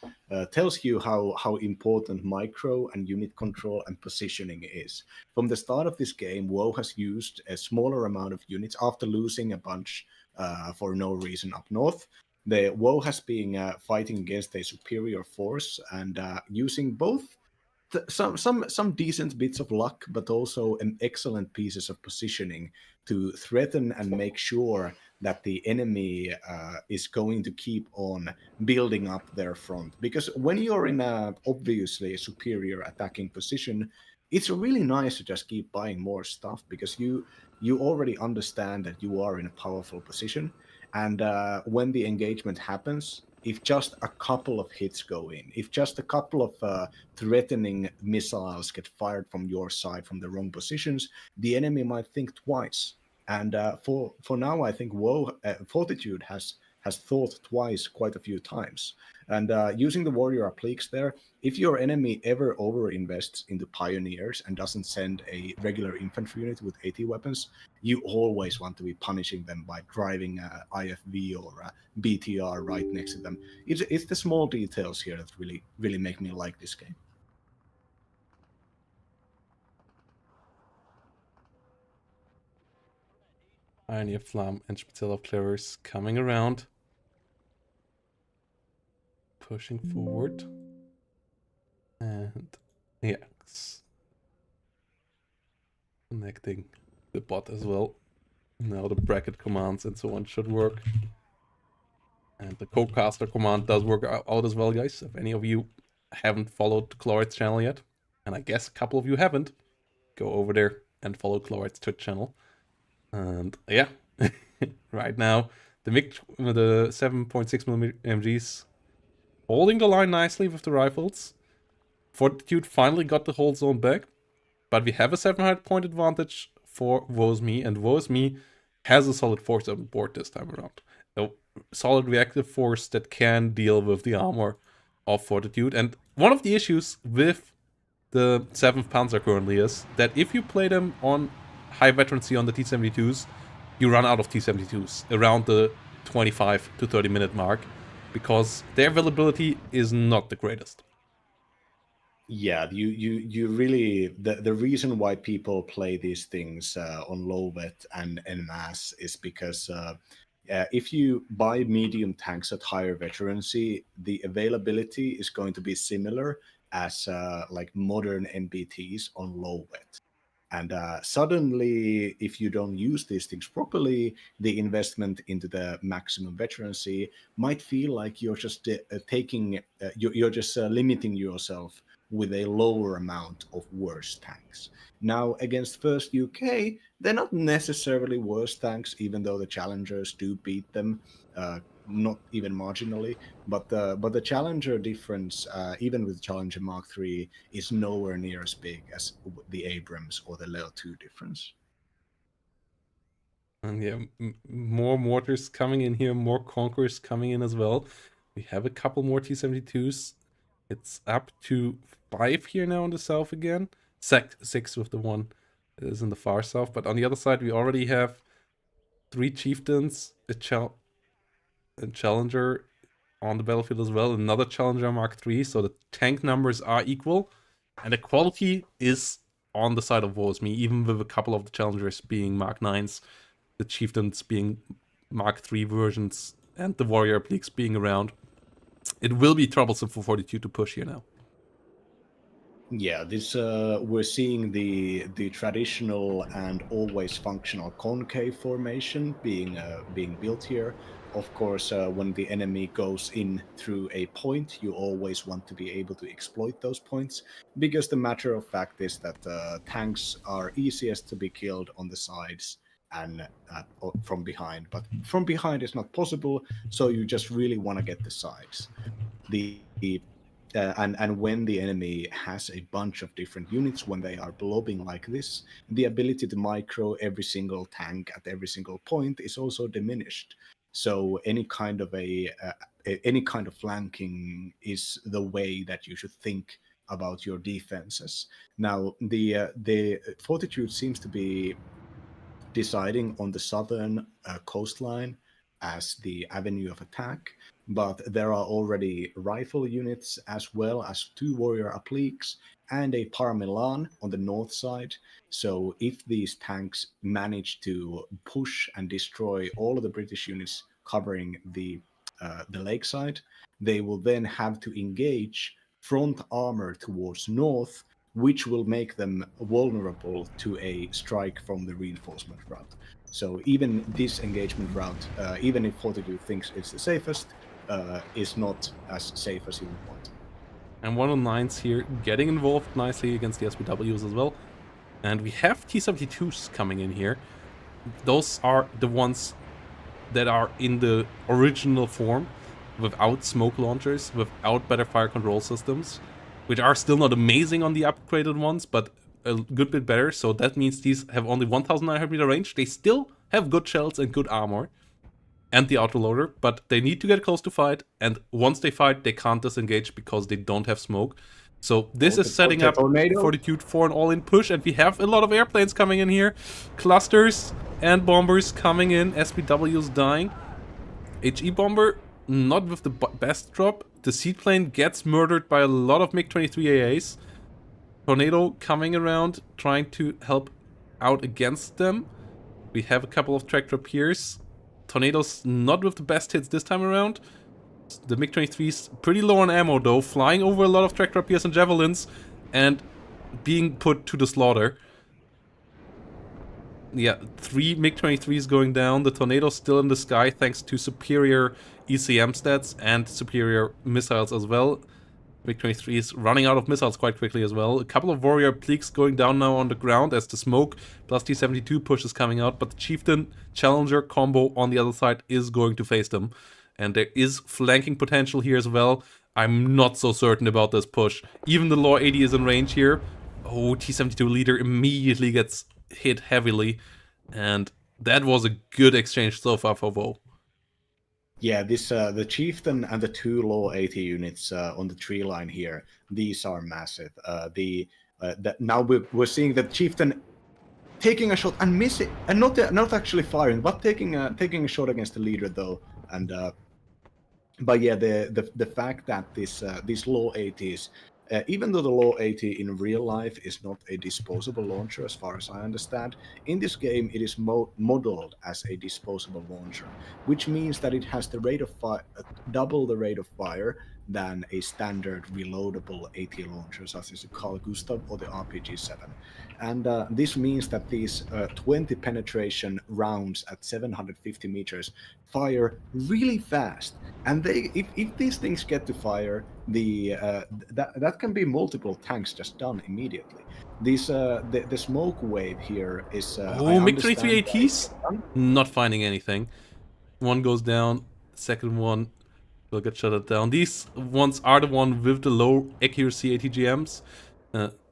you how important micro and unit control and positioning is. From the start of this game, WoW has used a smaller amount of units after losing a bunch for no reason up north. The WoW has been fighting against a superior force and using both some decent bits of luck, but also an excellent pieces of positioning to threaten and make sure that the enemy is going to keep on building up their front. Because when you're in a obviously superior attacking position, it's really nice to just keep buying more stuff because you already understand that you are in a powerful position, and when the engagement happens, if just a couple of hits go in, if just a couple of threatening missiles get fired from your side from the wrong positions, the enemy might think twice. And for now, I think Fortitude has thought twice quite a few times. And using the warrior appliques there, if your enemy ever overinvests into pioneers and doesn't send a regular infantry unit with AT weapons, you always want to be punishing them by driving a IFV or a BTR right next to them. It's the small details here that really make me like this game. Pioneer Flam and Spitzel of Clearers coming around. Pushing forward. And yeah, connecting the bot as well. Now the bracket commands and so on should work. And the co-caster command does work out as well, guys. If any of you haven't followed Chlorid's channel yet, and I guess a couple of you haven't, go over there and follow Chlorid's Twitch channel. And yeah, right now the 7.6mm MGs holding the line nicely with the rifles. Fortitude finally got the whole zone back, but we have a 700 point advantage for WSME, and WSME has a solid force on board this time around. A solid reactive force that can deal with the armor of Fortitude. And one of the issues with the 7th Panzer currently is that if you play them on high veterancy on the T-72s, you run out of T-72s around the 25 to 30 minute mark, because their availability is not the greatest. Yeah, you really the reason why people play these things on low vet and en masse is because if you buy medium tanks at higher veterancy, the availability is going to be similar as like modern MBTs on low vet. And suddenly, if you don't use these things properly, the investment into the maximum veterancy might feel like you're just you're just limiting yourself with a lower amount of worse tanks. Now, against First UK, they're not necessarily worse tanks, even though the challengers do beat them, not even marginally. But the Challenger difference, even with Challenger Mark III, is nowhere near as big as the Abrams or the Level 2 difference. And yeah, more mortars coming in here, more Conquerors coming in as well. We have a couple more T-72s. It's up to 5 here now in the south again. 6 with the one that is in the far south. But on the other side, we already have 3 Chieftains, a Challenger on the battlefield as well, another Challenger Mark III. So the tank numbers are equal, and the quality is on the side of WSME, even with a couple of the Challengers being Mark 9s, the Chieftains being Mark III versions, and the Warrior Obliques being around. It will be troublesome for Fortitude to push here now. Yeah, this we're seeing the traditional and always functional concave formation being built here. Of course, when the enemy goes in through a point, you always want to be able to exploit those points, because the matter of fact is that tanks are easiest to be killed on the sides and from behind. But from behind is not possible, so you just really want to get the sides. And when the enemy has a bunch of different units, when they are blobbing like this, the ability to micro every single tank at every single point is also diminished. So any kind of any kind of flanking is the way that you should think about your defenses. Now, the Fortitude seems to be deciding on the southern coastline as the avenue of attack, but there are already rifle units as well as 2 warrior appliques and a Parmelan on the north side. So if these tanks manage to push and destroy all of the British units covering the lakeside, they will then have to engage front armor towards north, which will make them vulnerable to a strike from the reinforcement route. So even this engagement route, even if Fortitude thinks it's the safest, is not as safe as you would want. And 109s here getting involved nicely against the SPWs as well. And we have T-72s coming in here. Those are the ones that are in the original form, without smoke launchers, without better fire control systems, which are still not amazing on the upgraded ones, but a good bit better. So that means these have only 1,900 meter range. They still have good shells and good armor and the autoloader, but they need to get close to fight, and once they fight, they can't disengage because they don't have smoke. So this is setting up Fortitude for an all-in push, and we have a lot of airplanes coming in here. Clusters and bombers coming in, SPWs dying. HE bomber, not with the best drop. The seaplane gets murdered by a lot of MiG-23 AAs. Tornado coming around, trying to help out against them. We have a couple of tractor piers. Tornado's not with the best hits this time around. The MiG-23's pretty low on ammo though, flying over a lot of tractor piers and javelins and being put to the slaughter. Yeah, 3 MiG-23s going down. The Tornado's still in the sky thanks to superior ECM stats and superior missiles as well. MiG-23 is running out of missiles quite quickly as well. A couple of Warrior Pleaks going down now on the ground as the smoke plus T-72 push is coming out, but the Chieftain Challenger combo on the other side is going to face them. And there is flanking potential here as well. I'm not so certain about this push. Even the Law 80 is in range here. Oh, T-72 leader immediately gets hit heavily. And that was a good exchange so far for Vo. Yeah, this the chieftain and the 2 Law 80 units on the tree line here. These are massive. Now we're seeing the chieftain taking a shot and missing, and not actually firing, but taking a shot against the leader though. And but yeah, the fact that these Law 80s, even though the Law 80 in real life is not a disposable launcher, as far as I understand, in this game it is modeled as a disposable launcher, which means that it has the rate of fire, double the rate of fire than a standard reloadable AT launcher, such as the Carl Gustav or the RPG-7. And this means that these 20 penetration rounds at 750 meters fire really fast. And if these things get to fire, that can be multiple tanks just done immediately. The smoke wave here is. Oh, MiG-23 ATs? Not finding anything. One goes down, second one will get shut down. These ones are the one with the low accuracy ATGMs,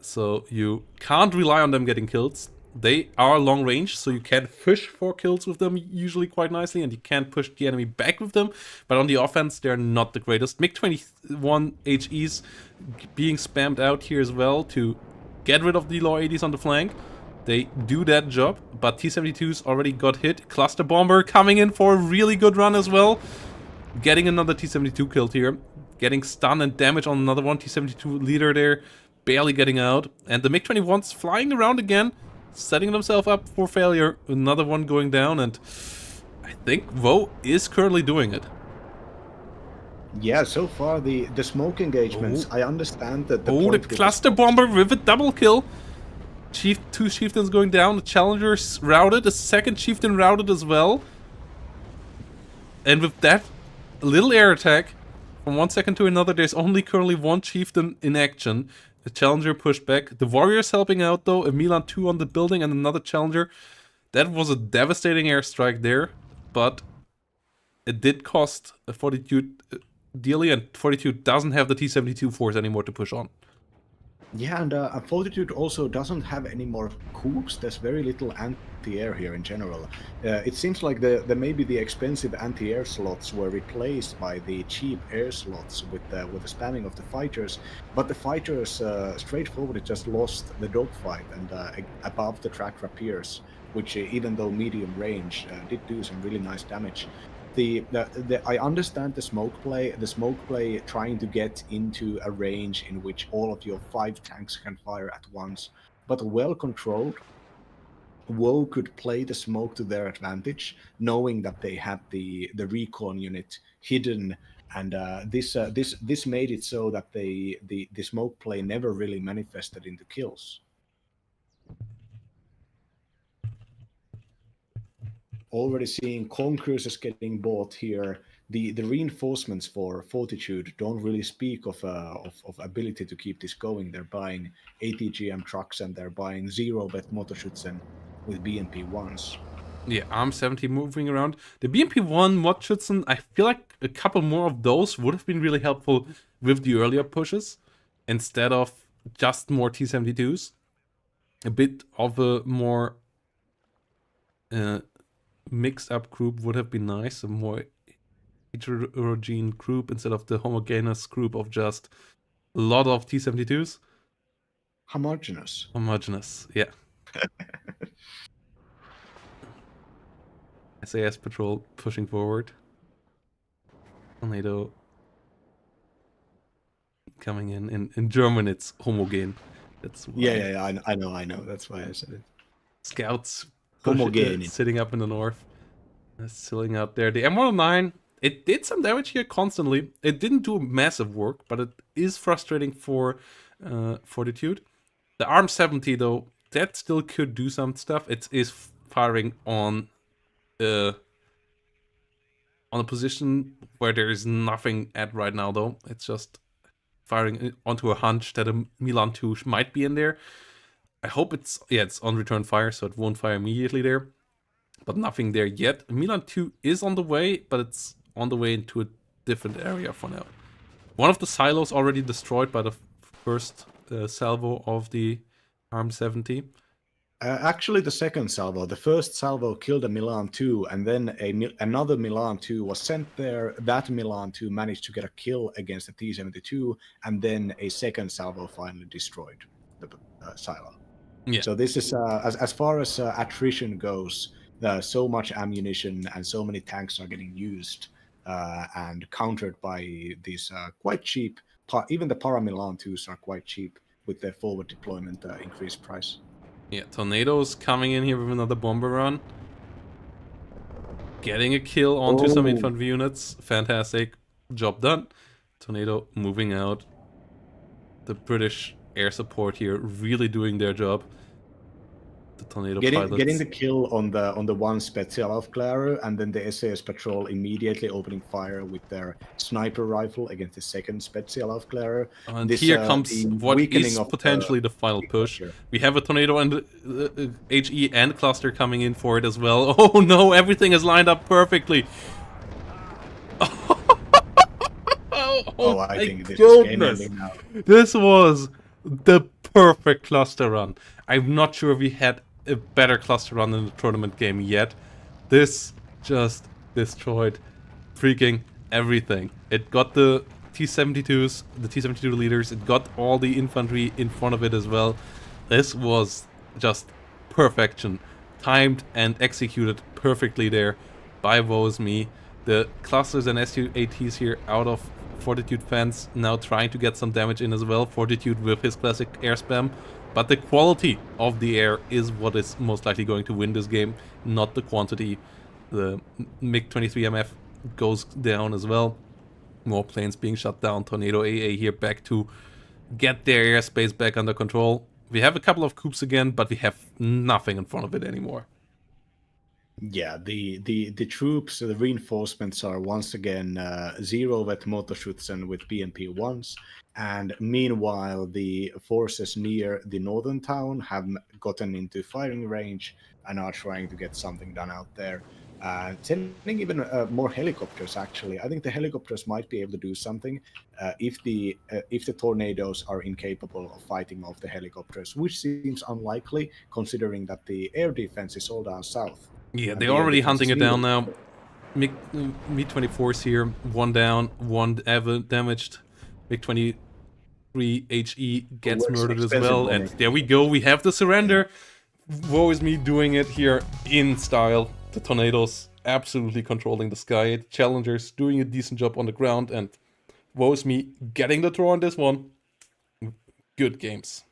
so you can't rely on them getting kills. They are long range, so you can push for kills with them usually quite nicely, and you can push the enemy back with them, but on the offense, they're not the greatest. MiG-21 HEs being spammed out here as well to get rid of the Law 80s on the flank. They do that job, but T-72s already got hit. Cluster Bomber coming in for a really good run as well. Getting another T-72 killed here. Getting stun and damage on another one. T-72 leader there, barely getting out. And the MiG-21s flying around again, setting themselves up for failure. Another one going down, and I think Vo is currently doing it. Yeah, so far the smoke engagements, I understand that the Cluster Bomber with a double kill. Two chieftains going down, the Challenger's routed, the second chieftain routed as well. And with that little air attack, from 1 second to another, there's only currently one chieftain in action. The Challenger pushed back. The Warriors helping out though, a Milan 2 on the building and another Challenger. That was a devastating airstrike there, but it did cost a Fortitude dearly, and Fortitude doesn't have the T-72 force anymore to push on. Yeah, and Fortitude also doesn't have any more coups. There's very little anti-air here in general. It seems like maybe the expensive anti-air slots were replaced by the cheap air slots with the spamming of the fighters. But the fighters straightforwardly just lost the dogfight and above the track rapiers, which even though medium range did do some really nice damage. I understand the smoke play trying to get into a range in which all of your 5 tanks can fire at once, but well controlled, WoW could play the smoke to their advantage, knowing that they had the recon unit hidden, and this made it so that the smoke play never really manifested into kills. Already seeing Conquerors getting bought here. The reinforcements for Fortitude don't really speak of ability to keep this going. They're buying ATGM trucks and they're buying zero-bet Motorschützen with BMP-1s. Yeah, Arm 70 moving around. The BMP-1 Motorschützen, I feel like a couple more of those would have been really helpful with the earlier pushes instead of just more T-72s. A bit of a more mixed up group would have been nice, a more heterogeneous group instead of the homogeneous group of just a lot of T-72s. Homogeneous, yeah. SAS patrol pushing forward. Tornado coming in German it's homogen. That's why. I know. That's why I said it. Scouts sitting up in the north. Sitting out there. The M109, it did some damage here constantly. It didn't do massive work, but it is frustrating for Fortitude. The Arm 70 though, that still could do some stuff. It is firing on a position where there is nothing at right now though. It's just firing onto a hunch that a Milan 2 might be in there. I hope it's on return fire, so it won't fire immediately there. But nothing there yet. Milan 2 is on the way, but it's on the way into a different area for now. One of the silos already destroyed by the first salvo of the Arm 70. Actually, the second salvo. The first salvo killed a Milan 2, and then another Milan 2 was sent there. That Milan 2 managed to get a kill against the T-72, and then a second salvo finally destroyed the silo. Yeah. So this is, as far as attrition goes, so much ammunition and so many tanks are getting used and countered by these quite cheap, even the Para Milan 2s are quite cheap with their forward deployment increased price. Yeah, Tornado's coming in here with another bomber run. Getting a kill onto some infantry units. Fantastic. Job done. Tornado moving out. The British air support here really doing their job. The Tornado pilots. Getting the kill on the one Spezialaufklärer, and then the SAS patrol immediately opening fire with their sniper rifle against the second Spezialaufklärer. And here comes what is potentially the final push. We have a Tornado and HE and cluster coming in for it as well. Oh no, everything is lined up perfectly. I think this is game ending now. This was the perfect cluster run. I'm not sure we had a better cluster run in the tournament game yet. This just destroyed freaking everything. It got the T-72s, the T-72 leaders, it got all the infantry in front of it as well. This was just perfection. Timed and executed perfectly there by WSME. The clusters and SU-ATs here out of Fortitude fans now trying to get some damage in as well. Fortitude with his classic air spam. But the quality of the air is what is most likely going to win this game, not the quantity. The MiG-23MF goes down as well. More planes being shut down. Tornado AA here back to get their airspace back under control. We have a couple of coups again, but we have nothing in front of it anymore. Yeah, the troops, the reinforcements are once again zero with Motorschützen with BMP-1s, and meanwhile the forces near the northern town have gotten into firing range and are trying to get something done out there. Sending even more helicopters, actually. I think the helicopters might be able to do something if the tornadoes are incapable of fighting off the helicopters, which seems unlikely considering that the air defense is all down south. Yeah, they're already hunting it down now. MiG-24's here, one down, one damaged. MiG-23 HE gets murdered as well, and there we go, we have the surrender. WSME doing it here in style. The Tornadoes absolutely controlling the sky. Challengers doing a decent job on the ground, and WSME getting the draw on this one. Good games.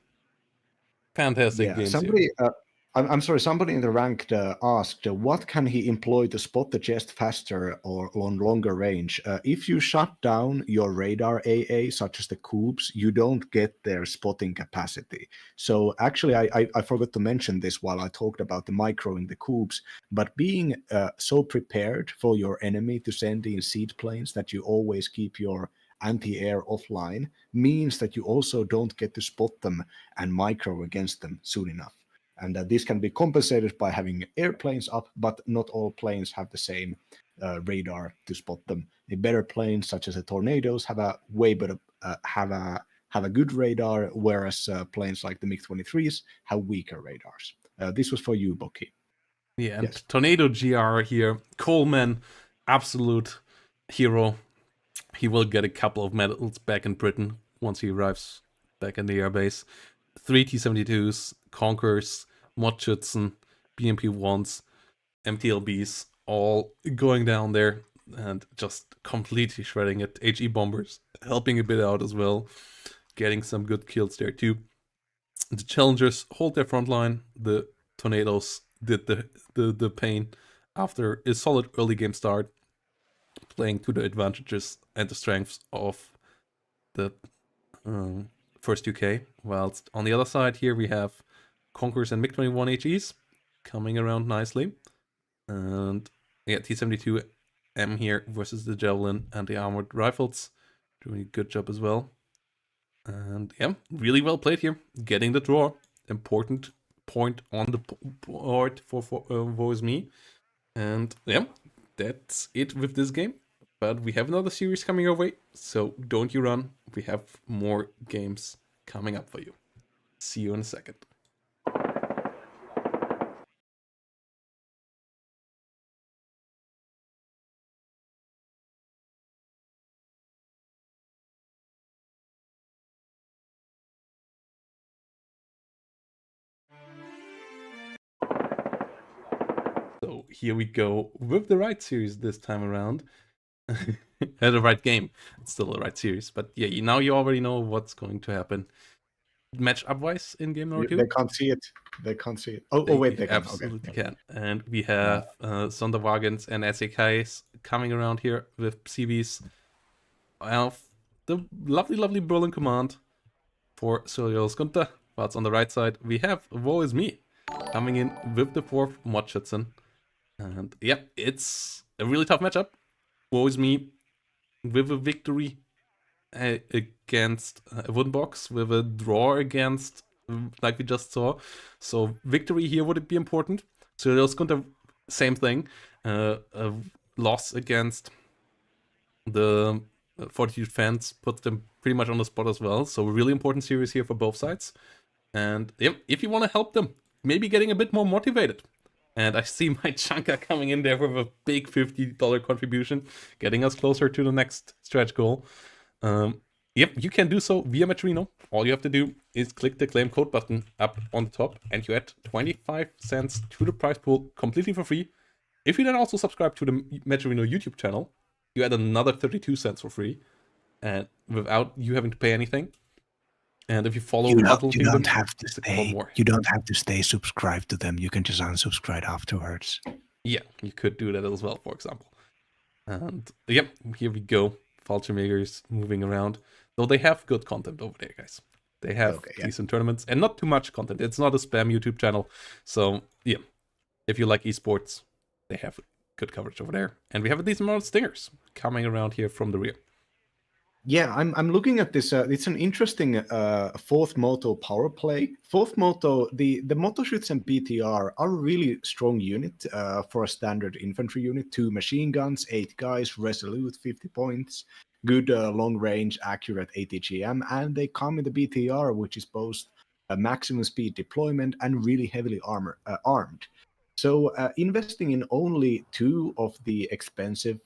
Fantastic games somebody, here. I'm sorry, somebody in the ranked asked, what can he employ to spot the chest faster or on longer range? If you shut down your radar AA, such as the coups, you don't get their spotting capacity. So actually, I forgot to mention this while I talked about the microing the coups, but being so prepared for your enemy to send in seaplanes that you always keep your anti-air offline means that you also don't get to spot them and micro against them soon enough. And this can be compensated by having airplanes up, but not all planes have the same radar to spot them. The better planes, such as the Tornadoes, have a way better have a good radar, whereas planes like the MiG-23s have weaker radars. This was for you, Boki. Yeah, and yes. Tornado GR here, Coleman, absolute hero. He will get a couple of medals back in Britain once he arrives back in the airbase. 3 T-72s, Conquerors, Motorschützen, BMP-1s, MTLBs, all going down there and just completely shredding it. HE bombers helping a bit out as well, getting some good kills there too. The Challengers hold their front line. The Tornadoes did the pain after a solid early game start, playing to the advantages and the strengths of the first UK. Whilst on the other side here we have Conquerors and MiG-21 HEs coming around nicely. And yeah, T-72M here versus the Javelin and the armored rifles, doing a good job as well. And yeah, really well played here, getting the draw. Important point on the board for WSME. And yeah, that's it with this game. But we have another series coming your way, so don't you run. We have more games coming up for you. See you in a second. So here we go with the right series this time around. The right game. It's still the right series, but yeah, now you already know what's going to happen. Match-up wise in game number 2. They can't see it. They can't see it. Oh, wait, they can. Absolutely Okay. can. And we have Sonderwagens and SAKs coming around here with CVs. I have the lovely Berlin command for Sirius Gunther. But on the right side, we have WSME coming in with the 4th Mordschützen. And yeah, it's a really tough matchup. WSME with a victory against a wooden box, with a draw against, like we just saw. So victory here would be important. Sirius Gunther, same thing. A loss against the Fortitude fans puts them pretty much on the spot as well. So a really important series here for both sides. And if you want to help them, maybe getting a bit more motivated. And I see my Chunka coming in there with a big $50 contribution, getting us closer to the next stretch goal. You can do so via Matrino. All you have to do is click the claim code button up on the top, and you add 25 cents to the prize pool completely for free. If you then also subscribe to the Matrino YouTube channel, you add another 32 cents for free, and without you having to pay anything. And if you follow Puzzle Kingdom, don't have to stay. You don't have to stay subscribed to them. You can just unsubscribe afterwards. Yeah, you could do that as well, for example. And yep, here we go. Fallschirmjägers moving around. Though they have good content over there, guys. They have decent tournaments and not too much content. It's not a spam YouTube channel. So yeah, if you like esports, they have good coverage over there. And we have a decent amount of stingers coming around here from the rear. Yeah, I'm looking at this. It's an interesting fourth moto power play. Fourth moto, the Motoschütz and BTR are a really strong unit for a standard infantry unit. 2 machine guns, 8 guys, resolute, 50 points, good long range, accurate ATGM, and they come in the BTR, which is both a maximum speed deployment and really heavily armed. So investing in only 2 of the expensive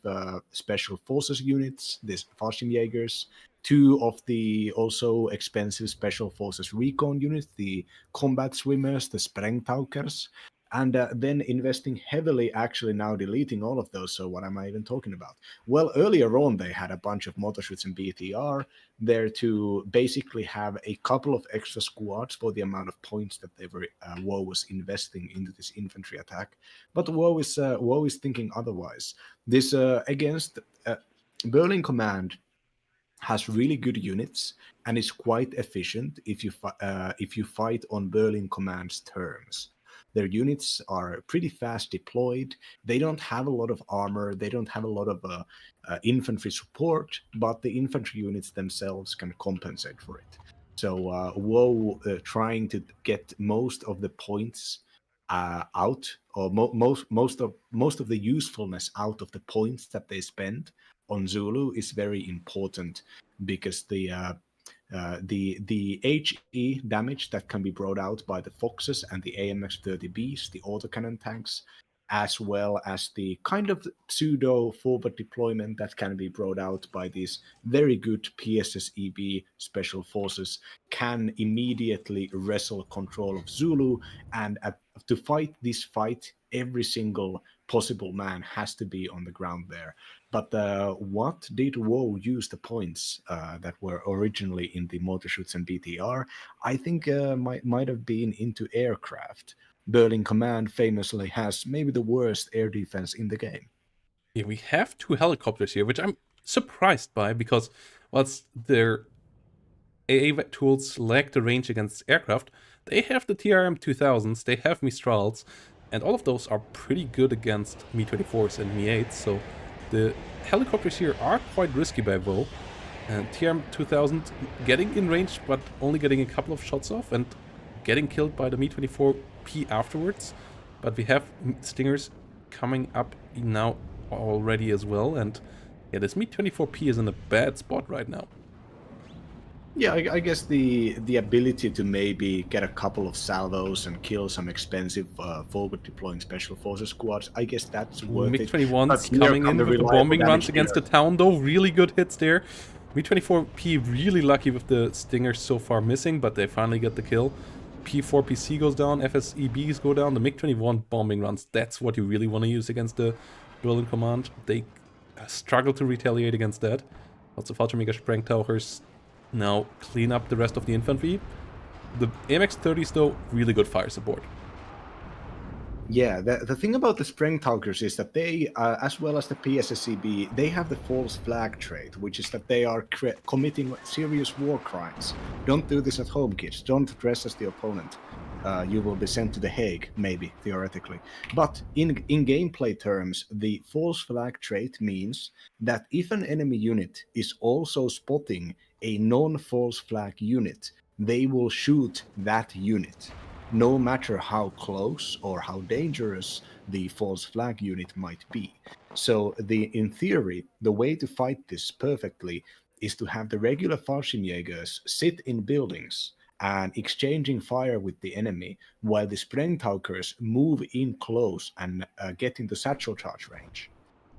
special forces units, these Fallschirmjägers, 2 of the also expensive special forces recon units, the combat swimmers, the Sprengtaukers, and then investing heavily, actually now deleting all of those. So what am I even talking about? Well, earlier on, they had a bunch of Motoschütz and BTR there to basically have a couple of extra squads for the amount of points that they were WoW was investing into this infantry attack. But WoW is thinking otherwise. This against Berlin Command has really good units and is quite efficient if you fight on Berlin Command's terms. Their units are pretty fast deployed. They don't have a lot of armor. They don't have a lot of infantry support, but the infantry units themselves can compensate for it. So WoW trying to get most of the points out, or most of the usefulness out of the points that they spend on Zulu is very important, because the HE damage that can be brought out by the Foxes and the AMX-30Bs, the autocannon tanks, as well as the kind of pseudo forward deployment that can be brought out by these very good PSSEB special forces, can immediately wrestle control of Zulu. And to fight this fight, every single possible man has to be on the ground there. But what did WoW use the points that were originally in the Motoschütz and BTR? I think might have been into aircraft. Berlin Command famously has maybe the worst air defense in the game. Yeah, we have 2 helicopters here, which I'm surprised by, because whilst their AA tools lack the range against aircraft, they have the TRM 2000s, they have Mistrals, and all of those are pretty good against Mi-24s and Mi-8s, so the helicopters here are quite risky by WoW. And TRM 2000 getting in range, but only getting a couple of shots off, and getting killed by the Mi-24P afterwards. But we have Stingers coming up now already as well, and Yeah, this MiG-24P is in a bad spot right now. Yeah, I guess the ability to maybe get a couple of salvos and kill some expensive forward deploying special forces squads, I guess that's Ooh, worth it. MiG-21's But here coming come in the with the reliable bombing runs damage against the dealers. town, though. Really good hits there. MiG-24P really lucky with the Stingers so far missing, but they finally get the kill. P4PC goes down, FSEBs go down, the MiG-21 bombing runs, that's what you really want to use against the Berlin Command. They struggle to retaliate against that. Lots of Fallschirmjäger Sprengtauchers now clean up the rest of the infantry. The AMX-30s, though, really good fire support. Yeah, the thing about the Sprengtaugers is that they, as well as the PSSCB, they have the false flag trait, which is that they are committing serious war crimes. Don't do this at home, kids. Don't dress as the opponent. You will be sent to The Hague, maybe, theoretically. But in gameplay terms, the false flag trait means that if an enemy unit is also spotting a non-false flag unit, they will shoot that unit, no matter how close or how dangerous the false flag unit might be. So in theory, the way to fight this perfectly is to have the regular Fallschirmjägers sit in buildings and exchanging fire with the enemy, while the Sprengtaugers move in close and get into satchel charge range.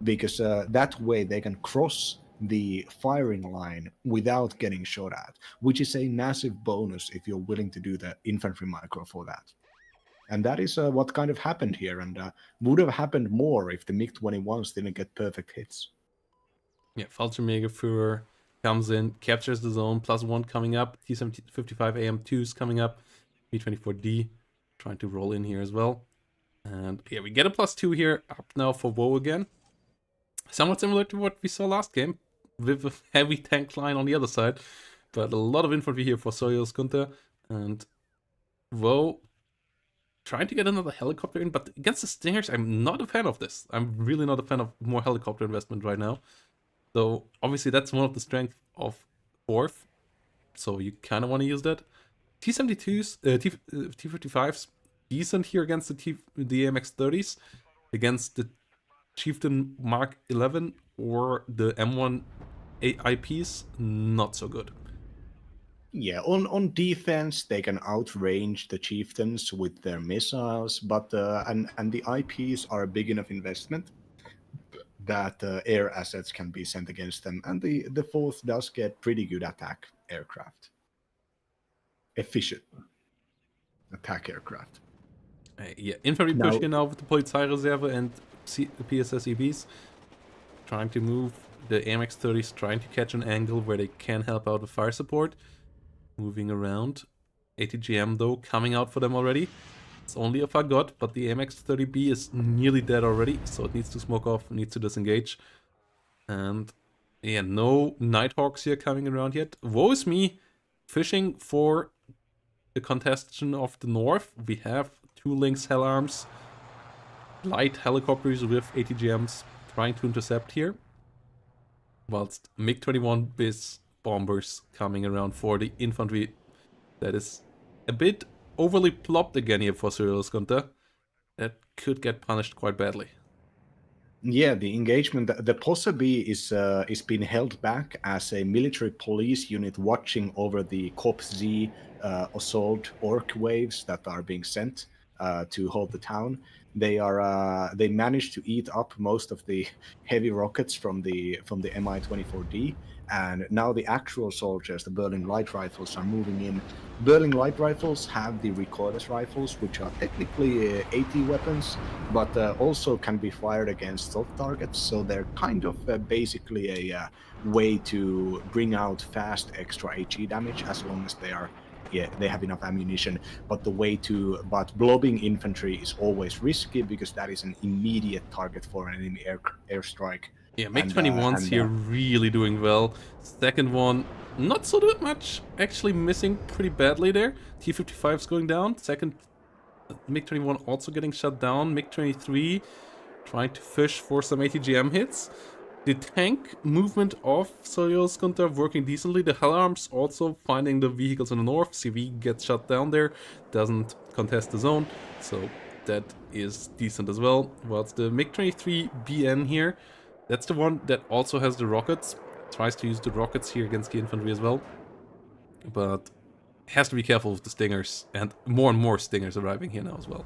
Because that way they can cross the firing line without getting shot at, which is a massive bonus if you're willing to do the infantry micro for that. And that is what kind of happened here, and would have happened more if the MiG-21s didn't get perfect hits. Yeah, Fallschirmjägerführer comes in, captures the zone, +1 coming up, T-55 AM2s coming up, B-24D trying to roll in here as well. And yeah, we get a +2 here, up now for WoW again. Somewhat similar to what we saw last game, with a heavy tank line on the other side. But a lot of infantry here for Soyuz Gunther. And WoW trying to get another helicopter in, but against the Stingers, I'm not a fan of this. I'm really not a fan of more helicopter investment right now. So obviously that's one of the strengths of Orf. So you kind of want to use that. T-72s, T-55s, decent here against the AMX-30s. Against the Chieftain Mark 11 or the M1 IPs, not so good. Yeah, on defense they can outrange the chieftains with their missiles, but and the IPs are a big enough investment that air assets can be sent against them, and the fourth does get pretty good attack aircraft, efficient attack aircraft. Yeah, infantry Now- push here now with the Polizeireserve and PSSEVs. Trying to move the AMX-30s, trying to catch an angle where they can help out with fire support. Moving around. ATGM though, coming out for them already. It's only a fagot, but the AMX-30B is nearly dead already, so it needs to smoke off, needs to disengage. And yeah, no Nighthawks here coming around yet. Woe is me, fishing for the contestation of the north. We have 2 Lynx Hell Arms, light helicopters with ATGMs trying to intercept here. Whilst MiG-21 BIS bombers coming around for the infantry. That is a bit overly plopped again here for Cyrillus Gunther. That could get punished quite badly. Yeah, the engagement, the Posse is being held back as a military police unit watching over the Corps Z assault orc waves that are being sent to hold the town. They managed to eat up most of the heavy rockets from the Mi-24D, and now the actual soldiers, the Berlin light rifles, are moving in. Berlin light rifles have the recoilless rifles, which are technically AT weapons, but also can be fired against soft targets. So they're kind of basically a way to bring out fast extra HE damage as long as they have enough ammunition. But but blobbing infantry is always risky because that is an immediate target for an enemy airstrike. Yeah, MiG-21's here really doing well. Second one, not so much, actually missing pretty badly there. T-55's going down. Second, MiG-21 also getting shut down. MiG-23 trying to fish for some ATGM hits. The tank movement of Soyuz Gunther working decently. The Hell Arms also finding the vehicles in the north. CV gets shut down there, doesn't contest the zone, so that is decent as well. Whilst the MiG-23 BN here That's the one that also has the rockets. Tries to use the rockets here against the infantry as well. But has to be careful with the stingers. And more stingers arriving here now as well.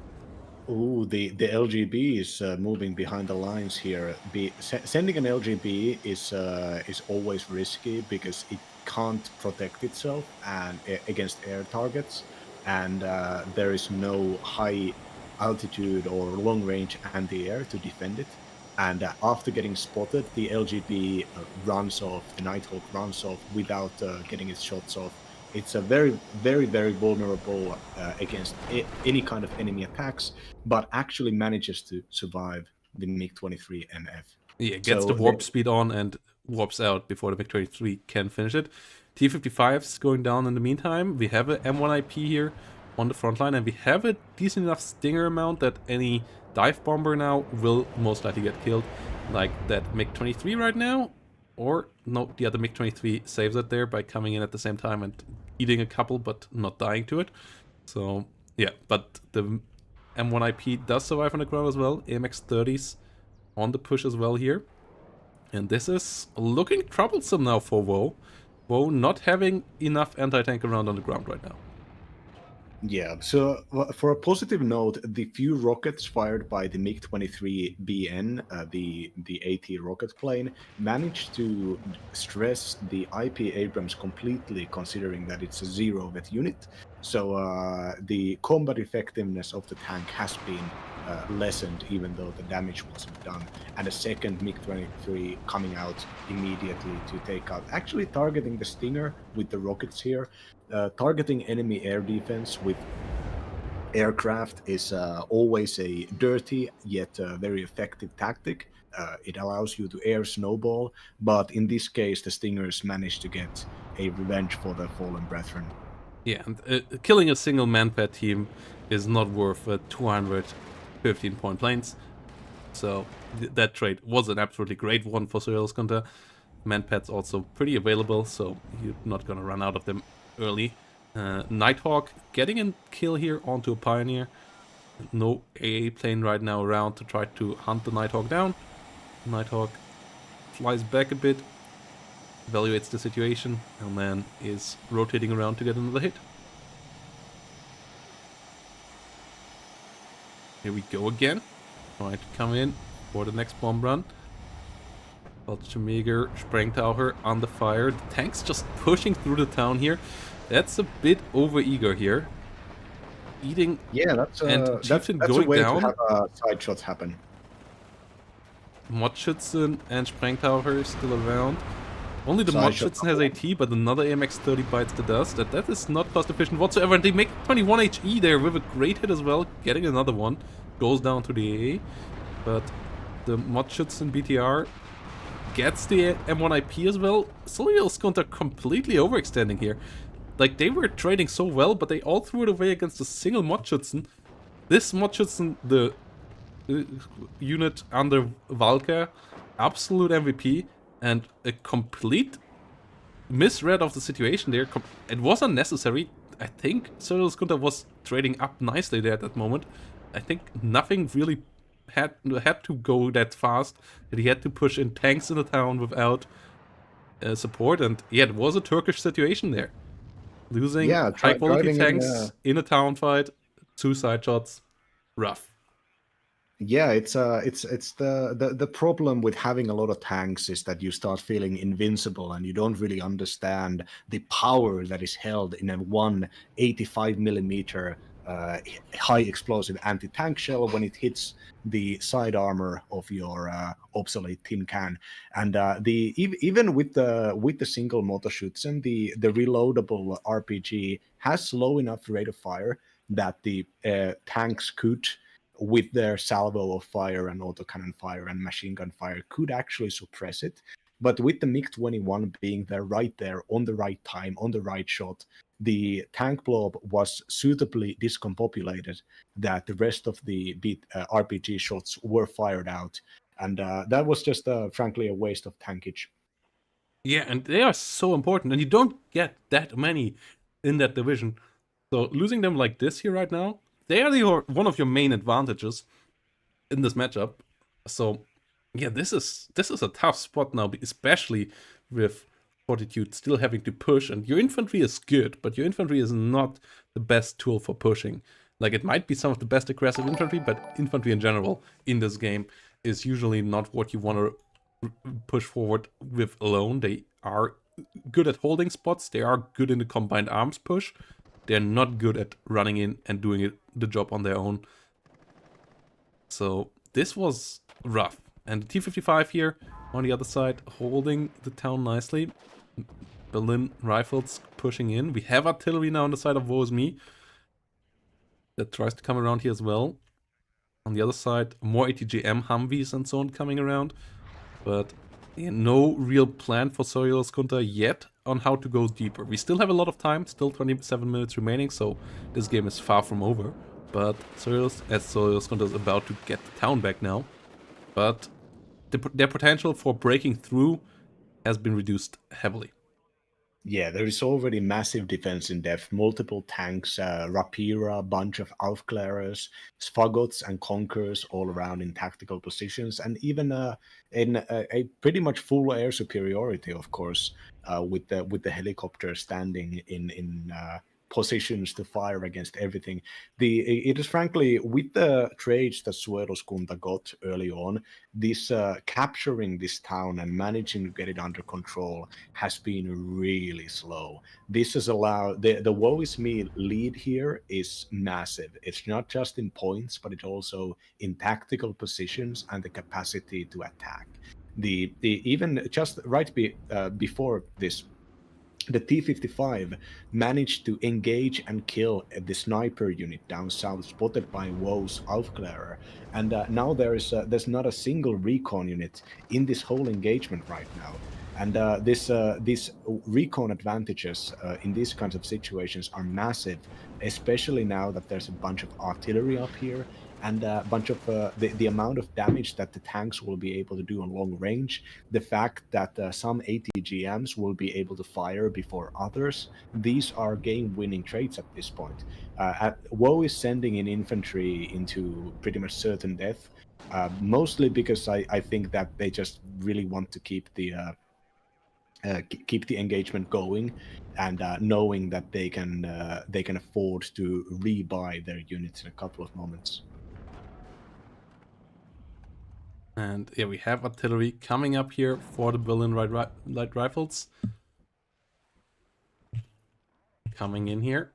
Ooh, the LGB is moving behind the lines here. Sending an LGB is always risky because it can't protect itself and against air targets, and there is no high altitude or long range anti-air to defend it. And after getting spotted, the LGB runs off. The Nighthawk runs off without getting its shots off. It's a very vulnerable against any kind of enemy attacks, but actually manages to survive the MiG-23 NF. Yeah, gets the warp speed on and warps out before the MiG-23 can finish it. T-55's going down in the meantime. We have a M1IP here on the front line, and we have a decent enough stinger amount that any dive bomber now will most likely get killed, like that MiG-23 right now. Or, no, the other MiG-23 saves it there by coming in at the same time and eating a couple, but not dying to it. So, yeah, but the M1IP does survive on the ground as well. AMX-30s on the push as well here. And this is looking troublesome now for WoW. WoW not having enough anti-tank around on the ground right now. Yeah, so for a positive note, the few rockets fired by the MiG-23 BN, the AT rocket plane, managed to stress the IP Abrams completely, considering that it's a zero-vet unit. So the combat effectiveness of the tank has been lessened, even though the damage wasn't done. And a second MiG-23 coming out immediately to take out, actually targeting the Stinger with the rockets here. Targeting enemy air defense with aircraft is always a dirty yet very effective tactic. It allows you to air snowball, but in this case, the Stingers managed to get a revenge for their fallen brethren. Yeah, and killing a single manpad team is not worth 215-point planes. So that trade was an absolutely great one for Cyril Skunter. Manpads also pretty available, so you're not gonna run out of them early. Nighthawk getting a kill here onto a Pioneer. No AA plane right now around to try to hunt the Nighthawk down. Nighthawk flies back a bit, evaluates the situation, and then is rotating around to get another hit. Here we go again. Trying to come in for the next bomb run. Schmeger, Sprengtaucher under fire. The tank's just pushing through the town here. That's a bit over-eager here. Eating. Yeah, that's that's going a way down. To have side shots happen. Modschützen and Sprengtaucher still around. Only the Modschützen has AT, but another AMX-30 bites the dust. That is not cost efficient whatsoever. And they make 21 HE there with a great hit as well. Getting another one. Goes down to the AA. But the Modschützen BTR gets the M1IP as well. Cyril Skunter completely overextending here. Like, they were trading so well, but they all threw it away against a single Modschützen. This Modschützen, the unit under Valka, absolute MVP, and a complete misread of the situation there. It was unnecessary. I think Cyril Skunter was trading up nicely there at that moment. I think nothing really had to go that fast, that he had to push in tanks in the town without support. And yeah, it was a Turkish situation there. Losing high quality tanks in a town fight, 2 side shots, rough. Yeah, it's the problem with having a lot of tanks is that you start feeling invincible and you don't really understand the power that is held in a 185 millimeter high explosive anti-tank shell when it hits the side armor of your obsolete tin can. And even with the single Motorschützen, the reloadable RPG has low enough rate of fire that the tanks could, with their salvo of fire and autocannon fire and machine gun fire, could actually suppress it. But with the MiG-21 being there right there on the right time, on the right shot, the tank blob was suitably discombobulated that the rest of the RPG shots were fired out. And that was just, frankly, a waste of tankage. Yeah, and they are so important, and you don't get that many in that division. So losing them like this here right now, they are one of your main advantages in this matchup. So Yeah, this is a tough spot now, especially with Fortitude still having to push, and your infantry is good, but your infantry is not the best tool for pushing. Like, it might be some of the best aggressive infantry, but infantry in general in this game is usually not what you want to push forward with alone. They are good at holding spots, they are good in the combined arms push, they're not good at running in and doing the job on their own. So this was rough. And the T-55 here on the other side, holding the town nicely. Berlin rifles pushing in. We have artillery now on the side of WSME that tries to come around here as well. On the other side, more ATGM Humvees and so on coming around. But yeah, no real plan for Soyuz Kunta yet on how to go deeper. We still have a lot of time, still 27 minutes remaining, so this game is far from over. But Soyuz Kunta is about to get the town back now. But their potential for breaking through has been reduced heavily. Yeah, there is already massive defense in depth, multiple tanks, Rapira, a bunch of Aufklärers, Sfagots and Conquerors all around in tactical positions, and even in a pretty much full air superiority, of course, with the helicopter standing in positions to fire against everything. It is frankly, with the trades that Suedoskunta got early on, this capturing this town and managing to get it under control has been really slow. This has allowed the Woe is Me lead here is massive. It's not just in points, but it also in tactical positions and the capacity to attack. The even just before this, the T-55 managed to engage and kill the sniper unit down south spotted by Woe's Aufklärer, and now there's not a single recon unit in this whole engagement right now. And these recon advantages in these kinds of situations are massive, especially now that there's a bunch of artillery up here and a bunch of the amount of damage that the tanks will be able to do on long range, the fact that some ATGMs will be able to fire before others. These are game-winning traits at this point. Woe is sending in infantry into pretty much certain death, mostly because I think that they just really want to keep the engagement going, and knowing that they can afford to rebuy their units in a couple of moments. And yeah, we have artillery coming up here for the Berlin light rifles. Coming in here.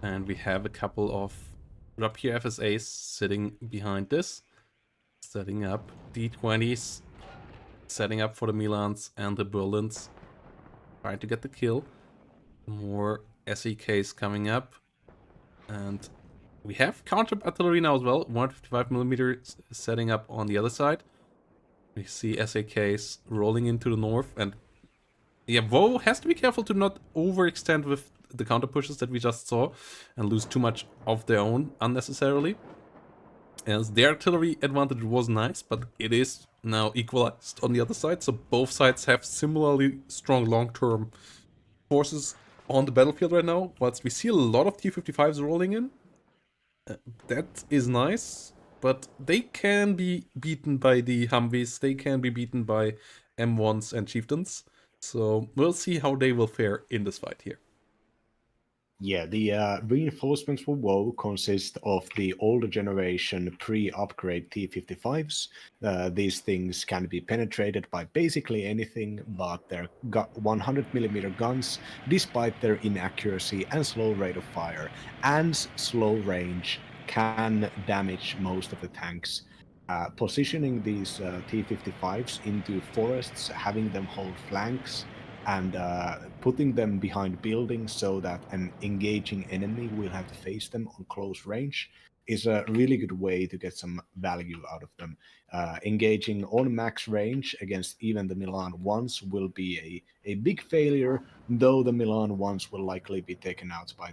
And we have a couple of Rapier FSAs sitting behind this. Setting up D20s. Setting up for the Milans and the Berlins. Trying to get the kill. More SEKs coming up. And we have counter artillery now as well. 155mm setting up on the other side. We see SAKs rolling into the north, and yeah, Woe has to be careful to not overextend with the counter pushes that we just saw and lose too much of their own unnecessarily. As their artillery advantage was nice, but it is now equalized on the other side, so both sides have similarly strong long-term forces on the battlefield right now, whilst we see a lot of T-55s rolling in. That is nice. But they can be beaten by the Humvees, they can be beaten by M1s and Chieftains. So we'll see how they will fare in this fight here. Yeah, the reinforcements for WoW consist of the older generation pre-upgrade T-55s. These things can be penetrated by basically anything, but they're 100mm guns, despite their inaccuracy and slow rate of fire and slow range, can damage most of the tanks. Positioning these T-55s into forests, having them hold flanks, and putting them behind buildings so that an engaging enemy will have to face them on close range is a really good way to get some value out of them. Engaging on max range against even the Milan 1s will be a big failure, though the Milan 1s will likely be taken out by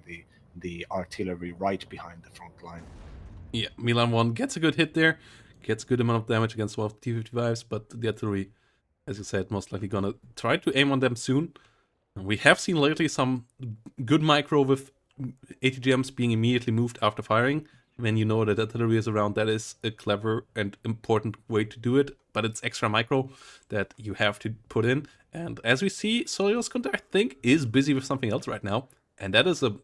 the artillery right behind the front line. Yeah, Milan 1 gets a good hit there, gets a good amount of damage against one of the T-55s, but the artillery, as you said, most likely gonna try to aim on them soon. We have seen lately some good micro with ATGMs being immediately moved after firing. when you know that artillery is around, that is a clever and important way to do it, but it's extra micro that you have to put in. And as we see, Solios Kunta, I think, is busy with something else right now, and that is a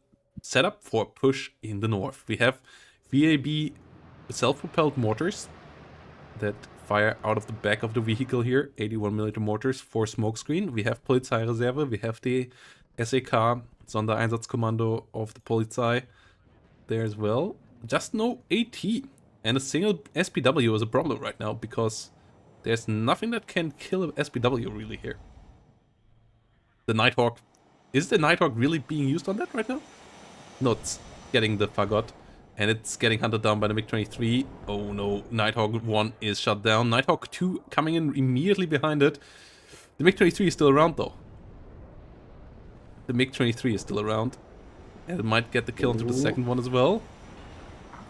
setup for a push in the north. We have VAB self-propelled mortars that fire out of the back of the vehicle here, 81mm mortars for smokescreen. We have Polizeireserve, we have the SEK, Sondereinsatzkommando of the Polizei there as well. Just no AT, and a single SPW is a problem right now, because there's nothing that can kill a SPW really here. The Nighthawk, is the Nighthawk really being used on that right now? No, it's getting the Fagot, and it's getting hunted down by the MiG-23. Oh no, Nighthawk 1 is shut down. Nighthawk 2 coming in immediately behind it. The MiG-23 is still around though. The MiG-23 is still around. And it might get the kill into the second one as well.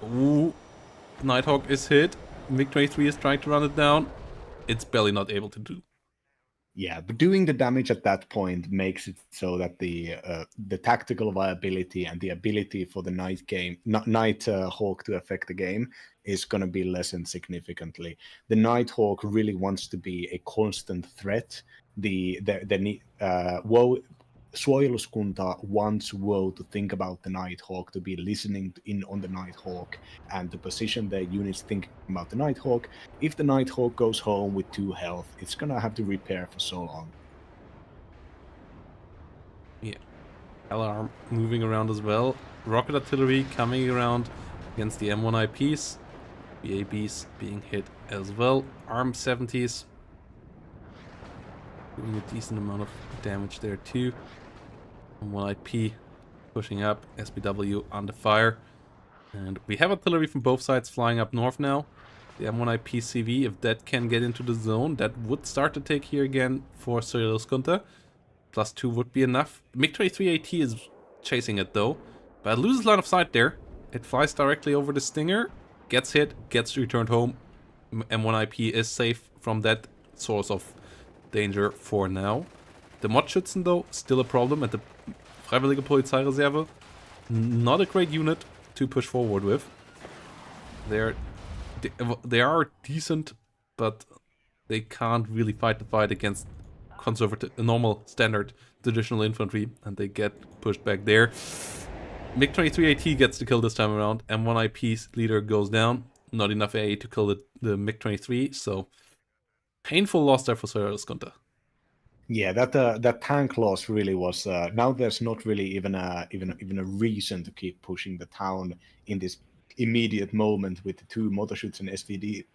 Ooh, Nighthawk is hit. MiG-23 is trying to run it down. It's barely not able to do. Yeah, but doing the damage at that point makes it so that the tactical viability and the ability for the Nighthawk to affect the game is going to be lessened significantly. The Nighthawk really wants to be a constant threat. Suojeluskunta wants WoW to think about the Nighthawk, to be listening in on the Nighthawk, and to position their units thinking about the Nighthawk. If the Nighthawk goes home with 2 health, it's gonna have to repair for so long. Yeah. Alarm moving around as well. Rocket artillery coming around against the M1 IPs. VABs being hit as well. Arm 70s doing a decent amount of damage there too. M1 IP pushing up. SPW under fire. And we have artillery from both sides flying up north now. The M1 IP CV, if that can get into the zone, that would start to take here again for Solios-Kunta. +2 would be enough. MiG-23 AT is chasing it though, but it loses line of sight there. It flies directly over the Stinger, gets hit, gets returned home. M1 IP is safe from that source of danger for now. The Modschützen though, still a problem, and the Freiwillige Polizeireserve, not a great unit to push forward with. They are decent, but they can't really fight the fight against conservative, normal, standard, traditional infantry, and they get pushed back there. MiG-23 AT gets the kill this time around. M1 IP's leader goes down. Not enough AA to kill the MiG-23, so painful loss there for Solios-Kunta. Yeah, that tank loss really was. Now there's not really even a reason to keep pushing the town in this immediate moment with the 2 Motorschützen and SVD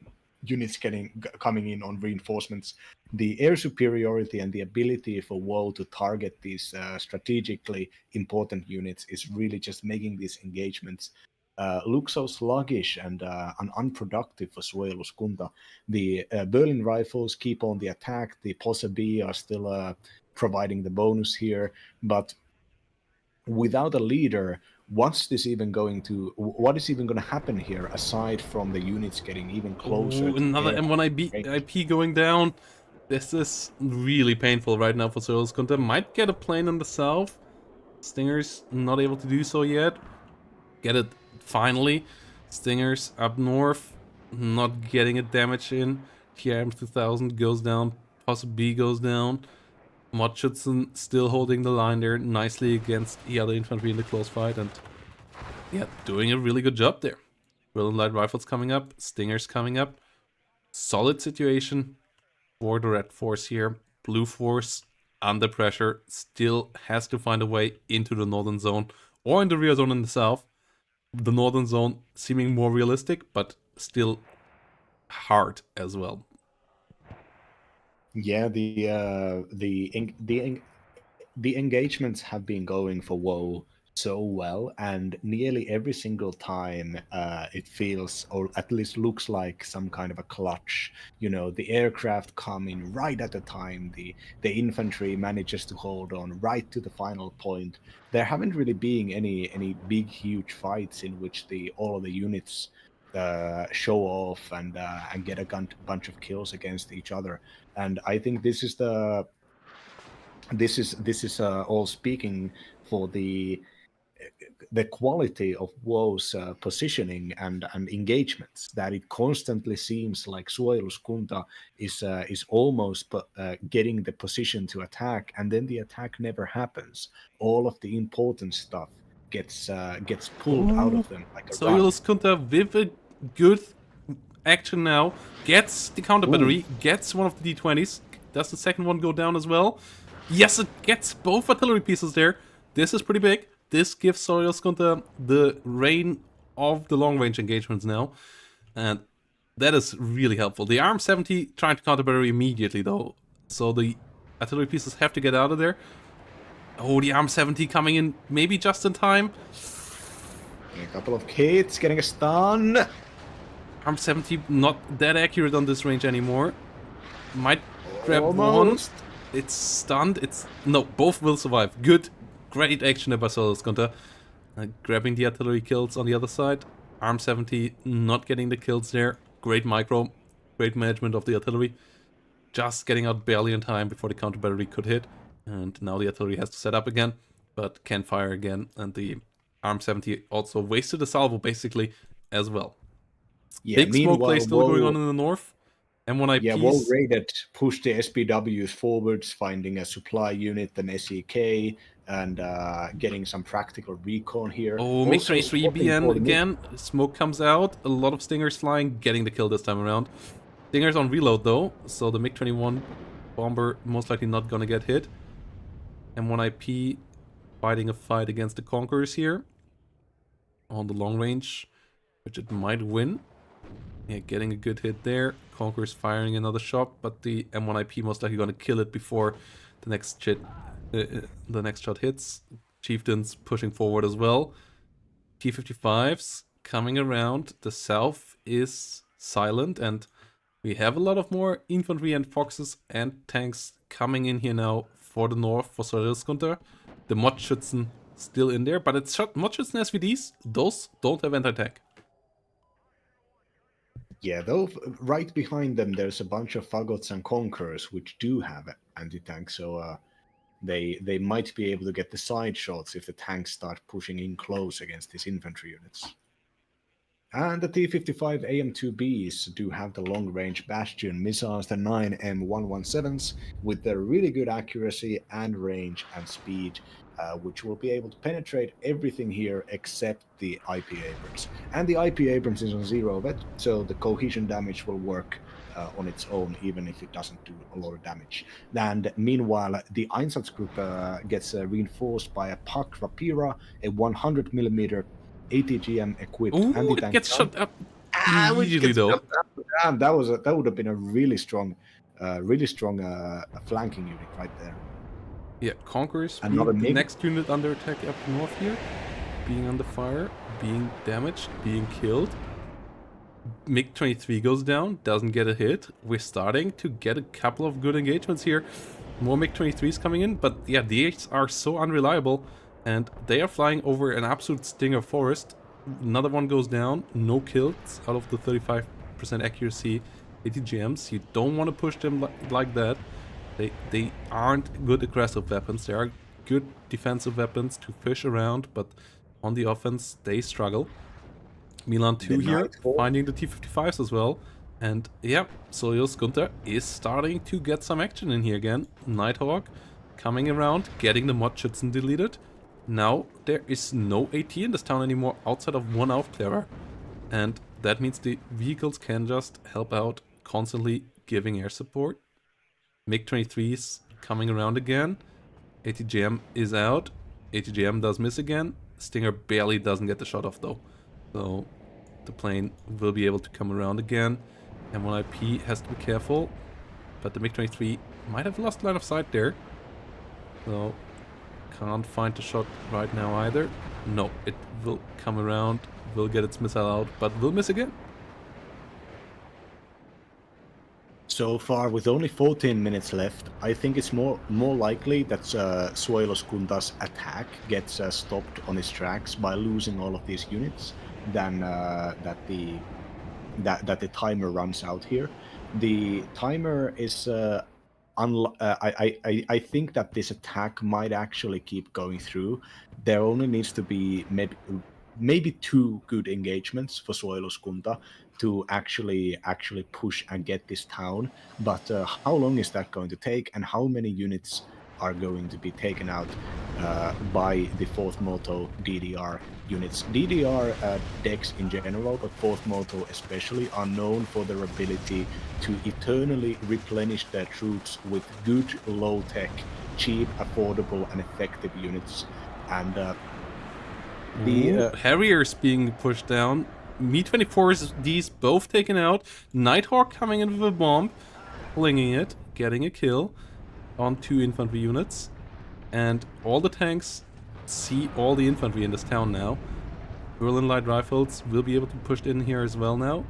units coming in on reinforcements. The air superiority and the ability for WoW to target these strategically important units is really just making these engagements look so sluggish and unproductive for Suojeluskunta. The Berlin rifles keep on the attack. The Posse B are still providing the bonus here, but without a leader, what is even going to happen here aside from the units getting even closer? Ooh, another M1 IP going down. This is really painful right now for Solios-Kunta. Might get a plane in the south. Stingers not able to do so yet. Get it finally. Stingers up north, not getting a damage in. TRM 2000 goes down. Posse B goes down. Modschützen still holding the line there nicely against the other infantry in the close fight, and yeah, doing a really good job there. Berlin light rifles coming up, Stingers coming up. Solid situation for the red force here. Blue force under pressure, still has to find a way into the northern zone or in the rear zone in the south. The northern zone seeming more realistic, but still hard as well. Yeah, the engagements have been going for WoW so well, and nearly every single time it feels, or at least looks like, some kind of a clutch. You know, the aircraft come in right at the time, the infantry manages to hold on right to the final point. There haven't really been any big huge fights in which all of the units show off and get a bunch of kills against each other. And I think this is all speaking for the the quality of WoW's positioning and engagements, that it constantly seems like Suojeluskunta is almost getting the position to attack, and then the attack never happens. All of the important stuff gets pulled out of them like a rug. Suojeluskunta with a good action now gets the counter battery, gets one of the D20s. Does the second one go down as well? Yes, it gets both artillery pieces there. This is pretty big. This gives Suojeluskunta the reign of the long-range engagements now. And that is really helpful. The ARM-70 trying to counter battery immediately, though. So the artillery pieces have to get out of there. Oh, the ARM-70 coming in maybe just in time. A couple of hits, getting a stun. ARM-70 not that accurate on this range anymore. Might grab Almost. one. It's stunned. No, both will survive. Good. Great action by Suojeluskunta. Grabbing the artillery kills on the other side. ARM-70 not getting the kills there. Great micro. Great management of the artillery. Just getting out barely in time before the counter battery could hit. And now the artillery has to set up again, but can fire again. And the ARM-70 also wasted a salvo basically as well. Yeah, big smoke play still going on in the north. M1IPs. Yeah, WoW Raided pushed the SPWs forwards, finding a supply unit, an SEK, and getting some practical recon here. Oh, MiG-23 BN again. Smoke comes out. A lot of Stingers flying, getting the kill this time around. Stingers on reload though, so the MiG-21 bomber most likely not gonna get hit. M1IP fighting a fight against the Conquerors here. On the long range, which it might win. Yeah, getting a good hit there. Conqueror's firing another shot, but the M1IP most likely gonna kill it before the next shot hits. Chieftains pushing forward as well. T-55s coming around. The south is silent, and we have a lot of more infantry and foxes and tanks coming in here now for the north for Suojeluskunta. The Modschützen still in there, but it's Modschützen SVDs. Those don't have anti-tank. Yeah, though right behind them there's a bunch of Fagots and Conquerors which do have anti-tank, so they might be able to get the side shots if the tanks start pushing in close against these infantry units. And the T-55 AM2Bs do have the long-range Bastion missiles, the 9 M117s, with their really good accuracy and range and speed, which will be able to penetrate everything here except the IP Abrams. And the IP Abrams is on 0 vet, so the cohesion damage will work on its own, even if it doesn't do a lot of damage. And meanwhile, the Einsatzgruppe gets reinforced by a Pak Rapira, a 100mm ATGM equipped anti-tank. It gets shot up immediately though. That would have been a really strong flanking unit right there. Yeah, Conquerors. Another the MiG. next unit under attack up north here, being under fire, being damaged, being killed. MiG-23 goes down, doesn't get a hit. We're starting to get a couple of good engagements here. More MiG-23s coming in, but yeah, these are so unreliable. And they are flying over an absolute stinger forest. Another one goes down. No kills out of the 35% accuracy ATGMs. You don't want to push them like that. They aren't good aggressive weapons. They are good defensive weapons to fish around, but on the offense, they struggle. Milan 2 here, finding the T-55s as well. And yeah, Suojeluskunta is starting to get some action in here again. Nighthawk coming around, getting the Modschützen deleted. Now there is no AT in this town anymore outside of one Aufklärer, and that means the vehicles can just help out, constantly giving air support. MiG-23s coming around again. ATGM is out. ATGM does miss again. Stinger barely doesn't get the shot off though, so the plane will be able to come around again. M1IP has to be careful, but the MiG-23 might have lost line of sight there, so can't find the shot right now either. No, it will come around, will get its missile out, but will miss again. So far, with only 14 minutes left, I think it's more likely that Suojeluskunta's attack gets stopped on its tracks by losing all of these units than that the timer runs out here. The timer is I think that this attack might actually keep going through. There only needs to be maybe 2 good engagements for Suojeluskunta to actually push and get this town. But how long is that going to take, and how many units are going to be taken out by the 4th Moto DDR units? DDR decks in general, but 4th Moto especially, are known for their ability to eternally replenish their troops with good, low-tech, cheap, affordable, and effective units. And Harriers being pushed down. Me-24s both taken out. Nighthawk coming in with a bomb, flinging it, getting a kill on 2 infantry units. And all the tanks see all the infantry in this town now. Berlin Light Rifles will be able to be pushed in here as well now.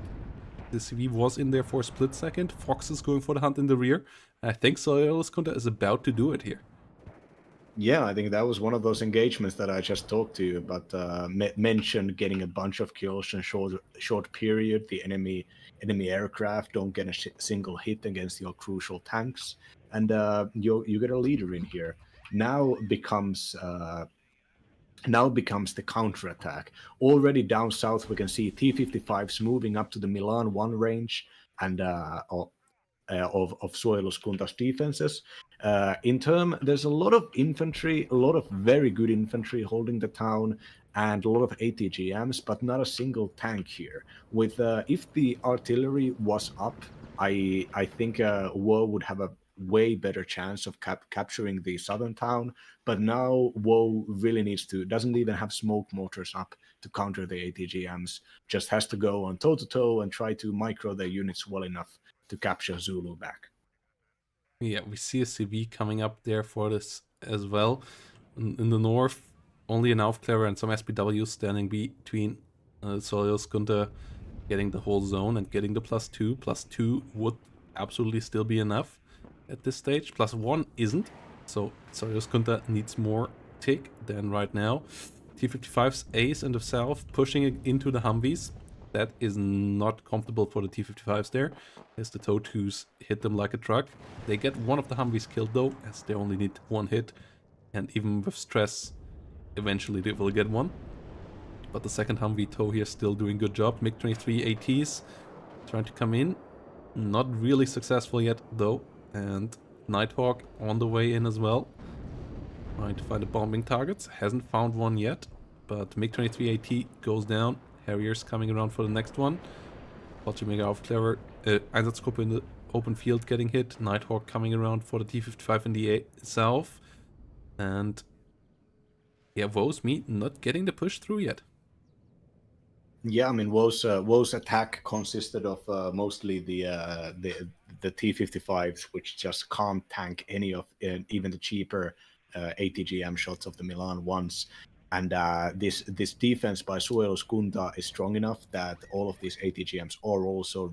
The CV was in there for a split second. Fox is going for the hunt in the rear. I think Suojeluskunta is about to do it here. Yeah, I think that was one of those engagements that I just talked to you about. Mentioned getting a bunch of kills in short period. The enemy aircraft don't get a single hit against your crucial tanks, and you get a leader in here. Now becomes the counterattack. Already down south, we can see T-55s moving up to the Milan 1 range and of Suojeluskunta's defenses. There's a lot of infantry, a lot of very good infantry holding the town, and a lot of ATGMs, but not a single tank here. With if the artillery was up, I think WoW would have a way better chance of capturing the southern town. But now WoW really doesn't even have smoke mortars up to counter the ATGMs. Just has to go on toe-to-toe and try to micro their units well enough to capture Zulu back. Yeah, we see a CV coming up there for this as well. In the north, only an Aufklärer and some SPWs standing between Suojeluskunta getting the whole zone and getting the +2. +2 would absolutely still be enough at this stage. +1 isn't, so Suojeluskunta needs more tick than right now. T-55's ace in the south, pushing it into the Humvees. That is not comfortable for the T-55s there, as the TOW2s hit them like a truck. They get one of the Humvees killed though, as they only need 1 hit, and even with stress, eventually they will get 1. But the second Humvee TOW here still doing good job. MiG-23 ATs trying to come in, not really successful yet though, and Nighthawk on the way in as well, trying to find the bombing targets. Hasn't found one yet, but MiG-23 AT goes down. Harriers coming around for the next one. Mega Aufklärer, Einsatzgruppe in the open field getting hit. Nighthawk coming around for the T-55 in the south. And yeah, WSME not getting the push through yet. Yeah, I mean, WoW's attack consisted of mostly the T-55s, which just can't tank any of even the cheaper ATGM shots of the Milan ones. And this defense by Suojeluskunta is strong enough that all of these ATGMs are also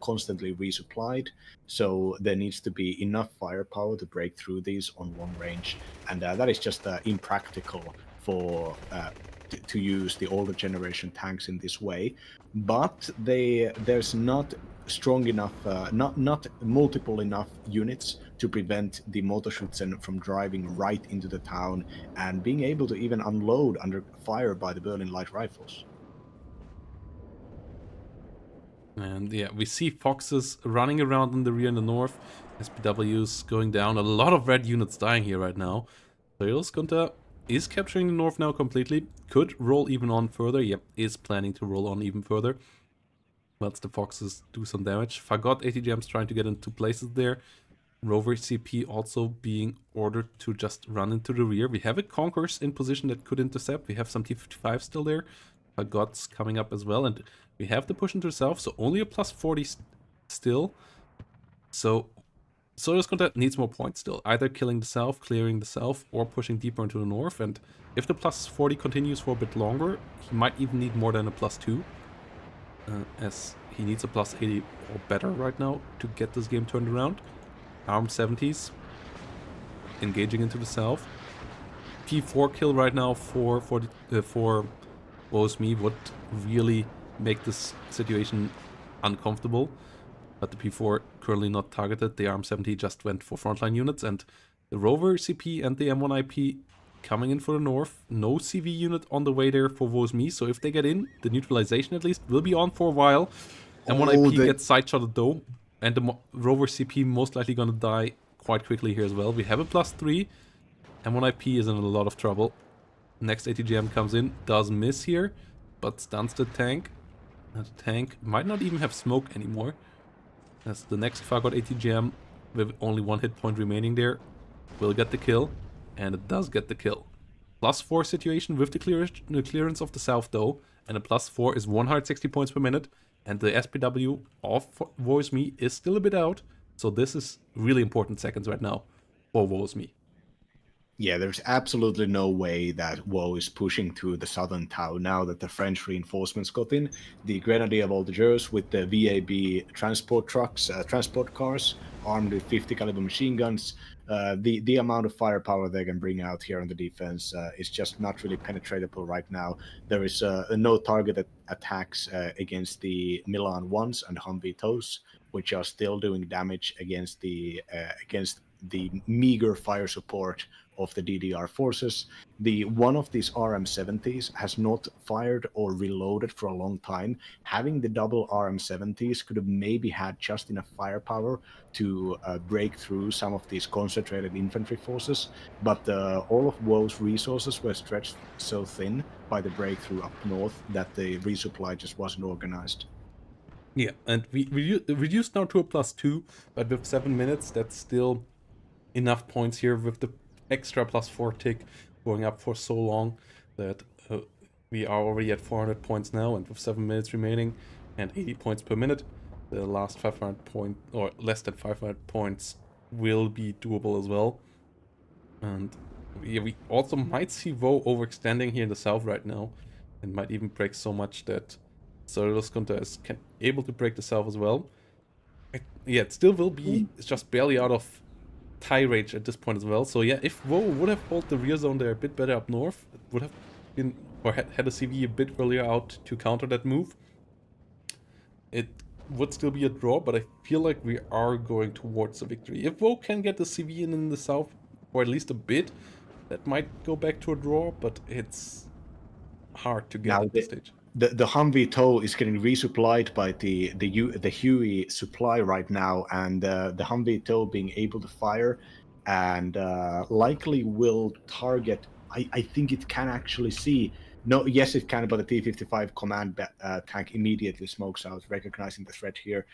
constantly resupplied. So there needs to be enough firepower to break through these on long range, and that is just impractical for to use the older generation tanks in this way. But there's not strong enough, not multiple enough units to prevent the Motorschützen from driving right into the town and being able to even unload under fire by the Berlin Light Rifles. And yeah, we see Foxes running around in the rear in the north, SPWs going down, a lot of red units dying here right now. Suojeluskunta is capturing the north now completely, could roll even on further, yep, is planning to roll on even further. Whilst the Foxes do some damage. Fagot ATGM's trying to get into places there. Rover CP also being ordered to just run into the rear. We have a Concourse in position that could intercept. We have some T-55 still there. Fagot's coming up as well. And we have the push into the south, so only a +40 still. So Suojeluskunta needs more points still. Either killing the south, clearing the south, or pushing deeper into the north. And if the +40 continues for a bit longer, he might even need more than a +2. As he needs a +80 or better right now to get this game turned around. Armed 70s engaging into the south. P4 kill right now for WSME would really make this situation uncomfortable. but the P4 currently not targeted. The RM70 just went for frontline units, and the Rover CP and the M1IP coming in for the north. No CV unit on the way there for WSME, so if they get in, the neutralization at least will be on for a while. M1IP gets side-shotted though, and the Rover CP most likely gonna die quite quickly here as well. We have a +3. M1IP is in a lot of trouble. Next ATGM comes in, does miss here, but stuns the tank. And the tank might not even have smoke anymore. As the next Fargod ATGM, with only 1 hit point remaining there, will get the kill. And it does get the kill. +4 situation with the clearance of the south though. And a +4 is 160 points per minute. And the SPW of WSME is still a bit out. So this is really important seconds right now for WSME. Yeah, there's absolutely no way that WoW is pushing through the southern town now that the French reinforcements got in. The Grenadier Voltigeurs with the VAB transport trucks, transport cars, armed with 50 caliber machine guns. The amount of firepower they can bring out here on the defense is just not really penetratable right now. There is no targeted attacks against the Milan 1s and Humvee TOWs, which are still doing damage against the meager fire support of the DDR forces. One of these RM70s has not fired or reloaded for a long time. Having the double RM70s could have maybe had just enough firepower to break through some of these concentrated infantry forces, but all of WoW's resources were stretched so thin by the breakthrough up north that the resupply just wasn't organized. Yeah, and we reduced now to a +2, but with 7 minutes, that's still enough points here with the extra +4 tick going up for so long that we are already at 400 points now, and with 7 minutes remaining and 80 points per minute, the last 500 point or less than 500 points will be doable as well. And yeah, we also might see WoW overextending here in the south right now, and might even break so much that Cerberus Conta is able to break the south as well. Yeah, it still will be, it's just barely out of tie range at this point as well. So yeah, if WoW would have held the rear zone there a bit better up north, it would have been, or had a CV a bit earlier out to counter that move, it would still be a draw, but I feel like we are going towards a victory. If WoW can get the CV in the south, or at least a bit, that might go back to a draw, but it's hard to get now at this stage. The Humvee TOW is getting resupplied by the Huey supply right now, and the Humvee TOW being able to fire and likely will target. I think it can actually see. No, yes, it can, but the T-55 command tank immediately smokes out, recognizing the threat here.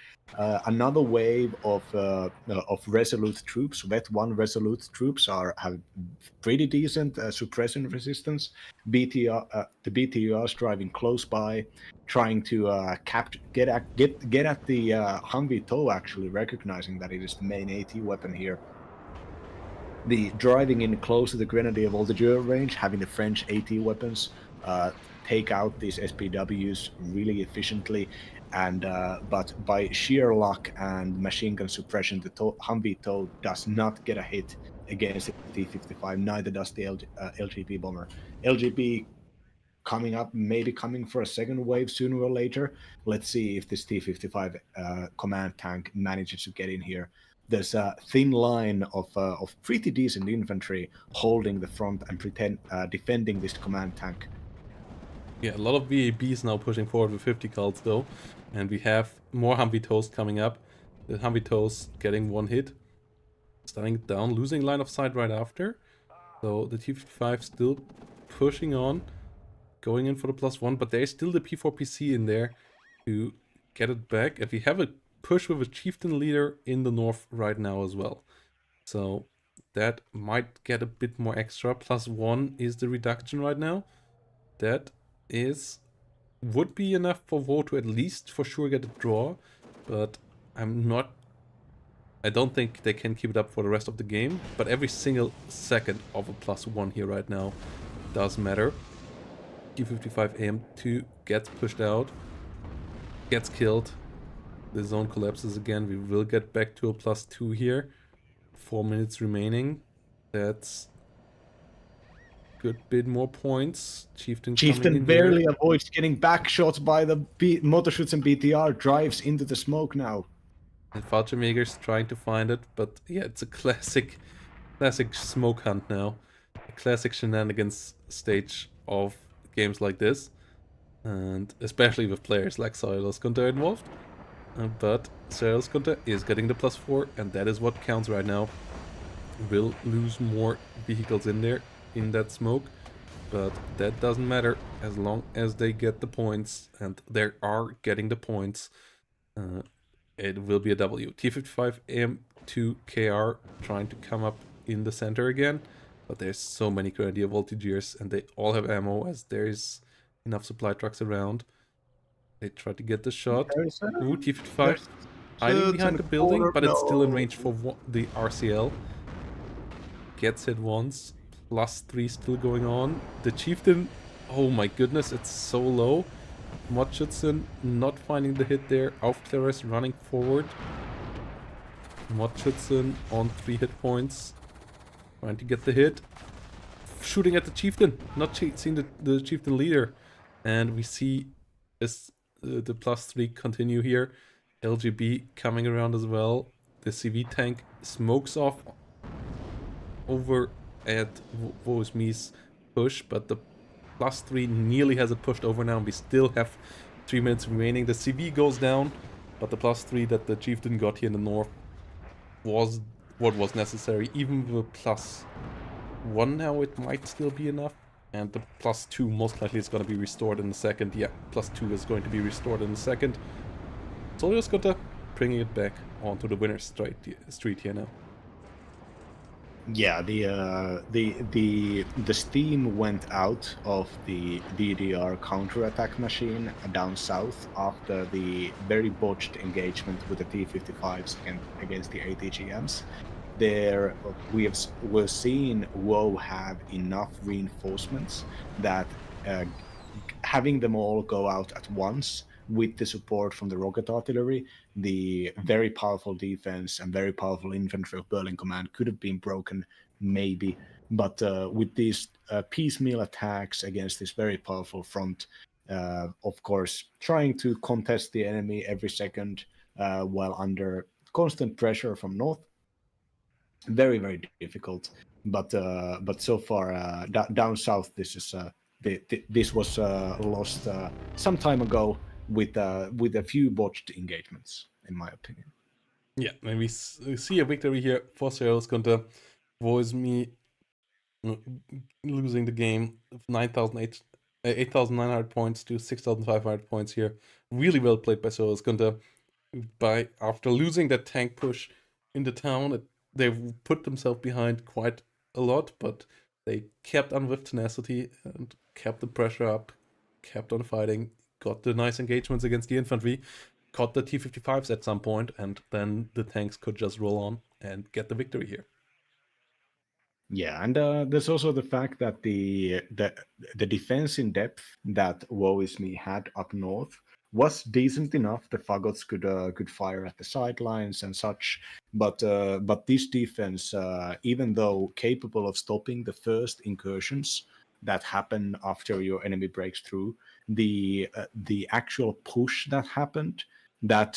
Another wave of Resolute troops, Vet 1 Resolute troops have pretty decent suppression resistance. The BTRs driving close by, trying to get at the Humvee TOW, actually recognizing that it is the main AT weapon here. The driving in close to the Grenadier Voltigeur range, having the French AT weapons take out these SPWs really efficiently, and but by sheer luck and machine gun suppression, the Humvee TOW does not get a hit against the T-55. Neither does the LGB bomber. LGB coming up, maybe coming for a second wave sooner or later. Let's see if this T-55 command tank manages to get in here. There's a thin line of pretty decent infantry holding the front and defending this command tank. Yeah, a lot of VABs now pushing forward with 50 cults though, and we have more Humvee TOWs coming up. The Humvee TOWs getting 1 hit, stunning it down, losing line of sight right after. So the T-55 still pushing on, going in for the +1, but there's still the P4PC in there to get it back. And we have a push with a chieftain leader in the north right now as well. So that might get a bit more extra. +1 is the reduction right now. That would be enough for WoW to at least for sure get a draw, but I don't think they can keep it up for the rest of the game. But every single second of a +1 here right now does matter. T-55 AM2 gets pushed out, gets killed. The zone collapses again. We will get back to a +2 here. 4 minutes remaining. That's good bit more points. Chieftain barely avoids getting back shots by the motor shoots, and BTR drives into the smoke now. And Fallschirmjäger's trying to find it, but yeah, it's a classic smoke hunt now. A classic shenanigans stage of games like this. And especially with players like Soilos Gunter involved. But Soilos Gunter is getting the +4, and that is what counts right now. Will lose more vehicles in there, in that smoke, but that doesn't matter as long as they get the points, and they are getting the points. It will be a W. T55 M2KR trying to come up in the center again, but there's so many Grenadier Voltigeurs, and they all have ammo as there's enough supply trucks around. They try to get the shot. Ooh, T55 hiding behind the building, but it's still in range for the RCL. Gets hit once. +3 still going on. The Chieftain, oh my goodness, it's so low. Motschützen not finding the hit there. Aufklärer is running forward. Motschützen on 3 hit points. Trying to get the hit. Shooting at the Chieftain. Not seeing the Chieftain leader. And we see the +3 continue here. LGB coming around as well. The CV tank smokes off over at WSME's push, but the +3 nearly has it pushed over now. We still have 3 minutes remaining. The CV goes down, but the +3 that the Chieftain got here in the north was what was necessary. Even with +1 now, it might still be enough. And the +2 most likely is going to be restored in a second. Yeah, +2 is going to be restored in a second. Soilos Gunter bringing it back onto the winner's street here now. Yeah, the steam went out of the DDR counterattack machine down south after the very botched engagement with the T-55s against the ATGMs. There, we're seeing WoW have enough reinforcements that having them all go out at once with the support from the rocket artillery, the very powerful defense and very powerful infantry of Berlin Command could have been broken, maybe. But with these piecemeal attacks against this very powerful front, of course, trying to contest the enemy every second while under constant pressure from north, very, very difficult. But so far, down south, this is this was lost some time ago with a few botched engagements, in my opinion. Yeah, and we see a victory here for Soilos Gunter. WSME losing the game of 8,900 points to 6,500 points here. Really well played by Soilos Gunter. After losing that tank push in the town, they've put themselves behind quite a lot, but they kept on with tenacity and kept the pressure up, kept on fighting, got the nice engagements against the infantry, caught the T-55s at some point, and then the tanks could just roll on and get the victory here. Yeah, and there's also the fact that the defense in depth that WoWisMe had up north was decent enough. The Fagots could fire at the sidelines and such, but this defense, even though capable of stopping the first incursions that happen after your enemy breaks through, the actual push that happened, that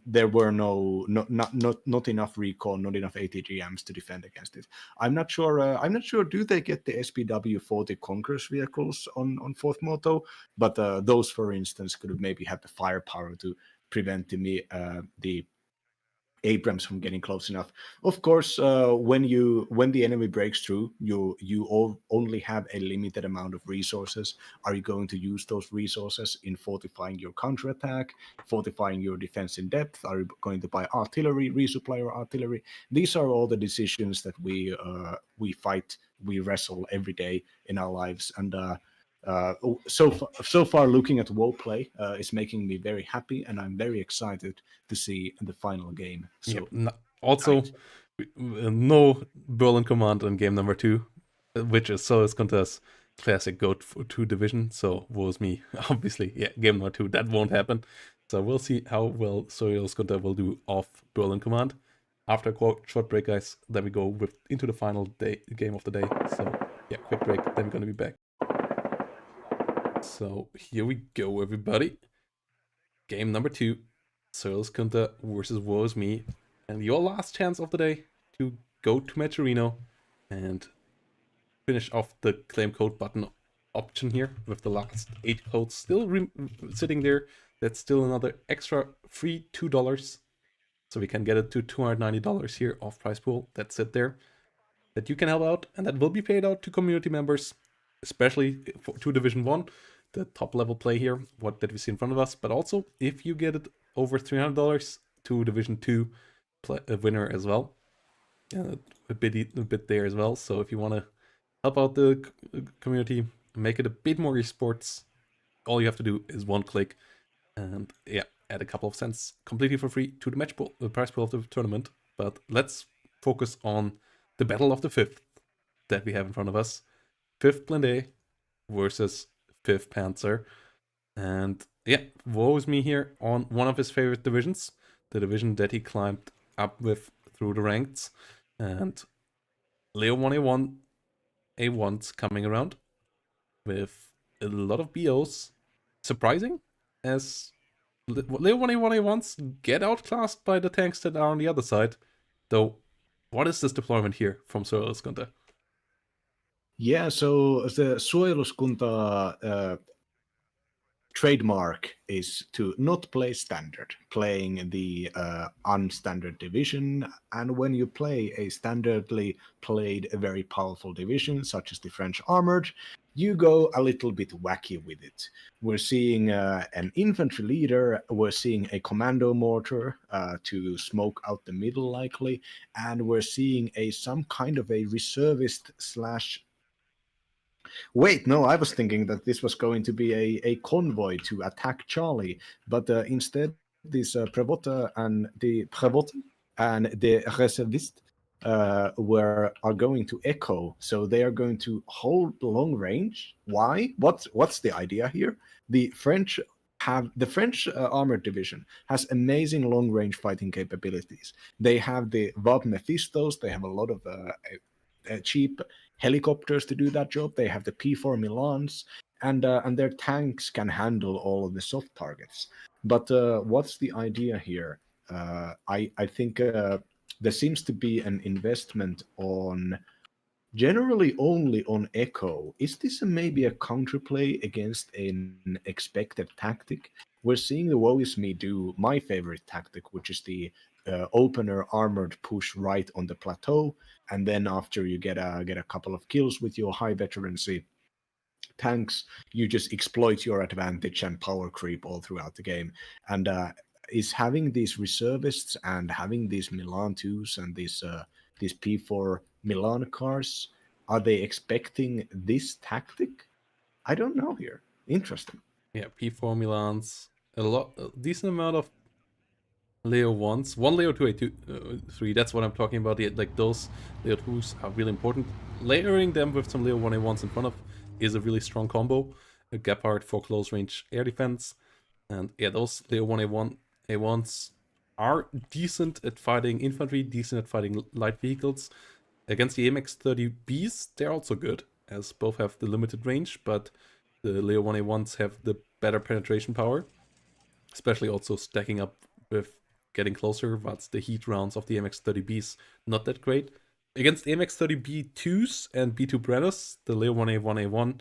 there were not enough recall, not enough ATGMs to defend against it. I'm not sure. Do they get the SPW-40 Congress vehicles on Fourth Moto? But those, for instance, could have maybe had the firepower to prevent the Abrams from getting close enough. Of course, when the enemy breaks through, you only have a limited amount of resources. Are you going to use those resources in fortifying your counterattack, fortifying your defense in depth? Are you going to buy artillery, resupply your artillery? These are all the decisions that we fight, we wrestle every day in our lives, and so far, looking at WoW play is making me very happy, and I'm very excited to see the final game. So also, no Berlin Command in game number 2, which is Soilos Gunter's classic go-to division. So WoWSME, obviously, yeah, game number 2, that won't happen. So we'll see how well Soilos Gunter will do off Berlin Command. After a short break, guys, then we go into the final game of the day. So yeah, quick break, then we're gonna be back. So here we go, everybody. Game number 2. Skunta versus WSME, and your last chance of the day to go to Matcherino and finish off the claim code button option here with the last 8 codes still sitting there. That's still another extra free $2. So we can get it to $290 here off price pool. That's it there. That you can help out, and that will be paid out to community members, especially to Division 1, the top level play here, what that we see in front of us. But also, if you get it over $300 to Division 2 winner as well. A bit there as well. So if you want to help out the community, make it a bit more esports, all you have to do is one click and yeah, add a couple of cents completely for free to the match pool, the prize pool of the tournament. But let's focus on the battle of the 5th that we have in front of us. 5th Blinde versus 5th Panzer. And yeah, woe is me here on one of his favorite divisions, the division that he climbed up with through the ranks. And Leo 1A1 A1s coming around with a lot of BOs. Surprising, as Leo 1A1 A1s get outclassed by the tanks that are on the other side. Though, what is this deployment here from Suojeluskunta? Yeah, so the Suojeluskunta trademark is to not play standard, playing the unstandard division. And when you play a standardly played a very powerful division, such as the French Armored, you go a little bit wacky with it. We're seeing an infantry leader, we're seeing a commando mortar to smoke out the middle likely, and we're seeing some kind of a reservist slash. Wait, no, I was thinking that this was going to be a convoy to attack Charlie, but instead this Prevot and the Reservist are going to echo, so they are going to hold long range. Why? What's the idea here? The French armored division has amazing long range fighting capabilities. They have the Vab Mephistos. They have a lot of cheap helicopters to do that job. They have the P4 Milans, and their tanks can handle all of the soft targets. But what's the idea here? I think there seems to be an investment on generally only on Echo. Is this maybe a counterplay against an expected tactic? We're seeing the Woe Is Me do my favorite tactic, which is the opener armored push right on the plateau, and then after you get a couple of kills with your high veterancy tanks, you just exploit your advantage and power creep all throughout the game. And is having these reservists and having these Milan 2s and these P4 Milan cars, are they expecting this tactic? I don't know here. Interesting. Yeah, P4 Milans, a decent amount of Leo 1s, one Leo 2, 3, that's what I'm talking about. Like those Leo 2s are really important. Layering them with some Leo 1A1s in front of is a really strong combo. A Gepard for close range air defense. And yeah, those Leo 1A1 A1s are decent at fighting infantry, decent at fighting light vehicles. Against the AMX-30Bs, they're also good, as both have the limited range, but the Leo 1A1s have the better penetration power. Especially also stacking up with getting closer, but the heat rounds of the MX-30Bs not that great. Against MX-30B2s and B2 Brennus, the Leo 1A1A1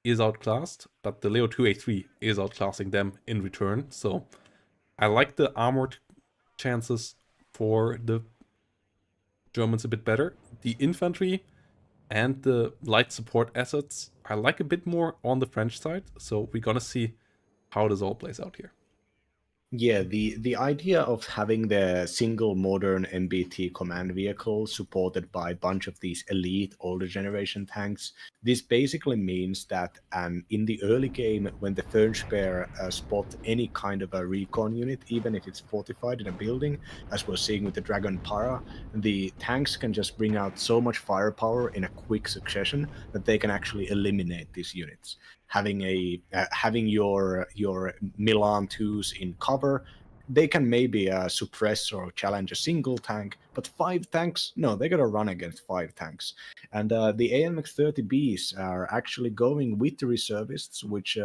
is outclassed, but the Leo 2A3 is outclassing them in return. So I like the armored chances for the Germans a bit better. The infantry and the light support assets I like a bit more on the French side. So we're gonna see how this all plays out here. Yeah, the idea of having the single modern MBT command vehicle supported by a bunch of these elite older generation tanks, this basically means that in the early game, when the Fernspur spot any kind of a recon unit, even if it's fortified in a building, as we're seeing with the Dragon Para, the tanks can just bring out so much firepower in a quick succession that they can actually eliminate these units. Having your Milan 2s in cover, they can maybe suppress or challenge a single tank, but 5 tanks, no, they gotta run against 5 tanks. And the AMX-30Bs are actually going with the reservists, which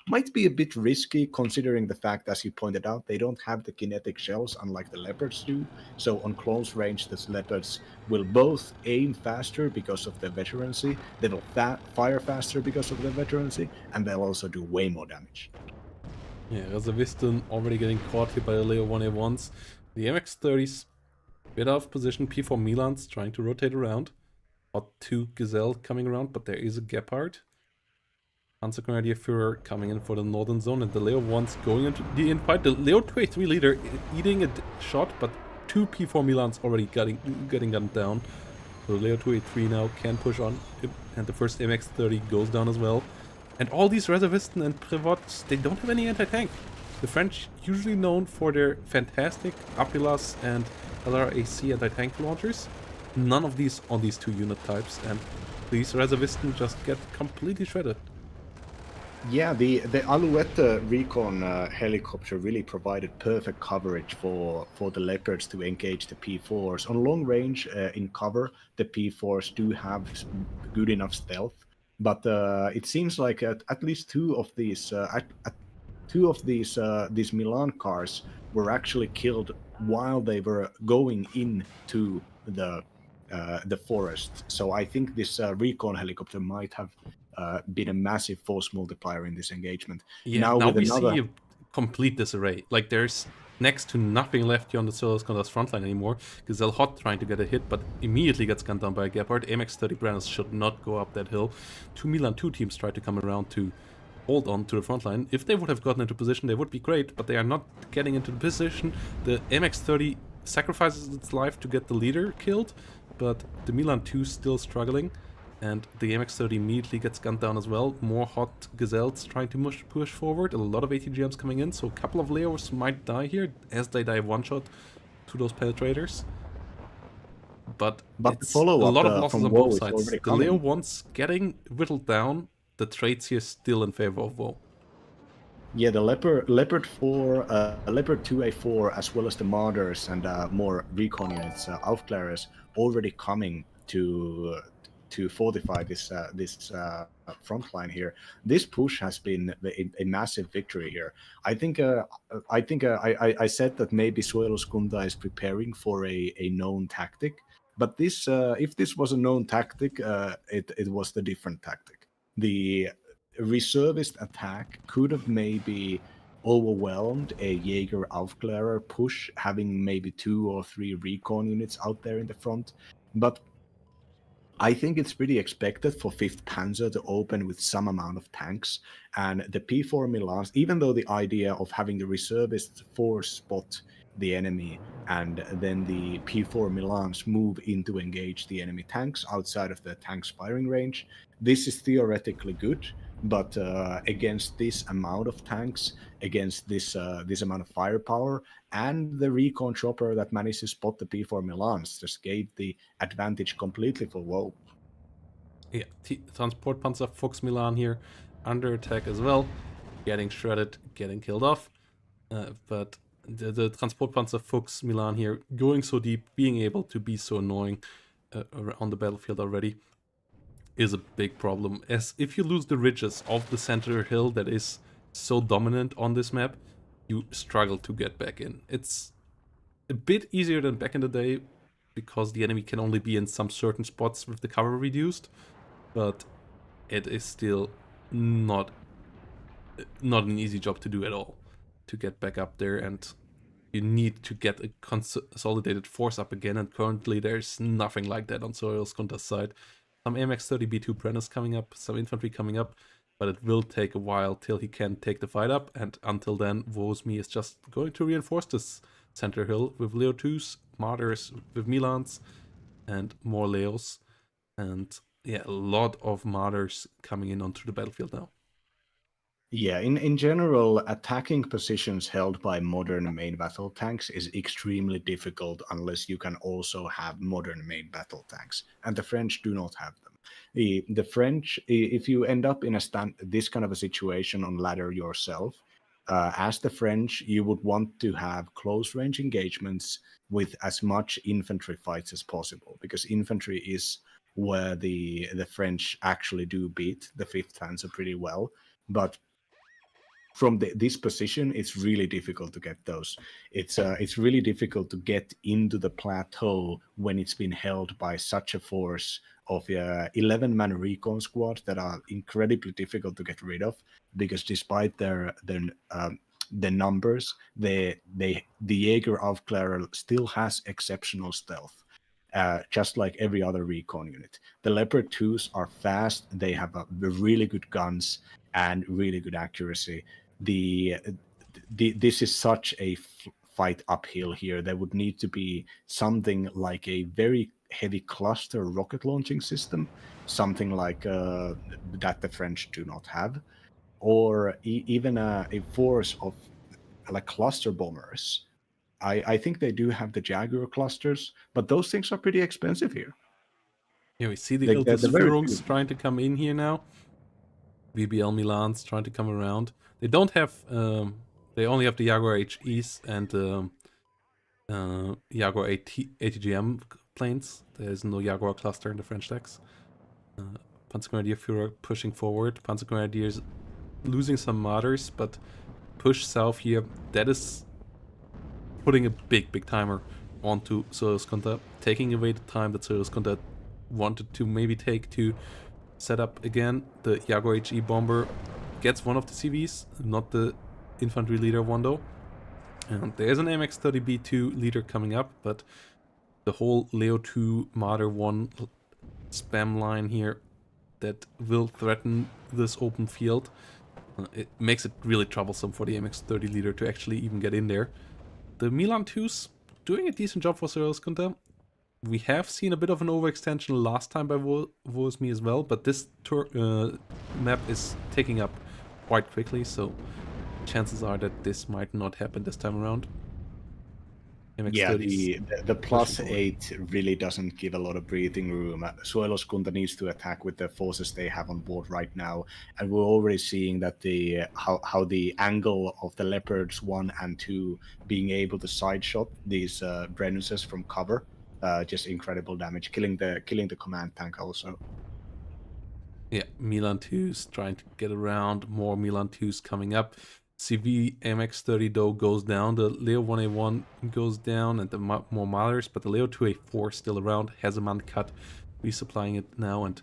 might be a bit risky considering the fact, as you pointed out, they don't have the kinetic shells unlike the leopards do. So on close range, the leopards will both aim faster because of their veterancy, they will fire faster because of their veterancy, and they'll also do way more damage. Yeah, Reservisten already getting caught here by the Leo 1A1s. The MX-30s, bit out of position. P4 Milan's trying to rotate around. Hot 2 Gazelle coming around, but there is a Gepard. Panzergrenadier Führer coming in for the northern zone, and the Leo 1's going into the infight. The Leo 2A3 leader eating a shot, but 2 P4 Milan's already getting gunned down. So the Leo 2A3 now can push on, and the first MX-30 goes down as well. And all these Reservisten and Prévots, they don't have any anti-tank. The French, usually known for their fantastic Apilas and LRAC anti-tank launchers, none of these on these two unit types, and these Reservisten just get completely shredded. Yeah, the Alouette recon helicopter really provided perfect coverage for the Leopards to engage the P4s. On long range, in cover, the P4s do have good enough stealth, but it seems like at least two of these these Milan cars were actually killed while they were going into the forest. So I think this recon helicopter might have been a massive force multiplier in this engagement. Yeah, now we see a complete disarray. Like, there's next to nothing left here on the Solos Condas frontline anymore. Gazelle Hot trying to get a hit, but immediately gets gunned down by a Gepard. MX-30 Brandis should not go up that hill. Two Milan 2 teams try to come around to hold on to the front line. If they would have gotten into position, they would be great, but they are not getting into the position. The MX-30 sacrifices its life to get the leader killed, but the Milan 2 still struggling, and the MX-30 immediately gets gunned down as well. More Hot Gazelles trying to push forward. A lot of ATGMs coming in, so a couple of Leos might die here as they die one-shot to those penetrators. But it's a lot of losses on both sides. The Leo ones getting whittled down. The traits here still in favor of WoW. Yeah, the Leopard 4, Leopard 2A4, as well as the Martyrs and more recon units, Aufklärers, already coming to fortify this front line here. This push has been a massive victory here. I think I said that maybe Sueloskunda is preparing for a known tactic, but this if this was a known tactic, it was the different tactic. The reservist attack could have maybe overwhelmed a Jaeger Aufklärer push, having maybe 2 or 3 recon units out there in the front, but I think it's pretty expected for 5th Panzer to open with some amount of tanks, and the P4 Milans, even though the idea of having the reservists force spot the enemy and then the P4 Milans move in to engage the enemy tanks outside of the tank's firing range, this is theoretically good, but against this amount of tanks, against this amount of firepower, and the recon chopper that managed to spot the P4 Milans just gave the advantage completely for WoW. Yeah, Transport Panzer Fuchs Milan here under attack as well, getting shredded, getting killed off, but the Transport Panzer Fuchs Milan here going so deep, being able to be so annoying on the battlefield already is a big problem, as if you lose the ridges of the center hill that is so dominant on this map, you struggle to get back in. It's a bit easier than back in the day because the enemy can only be in some certain spots with the cover reduced, but it is still not an easy job to do at all, to get back up there, and you need to get a consolidated force up again, and currently there's nothing like that on Soilskunda's side. Some MX-30 B2 Brenner's coming up, some infantry coming up, but it will take a while till he can take the fight up, and until then, WSME is just going to reinforce this center hill with Leo 2s, Martyrs with Milans, and more Leos, and yeah, a lot of Martyrs coming in onto the battlefield now. Yeah, in general, attacking positions held by modern main battle tanks is extremely difficult unless you can also have modern main battle tanks, and the French do not have them. The French, if you end up in this kind of a situation on ladder yourself, as the French, you would want to have close range engagements with as much infantry fights as possible, because infantry is where the French actually do beat the 5th Panzer pretty well, but from this position, it's really difficult to get those. It's really difficult to get into the plateau when it's been held by such a force of 11-man recon squad that are incredibly difficult to get rid of, because despite their numbers, the Jaeger Aufklärer still has exceptional stealth. Just like every other recon unit. The Leopard 2s are fast, they have really good guns and really good accuracy. This is such a fight uphill here. There would need to be something like a very heavy cluster rocket launching system, something like that the French do not have, or even a force of like cluster bombers. I think they do have the Jaguar clusters, but those things are pretty expensive here. Yeah, we see the They're Iltis very Führungs few. trying to come in here now. VBL Milan's trying to come around. They don't have, they only have the Jaguar HEs and Jaguar ATGM planes. There is no Jaguar cluster in the French decks. Panzergrenadier Führer pushing forward. Panzergrenadiers losing some martyrs, but push south here. That is putting a big timer onto Soyuz-Konta, taking away the time that Soyuz-Konta wanted to maybe take to set up again. The Jaguar HE bomber gets one of the CVs, not the infantry leader one though. And there's an MX-30B2 leader coming up, but the whole Leo 2 Marder 1 spam line here that will threaten this open field, it makes it really troublesome for the MX-30 leader to actually even get in there. The Milan 2's doing a decent job for Soyuz-Konta. We have seen a bit of an overextension last time by WSME as well, but this map is taking up quite quickly, so chances are that this might not happen this time around. Yeah, the +8 really doesn't give a lot of breathing room. Soyuz-Konta needs to attack with the forces they have on board right now, and we're already seeing that how the angle of the Leopards 1 and 2 being able to side shot these Brenuses from cover, just incredible damage, killing the command tank also. Yeah, Milan 2's trying to get around, more Milan 2's coming up. CV MX-30 though goes down, the Leo 1A1 goes down, and the more Malers, but the Leo 2A4 still around, has a man cut, resupplying it now, and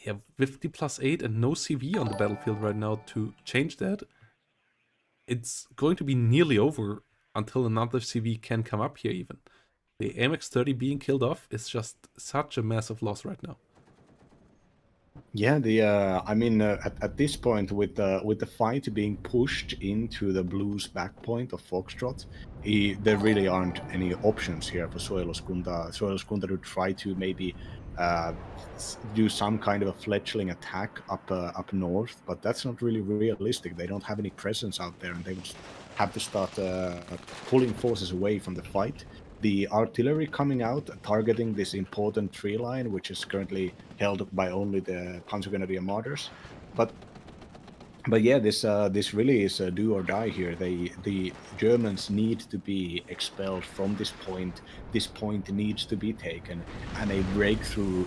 yeah, 50 +8 and no CV on the battlefield right now to change that. It's going to be nearly over until another CV can come up here even. The MX-30 being killed off is just such a massive loss right now. Yeah, I mean, at this point, with the fight being pushed into the Blues back point of Foxtrot, there really aren't any options here for Soyuz-Konta. Soyuz-Konta to try to maybe do some kind of a fledgling attack up north, but that's not really realistic. They don't have any presence out there, and they would have to start pulling forces away from the fight. The artillery coming out, targeting this important tree line, which is currently held by only the Panzergrenadier Martyrs. But yeah, this really is a do or die here. The Germans need to be expelled from this point. This point needs to be taken, and a breakthrough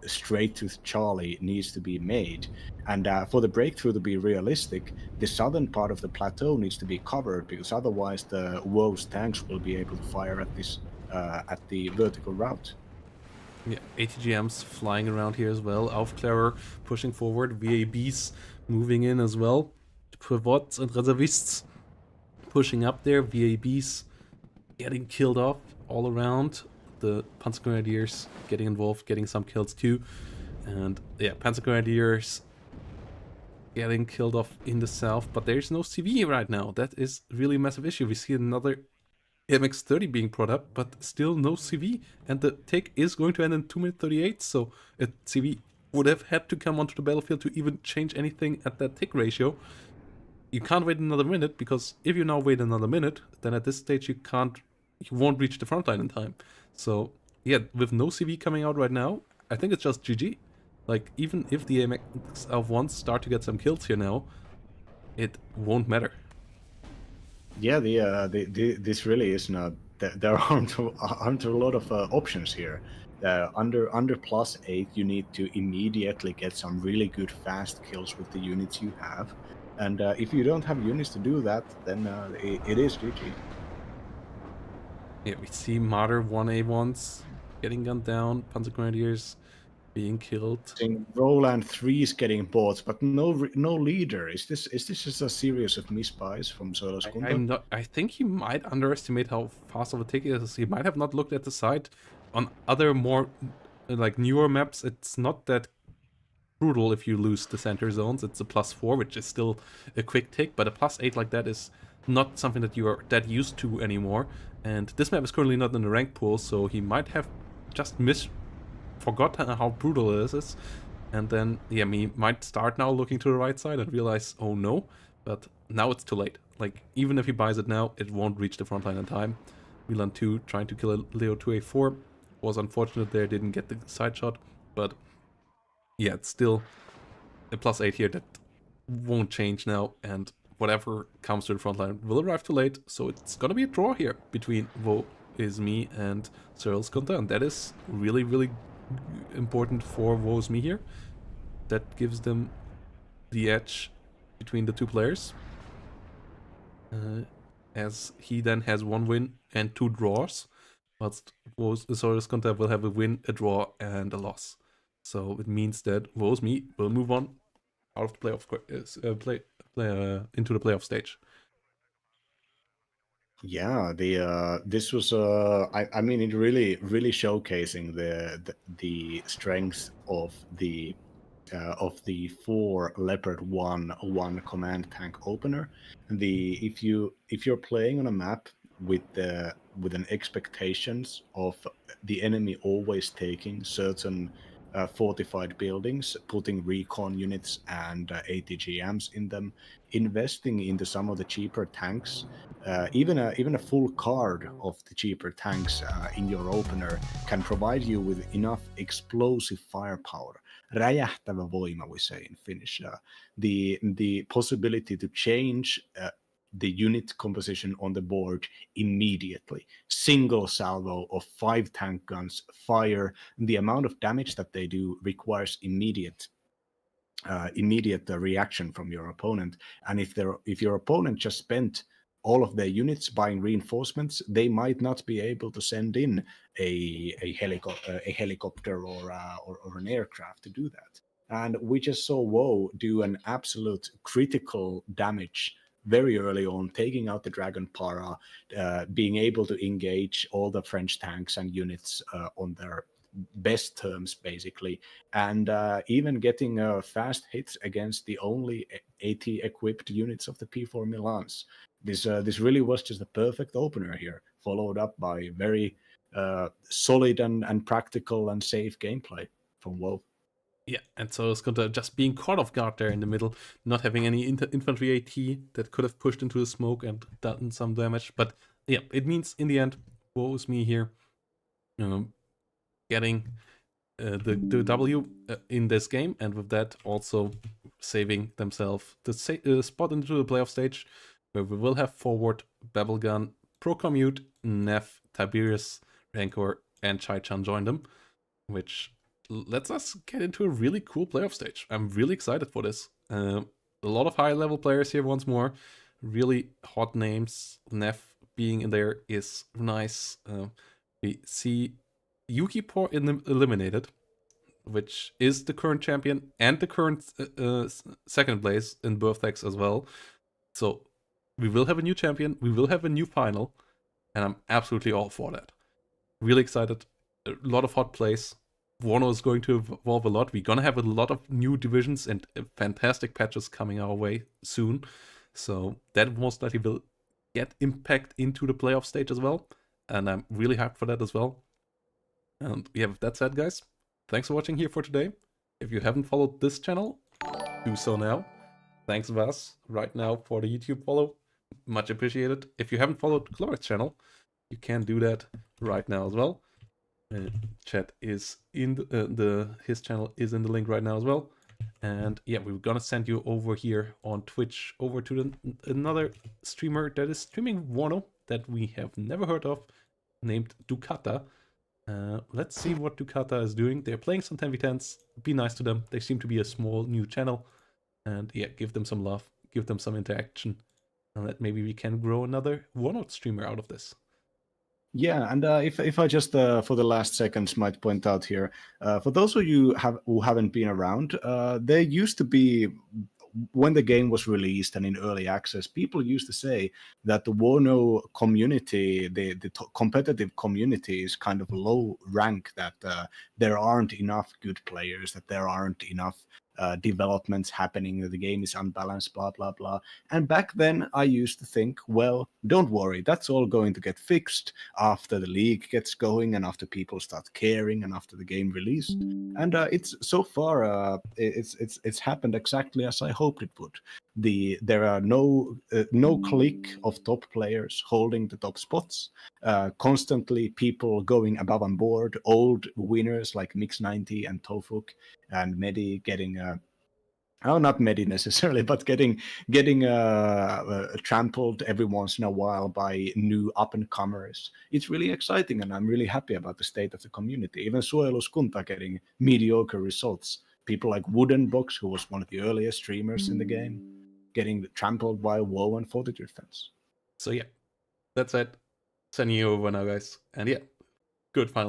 straight to Charlie needs to be made. And for the breakthrough to be realistic, the southern part of the plateau needs to be covered, because otherwise the WoW's tanks will be able to fire at this at the vertical route. Yeah, ATGMs flying around here as well. Aufklärer pushing forward. VABs moving in as well. Pivots and Reservists pushing up there. VABs getting killed off all around. The Panzergrenadiers getting involved, getting some kills too. And yeah, Panzergrenadiers getting killed off in the south, but there's no CV right now. That is really a massive issue. We see another MX-30 being brought up, but still no CV, and the tick is going to end in 2 minutes 38, so a CV would have had to come onto the battlefield to even change anything at that tick ratio. You can't wait another minute, because if you now wait another minute, then at this stage you won't reach the front line in time. So yeah, with no CV coming out right now, I think it's just GG. Like, even if the MX-1s start to get some kills here now, it won't matter. Yeah, this really is not. There aren't a lot of options here. Under +8, you need to immediately get some really good fast kills with the units you have. And if you don't have units to do that, then it is GG. Yeah, we see Martyr 1A1s getting gunned down, Panzer Grenadiers being killed. Seeing Roland 3 is getting bought, but no leader. Is this just a series of misbuys from Solos I'm not. I think he might underestimate how fast of a tick it is. He might have not looked at the site. On other more like newer maps, it's not that brutal if you lose the center zones. It's a +4, which is still a quick tick, but a +8 like that is not something that you are that used to anymore. And this map is currently not in the rank pool, so he might have just forgotten how brutal this is. And then, yeah, he might start now looking to the right side and realize, oh no, but now it's too late. Like, even if he buys it now, it won't reach the front line in time. Milan 2 trying to kill a Leo 2A4 was unfortunate there, didn't get the side shot, but yeah, it's still a +8 here that won't change now, and whatever comes to the front line will arrive too late, so it's gonna be a draw here between WSME and Cyril's Kunta, and that is really, really important for WSME here. That gives them the edge between the two players, as he then has 1 win and 2 draws, whilst Cyril's Kunta will have a win, a draw, and a loss. So it means that WSME will move on out of the playoff into the playoff stage. Yeah, this was I mean it really showcasing the strength of the 4 Leopard 1 command tank opener. If you're playing on a map with an expectations of the enemy always taking certain fortified buildings, putting recon units and ATGMs in them, investing into some of the cheaper tanks, even a full card of the cheaper tanks in your opener can provide you with enough explosive firepower. Räjähtävä voima, we say in Finnish. The possibility to change the unit composition on the board immediately. Single salvo of 5 tank guns fire. The amount of damage that they do requires immediate reaction from your opponent. And if your opponent just spent all of their units buying reinforcements, they might not be able to send in a helicopter or an aircraft to do that. And we just saw WoW do an absolute critical damage very early on, taking out the Dragon Para, being able to engage all the French tanks and units on their best terms, basically, and even getting fast hits against the only AT-equipped units of the P4 Milans. This really was just a perfect opener here, followed up by very solid and practical and safe gameplay from WoW. Yeah, and so it's going to just being caught off guard there in the middle, not having any infantry AT that could have pushed into the smoke and done some damage. But yeah, it means in the end, WSME here getting the W in this game, and with that also saving themselves the spot into the playoff stage, where we will have Forward, Babelgun, Procommute, Neff, Tiberius, Rancor, and Chai-Chan join them, which lets us get into a really cool playoff stage. I'm really excited for this. A lot of high-level players here once more. Really hot names. Neff being in there is nice. We see Yukipor eliminated, which is the current champion and the current second place in Birthdays as well. So we will have a new champion. We will have a new final. And I'm absolutely all for that. Really excited. A lot of hot plays. WARNO is going to evolve a lot. We're going to have a lot of new divisions and fantastic patches coming our way soon. So that most likely will get impact into the playoff stage as well. And I'm really hyped for that as well. And yeah, with that said, guys, thanks for watching here for today. If you haven't followed this channel, do so now. Thanks, Vas, right now for the YouTube follow. Much appreciated. If you haven't followed Chloric's channel, you can do that right now as well. Chat is in his channel is in the link right now as well. And yeah, we're gonna send you over here on Twitch over to another streamer that is streaming WARNO that we have never heard of, named Ducata. Let's see what Ducata is doing. They're playing some 10v10s. Be nice to them. They seem to be a small new channel. And yeah, give them some love. give them some interaction, and that maybe we can grow another WARNO streamer out of this. Yeah, and if I just for the last seconds might point out here, for those of you who haven't been around, there used to be, when the game was released and in early access, people used to say that the WARNO community, the competitive community, is kind of low rank, that there aren't enough good players, that there aren't enough developments happening, that the game is unbalanced, blah, blah, blah. And back then, I used to think, well, don't worry, that's all going to get fixed after the league gets going and after people start caring and after the game release. And it's so far, it's happened exactly as I hoped it would. There are no clique of top players holding the top spots. Constantly people going above and board. Old winners like Mix90 and Tofuk and Medi getting not Medi necessarily, but getting trampled every once in a while by new up and comers. It's really exciting, and I'm really happy about the state of the community. Even Suojeluskunta getting mediocre results. People like Wooden Box, who was one of the earliest streamers in the game, getting trampled by WoW and Fortitude fans. So yeah, that's it. Sending you over now, guys. And yeah, good final.